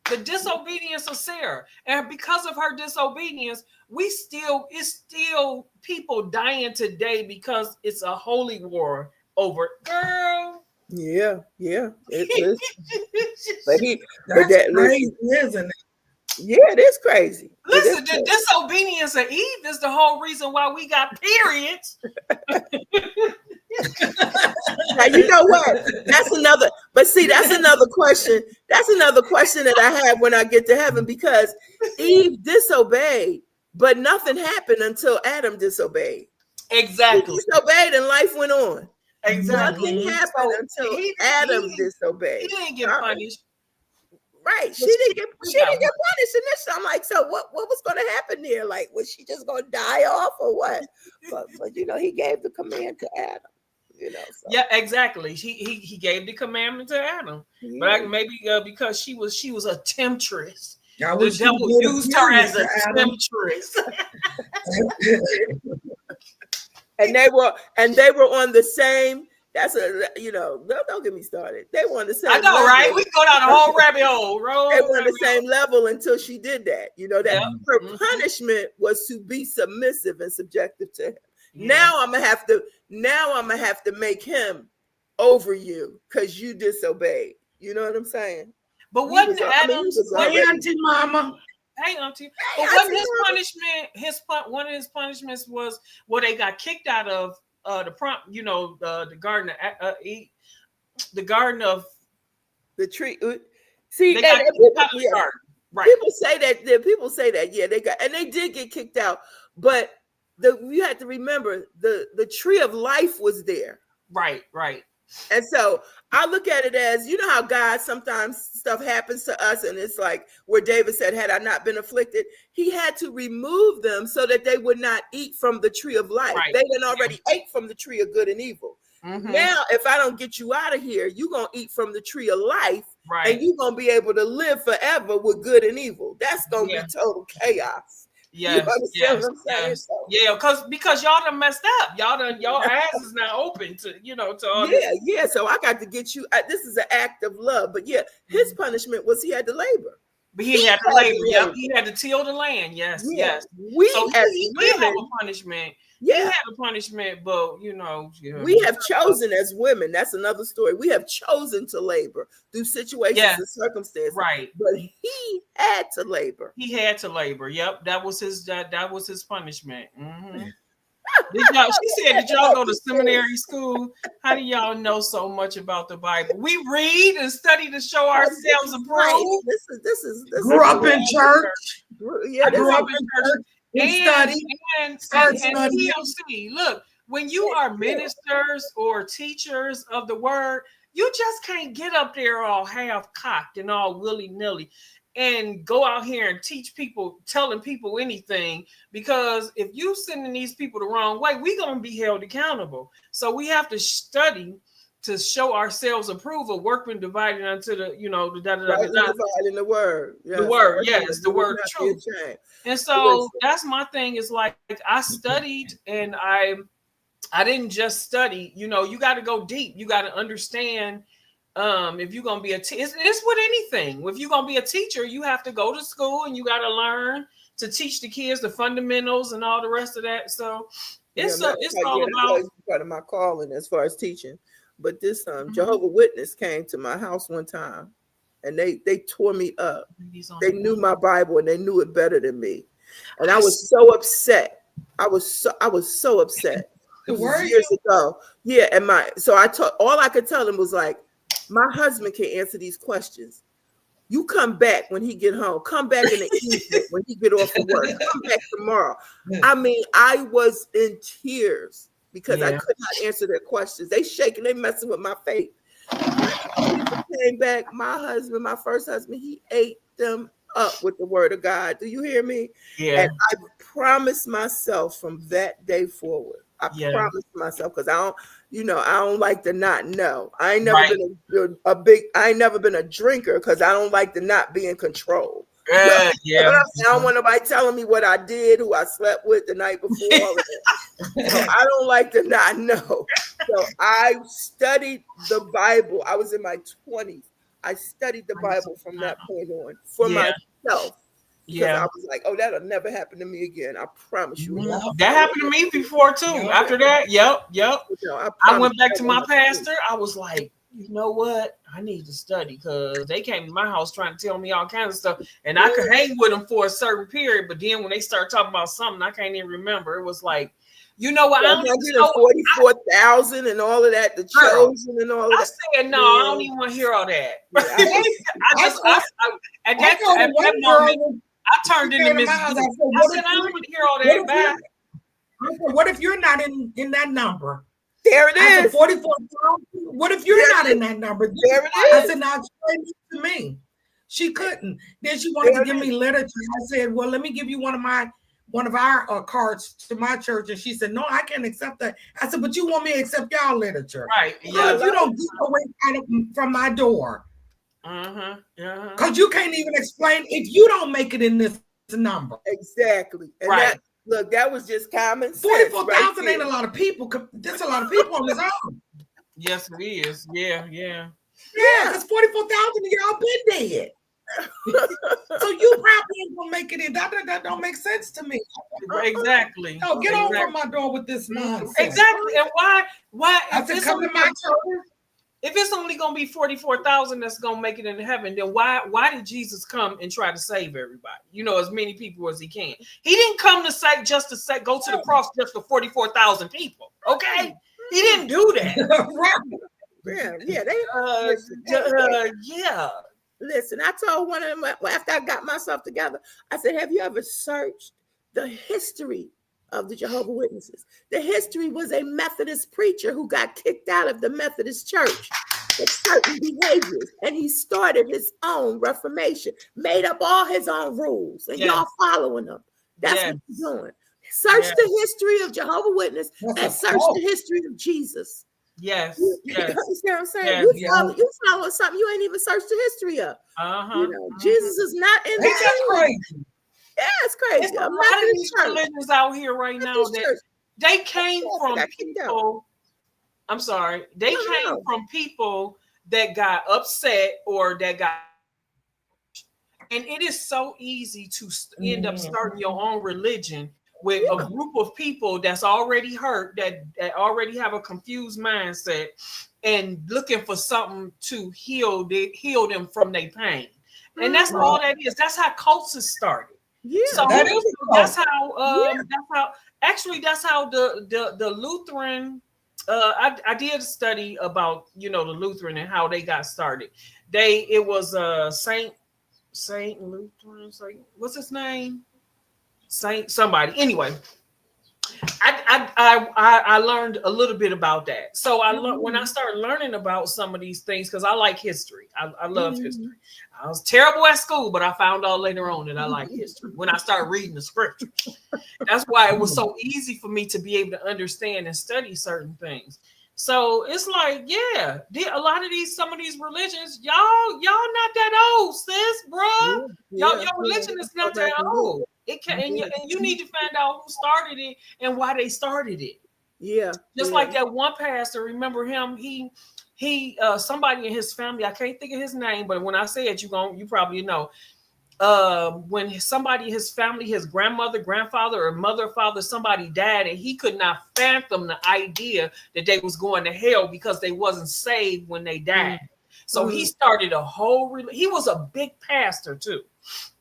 The disobedience of Sarah, and because of her disobedience, it's still people dying today because it's a holy war over girl.
Yeah. But
That's crazy, isn't it?
Yeah, it is crazy.
Listen, the disobedience of Eve is the whole reason why we got periods.
Now, you know what? That's another question. That's another question that I have when I get to heaven, because Eve disobeyed, but nothing happened until Adam disobeyed.
Exactly.
He disobeyed and life went on.
Exactly.
Nothing happened until Adam disobeyed.
He didn't get punished.
Right. She didn't get punished initially. I'm like, so what was going to happen there? Like, was she just going to die off or what? But he gave the command to Adam. So.
Yeah, exactly. He gave the commandment to Adam, but maybe because she was a temptress. The devil used her as a temptress.
and they were on the same. That's don't get me started. They were on the same.
I know,
level.
right? We go down a whole rabbit hole.
They were on the same level until she did that. That her punishment was to be submissive and subjective to him. Yeah. Now I'm gonna have to make him over you because you disobeyed. You know what I'm saying?
But wasn't Adam's
auntie mama?
Hey, auntie. But wasn't his punishment? One of his punishments was they got kicked out of the garden of the garden of the tree.
See,
they got kicked out of the garden. Right.
People say that. Yeah, they did get kicked out, but. You had to remember the tree of life was there.
Right.
And so I look at it as, how God sometimes stuff happens to us, and it's like where David said, had I not been afflicted, he had to remove them so that they would not eat from the tree of life. Right. They had already ate from the tree of good and evil. Mm-hmm. Now, if I don't get you out of here, you're going to eat from the tree of life, and you're going to be able to live forever with good and evil. That's going to be total chaos.
Yes, because y'all done messed up. Your ass is now open to all this.
Yeah. So I got to get you. This is an act of love, but his punishment was he had to labor.
But he had to labor. Yep, he had to till the land. Yes.
We
have a punishment.
Yeah,
he had a punishment, but
we have chosen as women. That's another story. We have chosen to labor through situations and circumstances.
Right.
But he had to labor.
Yep. That was his punishment. Mm-hmm. She said, did y'all go to seminary school? How do y'all know so much about the Bible? We read and study to show ourselves approved.
This is
grew up in church.
Yeah,
I grew up in church.
And TLC. Look, when you are ministers or teachers of the word, you just can't get up there all half-cocked and all willy-nilly and go out here and teach people, telling people anything, because if you sending these people the wrong way, we're going to be held accountable. So we have to study to show ourselves approval, workmen divided unto the,
dividing the word.
Yes. The word, yes, the word truth. And so that's my thing, is like I studied, and I didn't just study, you got to go deep. You got to understand, if you're going to be it's with anything. If you're going to be a teacher, you have to go to school and you got to learn to teach the kids the fundamentals and all the rest of that. So it's all about
part of my calling as far as teaching. But this Jehovah Witness came to my house one time, and they tore me up. They knew my Bible and they knew it better than me, and I was so upset. I was so upset. It was years ago. Yeah, and all I could tell them was like, my husband can answer these questions. You come back when he get home. Come back in the evening when he get off of work. Come back tomorrow. I mean, I was in tears because I could not answer their questions. They shaking, they messing with my faith. Jesus came back. My husband, my first husband, he ate them up with the word of God. Do you hear me?
Yeah.
And I promised myself from that day forward. I promised myself because I don't like to not know. I ain't never been I ain't never been a drinker because I don't like to not be in control. I don't want nobody telling me what I did, who I slept with the night before. All of that. So I don't like to not know. So I studied the Bible. I was in my 20s. I studied the Bible from that point on for myself. Because I was like, oh, that'll never happen to me again. I promise you.
That happened to me before too. After that, I went back to my pastor. I was like, you know what? I need to study because they came to my house trying to tell me all kinds of stuff. And I could hang with them for a certain period. But then when they start talking about something, I can't even remember. It was like, you know what?
144,000 and all of that, the chosen and all of that.
I said, no, I don't even want to hear all that. At that moment, I turned into Miss. I said, I don't want to hear all that back.
What if you're not in that number?
There it is.
44,000. What if you're not in that number?
There it is.
I said, now explain it to me. She couldn't. Then she wanted to give me literature. I said, well, let me give you one of our cards to my church. And she said, no, I can't accept that. I said, but you want me to accept y'all literature.
Right.
Yeah. If you don't get away from my door. Because you can't even explain if you don't make it in this number.
Exactly. And that was just common sense.
44,000 ain't a lot of people. There's a lot of people on this own.
Yes, it is. Yeah.
Yeah, because 44,000 of y'all been dead. So you probably ain't gonna make it in. That don't make sense to me.
Exactly.
No, get over my door with this nonsense.
Exactly. And why
I said, come to my church.
If it's only going to be 44,000 that's going to make it into heaven, then why did Jesus come and try to save everybody? You know, as many people as he can. He didn't come to say go to the cross just for 44,000 people. Okay, he didn't do that.
Yeah. Listen, I told one of them after I got myself together. I said, "Have you ever searched the history of the Jehovah's Witnesses?" The history was a Methodist preacher who got kicked out of the Methodist church for certain behaviors, and he started his own reformation, made up all his own rules, and y'all following them. That's what you're doing. Search the history of Jehovah's Witness and search the history of Jesus.
Yes.
You understand what I'm saying? You follow something you ain't even searched the history of. Jesus is not in the
crazy.
Yeah, it's crazy.
It's a lot of these religions out here right now that they came from people. I'm sorry. They came from people that got upset or that got. And it is so easy to end up starting your own religion with a group of people that's already hurt, that already have a confused mindset and looking for something to heal them from their pain. And that's all that is. That's how cults started.
Yeah,
so that's how the Lutheran. I did a study about the Lutheran and how they got started. It was Saint Lutheran. What's his name? Saint somebody. Anyway, I learned a little bit about that. So when I started learning about some of these things, because I like history. I love history. I was terrible at school, but I found out later on that I like history when I started reading the scriptures. That's why it was so easy for me to be able to understand and study certain things. So it's like, a lot of some of these religions, y'all not that old, sis, bro. Your religion is not that old. It can, and you need to find out who started it and why they started it.
Yeah.
Just like that one pastor, remember him? He somebody in his family, I can't think of his name, but when I say it, you probably know. When somebody in his family, his grandmother, grandfather, or mother, father, somebody died, and he could not fathom the idea that they was going to hell because they wasn't saved when they died. So he started a whole. He was a big pastor too,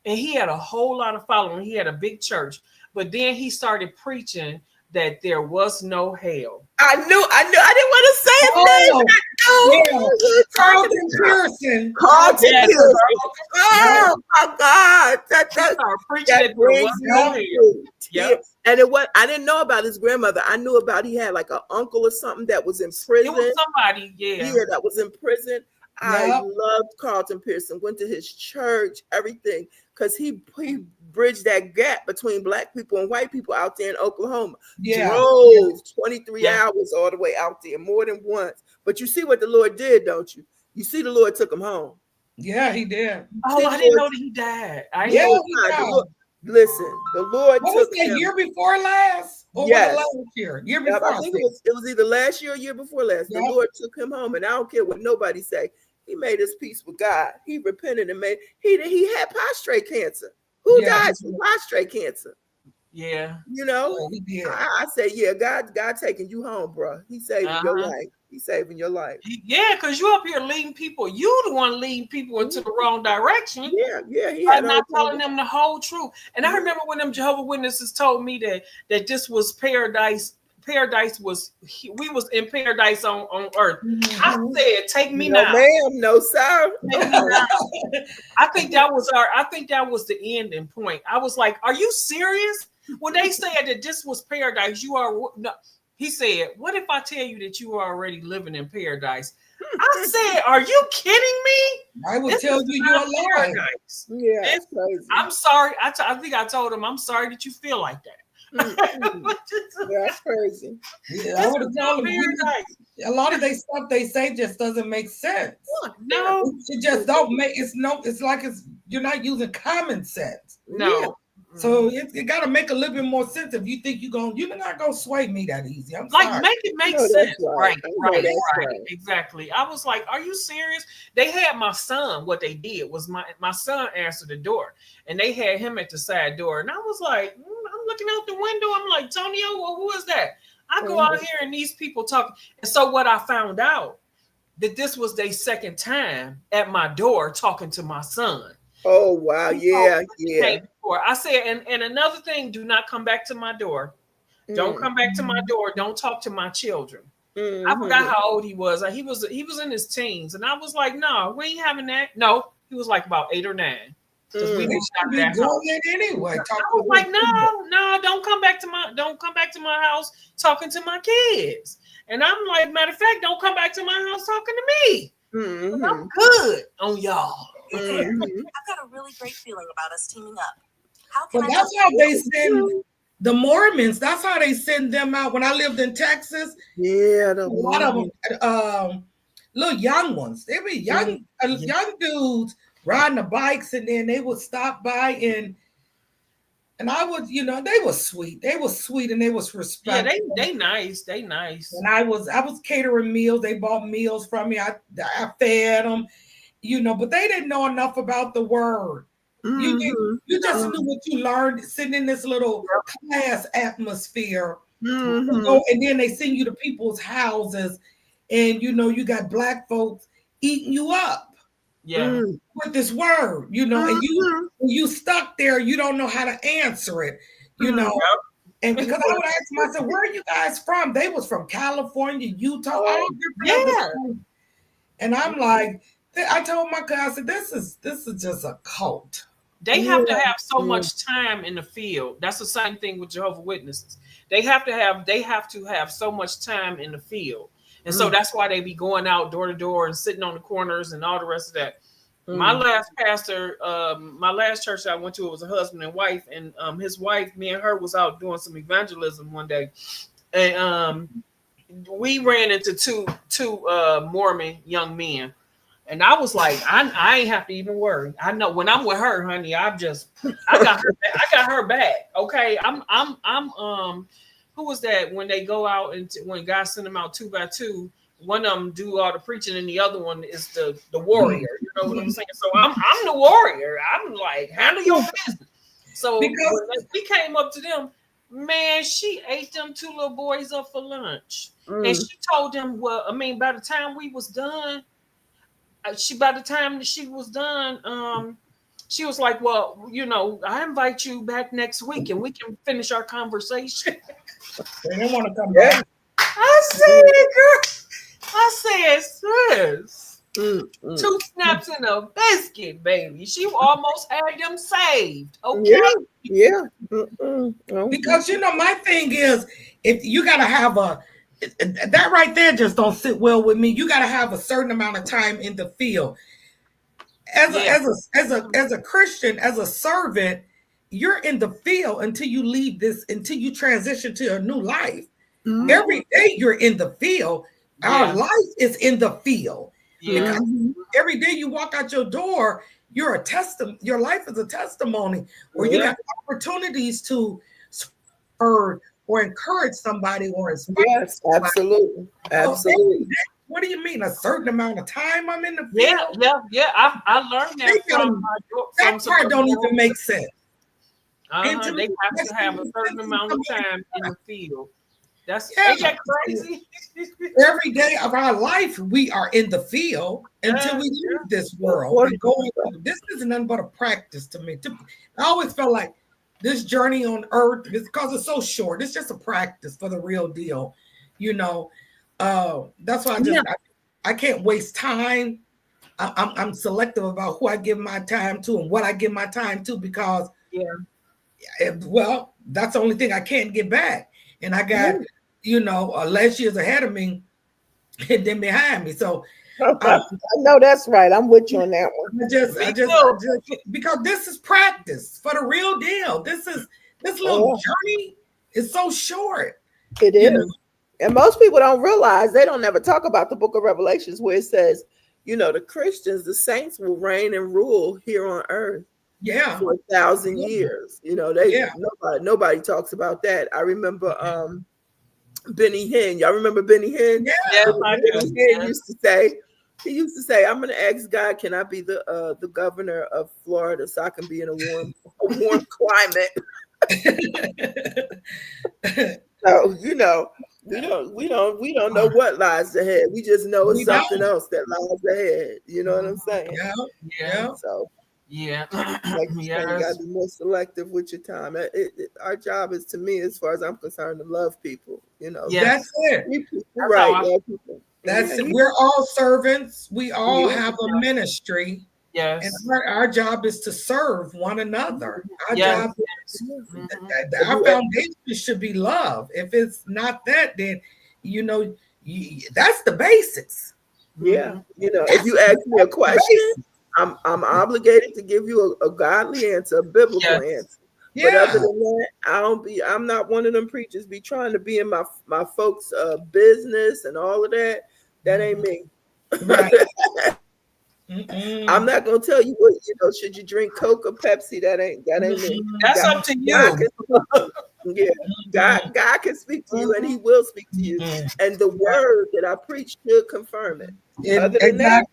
and he had a whole lot of following. He had a big church, but then he started preaching that there was no hell.
I knew. I didn't want to say his name.
Oh, Carlton Pearson.
Carlton
Yes,
Pearson.
Yeah.
Oh my God.
He started preaching
That
that there
brings
was no
me
hell.
to
Yep.
tears. And it was, I didn't know about his grandmother. I knew about he had like an uncle or something that was in prison.
It was somebody,
Yeah, that was in prison. I
Yep.
loved Carlton Pearson. Went to his church, everything, because he bridged that gap between black people and white people out there in Oklahoma.
Yeah.
Drove 23
Yeah.
hours all the way out there, more than once. But you see what the Lord did, don't you? You see the Lord took him home.
Yeah, he did.
Oh, I didn't know that he died.
Yeah,
Lord,
he
the
died.
Lord- listen, the Lord
What was
took
that,
him.
year before last? Or
Yes.
was it last year? Year
Yep,
before.
I think it was either last year or year before last. The
Yep.
Lord took him home, and I don't care what nobody say. He made his peace with God. He repented and made. He had prostate cancer. Who
Yeah,
dies from prostate cancer?
Yeah.
You know,
Yeah, he did.
I say, yeah, God taking you home, bro. He's saving your
Uh-huh.
life. He's saving your life.
Yeah, because you up here leading people. You the one leading people into the wrong direction.
Yeah. He
By
had
not
all
telling them the whole truth. And I remember when them Jehovah's Witnesses told me that this was paradise. Paradise was we was in paradise on earth. I said, take me
no,
now.
ma'am, no, sir.
Take me now. I think that was the ending point. I was like, are you serious? When they said that this was paradise, you are no. He said, what if I tell you that you are already living in paradise? I said, are you kidding me?
I would
This
tell
is
you
not
you're lying.
paradise.
Yeah, that's crazy.
I'm sorry. I think I told him, I'm sorry that you feel like that.
That's crazy.
Yeah, I would have told him. A lot of they stuff they say just doesn't make sense.
No,
It just don't make. It's like you're not using common sense.
no.
So it got to make a little bit more sense if you think you're not gonna sway me that easy. I'm
Like
sorry.
make it make
No, that's
sense.
right.
Right.
That's right.
Exactly. I was like, are you serious? They had my son. What they did was my son answered the door, and they had him at the side door, and I was like, I'm looking out the window. I'm like, Tonio, well, who is that? I go out here and these people talking. And so what I found out that this was their second time at my door talking to my son.
Oh wow, yeah.
I said, and another thing, do not come back to my door. Don't come back to my door. Don't talk to my children. I forgot how old he was. He was in his teens, and I was like, no, we ain't having that. No, he was like about 8 or 9. Because we moved out of that house.
Anyway.
I was like, no, don't come back to my house talking to my kids. And I'm like, matter of fact, don't come back to my house talking to me. I'm good on y'all.
I've got a really great feeling about us teaming up. How can
But
I
that's how they send the Mormons. That's how they send them out. When I lived in Texas,
yeah,
a lot of them, little young ones. They were young dudes riding the bikes, and then they would stop by and I would, they were sweet. They were sweet and they was respectful.
Yeah, they nice. They nice.
And I was catering meals. They bought meals from me. I fed them, but they didn't know enough about the word. You just knew what you learned sitting in this little class atmosphere. And then they send you to people's houses, and you got black folks eating you up.
Yeah.
With this word, and you stuck there, you don't know how to answer it, And because I would ask them, I said, where are you guys from? They was from California, Utah, all different. And I'm like, I told my guy, I said, this is just a cult.
They have to have so much time in the field. That's the same thing with Jehovah's Witnesses. They have to have so much time in the field. And so that's why they be going out door to door and sitting on the corners and all the rest of that. My last pastor, my last church I went to, it was a husband and wife, and his wife, me and her was out doing some evangelism one day, and we ran into two Mormon young men, and I was like, I ain't have to even worry. I know when I'm with her, honey, I got her back. Okay, I'm who was that when they go out and when God sent them out 2 by 2? One of them do all the preaching, and the other one is the warrior. You know what I'm saying? So I'm the warrior. I'm like, handle your business. So because we came up to them, man, she ate them 2 little boys up for lunch, and she told them, well, I mean, by the time she was done, She was like, well, you know, I invite you back next week and we can finish our conversation.
They didn't want to come
Yeah.
back.
I said, girl, I said, sis,
Mm-mm.
2 snaps in a biscuit, baby. She almost had them saved. Okay.
Yeah. Mm-mm. Okay.
Because my thing is, if you gotta have that right there just don't sit well with me. You gotta have a certain amount of time in the field. As a Christian, as a servant, you're in the field until you leave until you transition to a new life.
Mhm.
Every day you're in the field.
Yeah.
Our life is in the field.
Yeah.
Because every day you walk out your door, your life is a testimony, or you got opportunities to spur or encourage somebody or inspire.
Yes, absolutely. Absolutely.
What do you mean? A certain amount of time I'm in the field?
Yeah. I learned that from
That part don't even make sense.
They have to have a certain amount of time in the field. Ain't that crazy?
Every day of our life, we are in the field until we leave this world. This is nothing but a practice to me. I always felt like this journey on earth, because it's so short, it's just a practice for the real deal. That's why I can't waste time. I'm selective about who I give my time to and what I give my time to, because that's the only thing I can't get back. And I got less years ahead of me than behind me. So
I know that's right. I'm with you on that one.
I just because this is practice for the real deal. This little journey is so short.
It is. And most people don't realize, they don't ever talk about the book of Revelations where it says, the Christians, the saints will reign and rule here on earth.
Yeah.
For 1,000 years. Nobody talks about that. I remember Benny Hinn. Y'all remember Benny Hinn?
Yeah, I do.
Benny Hinn he used to say, I'm gonna ask God, can I be the governor of Florida so I can be in a warm climate? So we don't know what lies ahead. We just know it's something else that lies ahead. You know what I'm saying?
Yeah.
So
yeah,
like you gotta be more selective with your time. Our job is, to me, as far as I'm concerned, to love people.
That's it.
Right.
That's it. We're all servants. We all have a ministry.
Yes.
And our job is to serve one another. Our job is, our foundation should be love. If it's not that, then that's the basics.
Yeah. If you ask me a question, I'm obligated to give you a godly answer, a biblical answer. But other than that, I'm not one of them preachers be trying to be in my folks' business and all of that. That ain't me.
Right.
I'm not gonna tell you what, should you drink Coke or Pepsi? That ain't me.
That's up to you.
God can speak to you, and He will speak to you. And the word that I preach should confirm it. Other than that,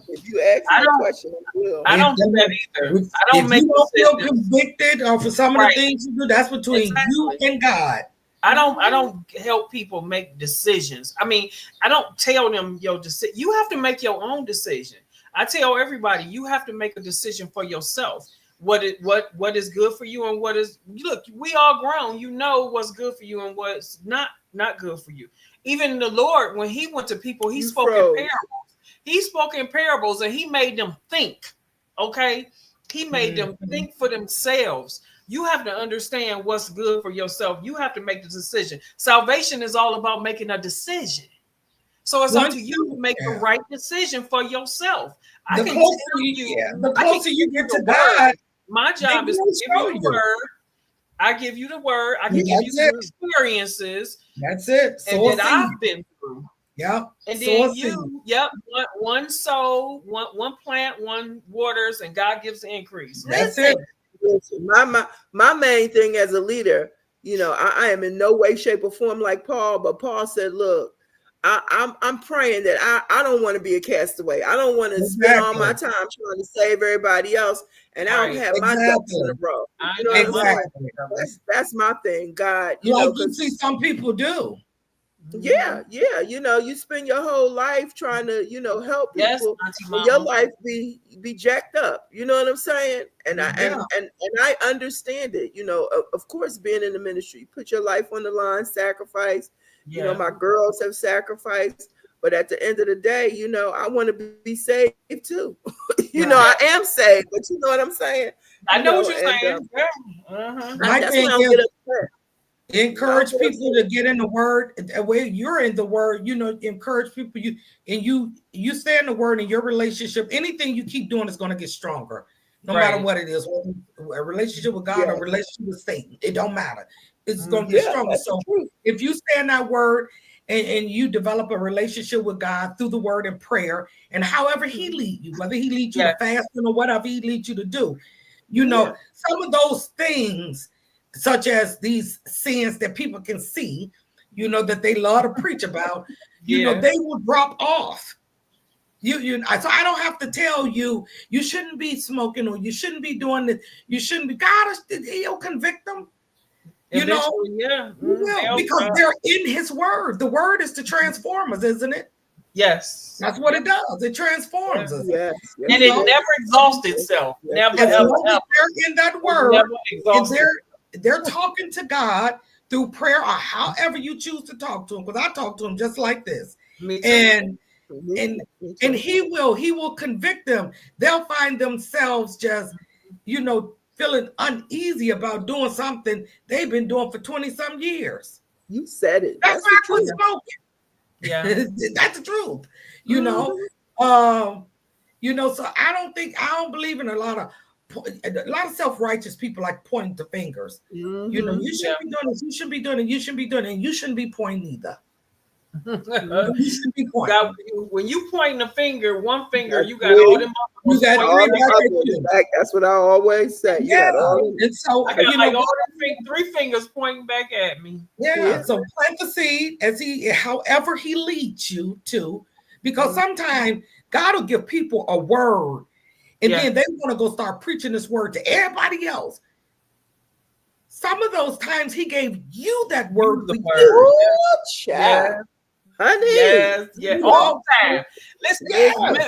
if you ask me a question, I will.
I don't do that either. I don't
if you don't feel convicted or for some of the things you do, that's between you and God.
I don't help people make decisions. I mean, I don't tell them your decision. You have to make your own decision. I tell everybody, you have to make a decision for yourself. What is good for you and what is, look, we all grown. You know what's good for you and what's not good for you. Even the Lord, when He went to people, He spoke in parables. He spoke in parables and He made them think. Okay, He made them think for themselves. You have to understand what's good for yourself. You have to make the decision. Salvation is all about making a decision. So it's up to you to make the right decision for yourself.
The closer you get to God,
my job is to give you the word. I give you the word. I can give you the experiences.
That's it.
And that I've been through.
Yep.
And then one sow, one plant, one waters, and God gives the increase.
That's it.
Listen, my main thing as a leader, I am in no way, shape, or form like Paul, but Paul said, look, I'm praying that I don't want to be a castaway. I don't want to spend all my time trying to save everybody else, and I don't have my ducks in a row.
Exactly.
That's my thing, God.
You see some people do.
Yeah, yeah. You spend your whole life trying to, help
Yes,
people.
Auntie
And your
Mama.
life be jacked up. You know what I'm saying? And I
Yeah.
and I understand it. Of course, being in the ministry, you put your life on the line, sacrifice.
Yeah.
My girls have sacrificed, but at the end of the day, I want to be saved too. I am saved, but you know what I'm saying?
I know what you're
and,
saying. Yeah. Uh-huh.
My
that's
thing
when I'll
is,
get upset.
encourage
You know,
people to get in the word. The way you're in the word, encourage people. You stay in the word in your relationship. Anything you keep doing is going to get stronger, no matter
Right.
what it is. A relationship with God,
Yeah.
or a relationship with Satan, it don't matter. It's going to get
Yeah,
stronger.
that's
So
the truth.
if you stay in that word and you develop a relationship with God through the word and prayer, and however He lead you, whether He leads you
Yeah.
to fasting or whatever He leads you to do,
Yeah.
some of those things, such as these sins that people can see, that they love to preach about,
Yeah.
they will drop off. So I don't have to tell you, you shouldn't be smoking, or you shouldn't be doing this. You shouldn't be. God, He'll convict them.
Eventually, yeah.
He will, because they're in His word. The word is to transform us, isn't it?
Yes.
That's what it does. It transforms us.
Yes.
And it never exhausts itself. Never,
As
ever,
long as
ever.
they're in that
It
word,
never
and
exhausts.
they're talking to God through prayer, or however you choose to talk to Him. Because I talk to Him just like this,
Me too.
and
Me
and
too.
He will convict them. They'll find themselves just, feeling uneasy about doing something they've been doing for 20-some years.
You said it.
That's why I quit smoking.
Yeah.
That's the truth. So I don't believe in a lot of self-righteous people like pointing the fingers. You shouldn't be doing this, you shouldn't be doing it, you shouldn't be doing it, and you shouldn't be pointing either. You shouldn't be pointing.
God, when you pointing the finger, one finger, you got all them
You got
pointing
three
back
back
at
at you.
Back. That's what I always say. You got all
And so
I got like all them three fingers pointing back at me.
So plant the seed however He leads you to, because sometimes God will give people a word, and then they want to go start preaching this word to everybody else. Some of those times He gave you that word.
Yeah. Honey.
Yes, yeah, all the time. Listen,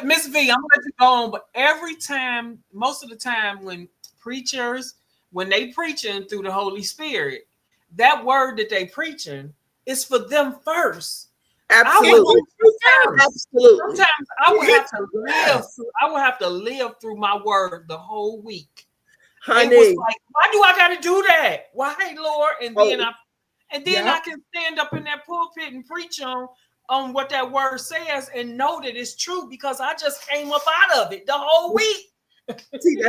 Miss V, I'm gonna let you go on, but every time, most of the time, when preachers, when they preaching through the Holy Spirit, that word that they preaching is for them first.
Absolutely.
Sometimes I would have to live. I would have to live through my word the whole week.
Honey,
it was like, why do I got to do that? Why, Lord? And then I can stand up in that pulpit and preach on what that word says and know that it's true, because I just came up out of it the whole week.
See,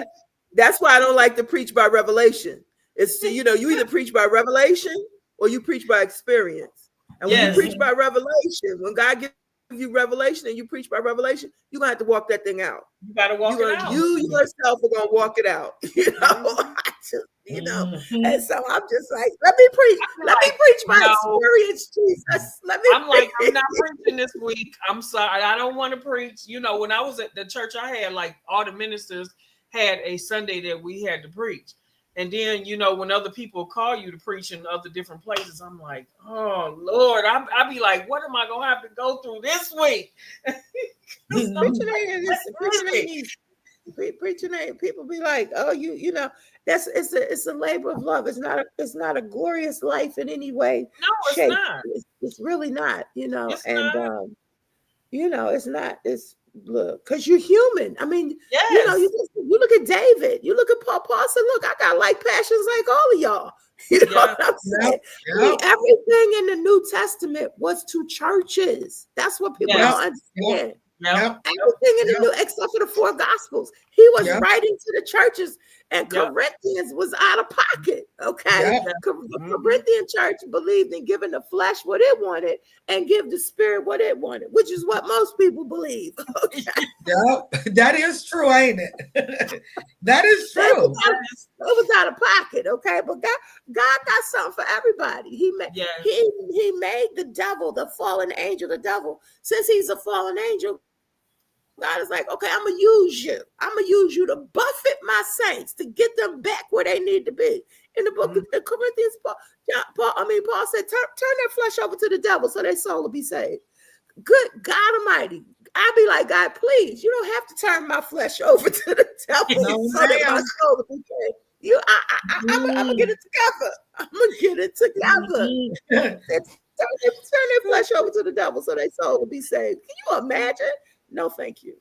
that's why I don't like to preach by revelation. It's you either preach by revelation or you preach by experience. And when you preach by revelation, when God gives you revelation and you preach by revelation, you're gonna have to walk that thing out.
You gotta walk it out.
You yourself are gonna walk it out. And so I'm just like, let me preach my experience, Jesus.
I'm not preaching this week. I'm sorry, I don't want to preach. When I was at the church I had, like, all the ministers had a Sunday that we had to preach. And then, when other people call you to preach in other different places, I'm like, oh, Lord, I be like, what am I going to have to go through this week?
Preaching ain't, people be like, oh, it's a labor of love. It's not a glorious life in any way.
No, it's
shape.
not.
It's really not,
It's
and
not.
it's not. It's look, because you're human. I mean,
yes.
You look at David, you look at Paul. Paul said, look, I got like passions like all of y'all. You know what I'm saying? I mean, everything in the New Testament was to churches. That's what people don't understand. Everything in the New, except for the 4 Gospels, he was writing to the churches, and Corinthians was out of pocket. Okay, the Corinthian church believed in giving the flesh what it wanted and give the spirit what it wanted, which is what most people believe. Okay?
That is true, ain't it? That is true.
It was out of pocket, okay, but God got something for everybody. He made the devil, the fallen angel, the devil. Since he's a fallen angel, God is like, okay, I'm gonna use you. I'm gonna use you to buffet my saints to get them back where they need to be. In the book of the Corinthians, Paul said, turn their flesh over to the devil so their soul will be saved. Good God Almighty. I'll be like, God, please, you don't have to turn my flesh over to the devil so that my soul will be saved. I'm gonna get it together. I'm gonna get it together. Turn their flesh over to the devil so their soul will be saved. Can you imagine? No, thank you.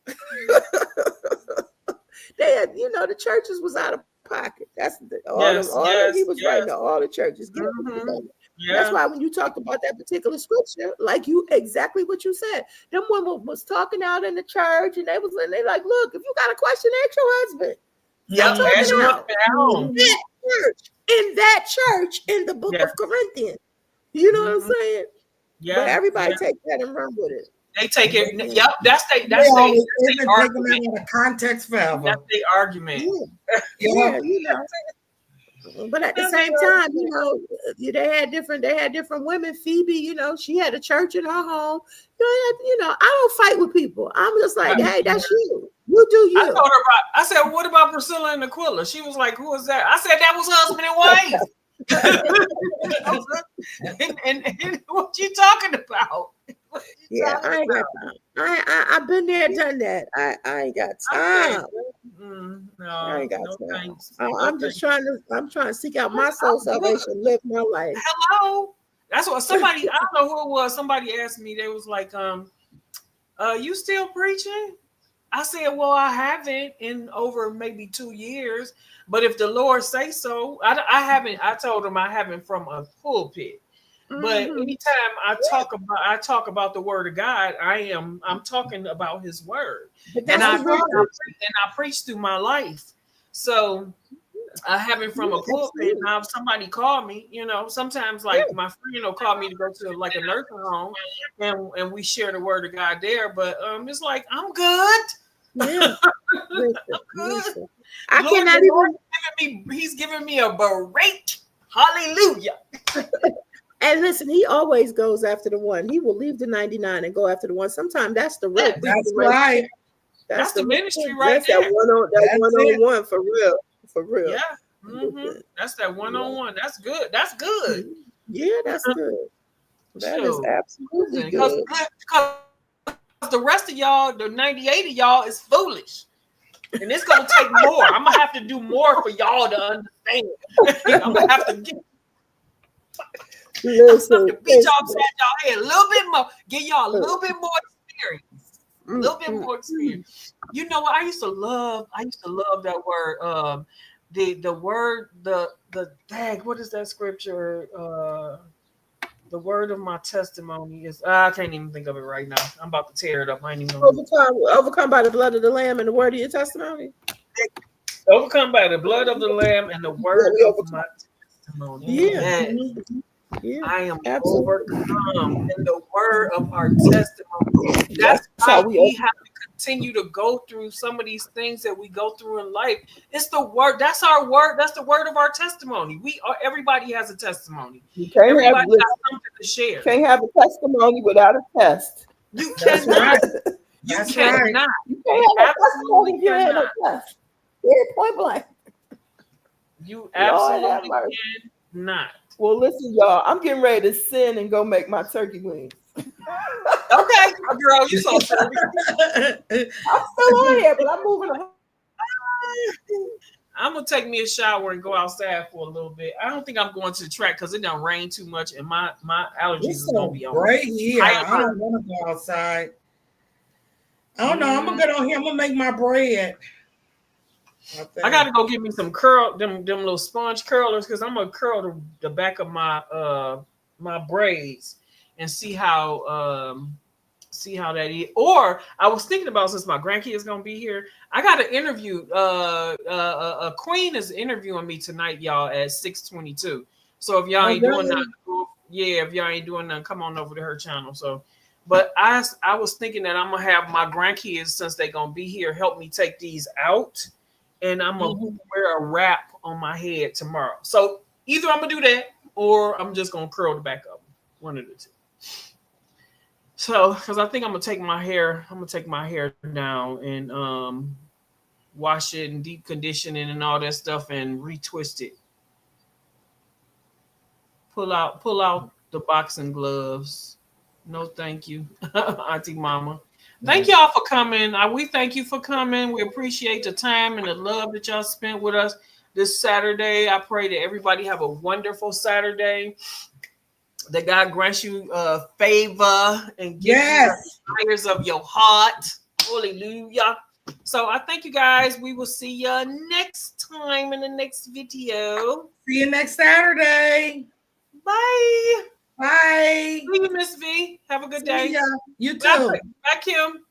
They had, the churches was out of pocket. That's he was writing to all the churches. That's why when you talked about that particular scripture, like exactly what you said, them women was talking out in the church, and they like, look, if you got a question, ask your husband. In that church in the book of Corinthians. You know what I'm saying? Yeah. But everybody take that and run with it.
They take it. Yep, that's their argument.
Out of context forever.
That's their argument.
Yeah. But at the same time, they had different women. Phoebe, she had a church in her home. I don't fight with people. I'm just like, hey, that's you. You do you.
I said, what about Priscilla and Aquila? She was like, who was that? I said, that was husband and wife. and what you talking about?
I ain't got time. I've been there, done that. I ain't got time. I ain't got time. I'm trying to seek out my soul salvation, live my life.
Hello. That's what somebody, I don't know who it was. Somebody asked me, they was like, you still preaching? I said, well, I haven't in over maybe 2 years, but if the Lord say so, I haven't. I told him I haven't from a pulpit. But anytime I talk about the word of God, I'm talking about his word. And I preach through my life. So I haven't from a pulpit. Now if somebody called me, sometimes like my friend will call me to go to like a nursing home and we share the word of God there. But it's like, I'm good.
Yeah.
Listen.
I cannot even.
He's giving me a berate. Hallelujah.
And listen, he always goes after the one. He will leave the 99 and go after the one. Sometimes that's the rope.
That's right.
That's the ministry right
that's
there.
That one-on-one for real. For real.
Yeah. Mm-hmm. That's that one-on-one. That's good. That's good.
Yeah, that's good. That is absolutely good.
Because the rest of y'all, the 98 of y'all, is foolish. And it's going to take more. I'm going to have to do more for y'all to understand. I'm going to have to get...
Listen,
to beat y'all upside y'all head a little bit more, give y'all a little bit more experience. A little bit more experience. You know what? I used to love that word. The word, the what is that scripture? The word of my testimony is I can't even think of it right now. I'm about to tear it up. I ain't even
overcome by the blood of the Lamb and the word of your testimony.
Overcome by the blood of the Lamb and the word of my testimony.
Yeah.
Yeah, I am overcome in the word of our testimony. That's how we have to continue to go through some of these things that we go through in life. It's the word. That's our word. That's the word of our testimony. Everybody has a testimony. Everybody has something to share.
Can't have a testimony without a test.
You cannot. You cannot.
You can't have a testimony if you had a test. Point blank.
You absolutely cannot.
Well, listen, y'all. I'm getting ready to sin and go make my turkey wings.
Okay, girl, you so silly.
I'm still on here, but I'm moving on.
I'm gonna take me a shower and go outside for a little bit. I don't think I'm going to the track because it don't rain too much, and my allergies is gonna be on.
Right here, I don't want to go outside. I don't know. I'm gonna get on here. I'm gonna make my bread.
I gotta go get me some them little sponge curlers because I'm gonna curl the back of my my braids and see how that is. Or I was thinking about, since my grandkid is gonna be here, I got an interview. A queen is interviewing me tonight, y'all, at 6:22. So if y'all ain't doing nothing, if y'all ain't doing nothing, come on over to her channel. So, but I was thinking that I'm gonna have my grandkids, since they're gonna be here, help me take these out. And I'm going to wear a wrap on my head tomorrow. So either I'm going to do that or I'm just going to curl the back up. One of the two. So, because I think I'm gonna take my hair down and wash it and deep conditioning and all that stuff and retwist it. Pull out the boxing gloves. No, thank you, Auntie Mama. Thank y'all for coming. We thank you for coming. We appreciate the time and the love that y'all spent with us this Saturday. I pray that everybody have a wonderful Saturday. That God grants you favor and give you the desires of your heart. Hallelujah. So I thank you guys. We will see you next time in the next video.
See you next Saturday.
Bye.
Bye.
See you, Miss V. Have a good day.
See ya. You too.
Bye, Kim.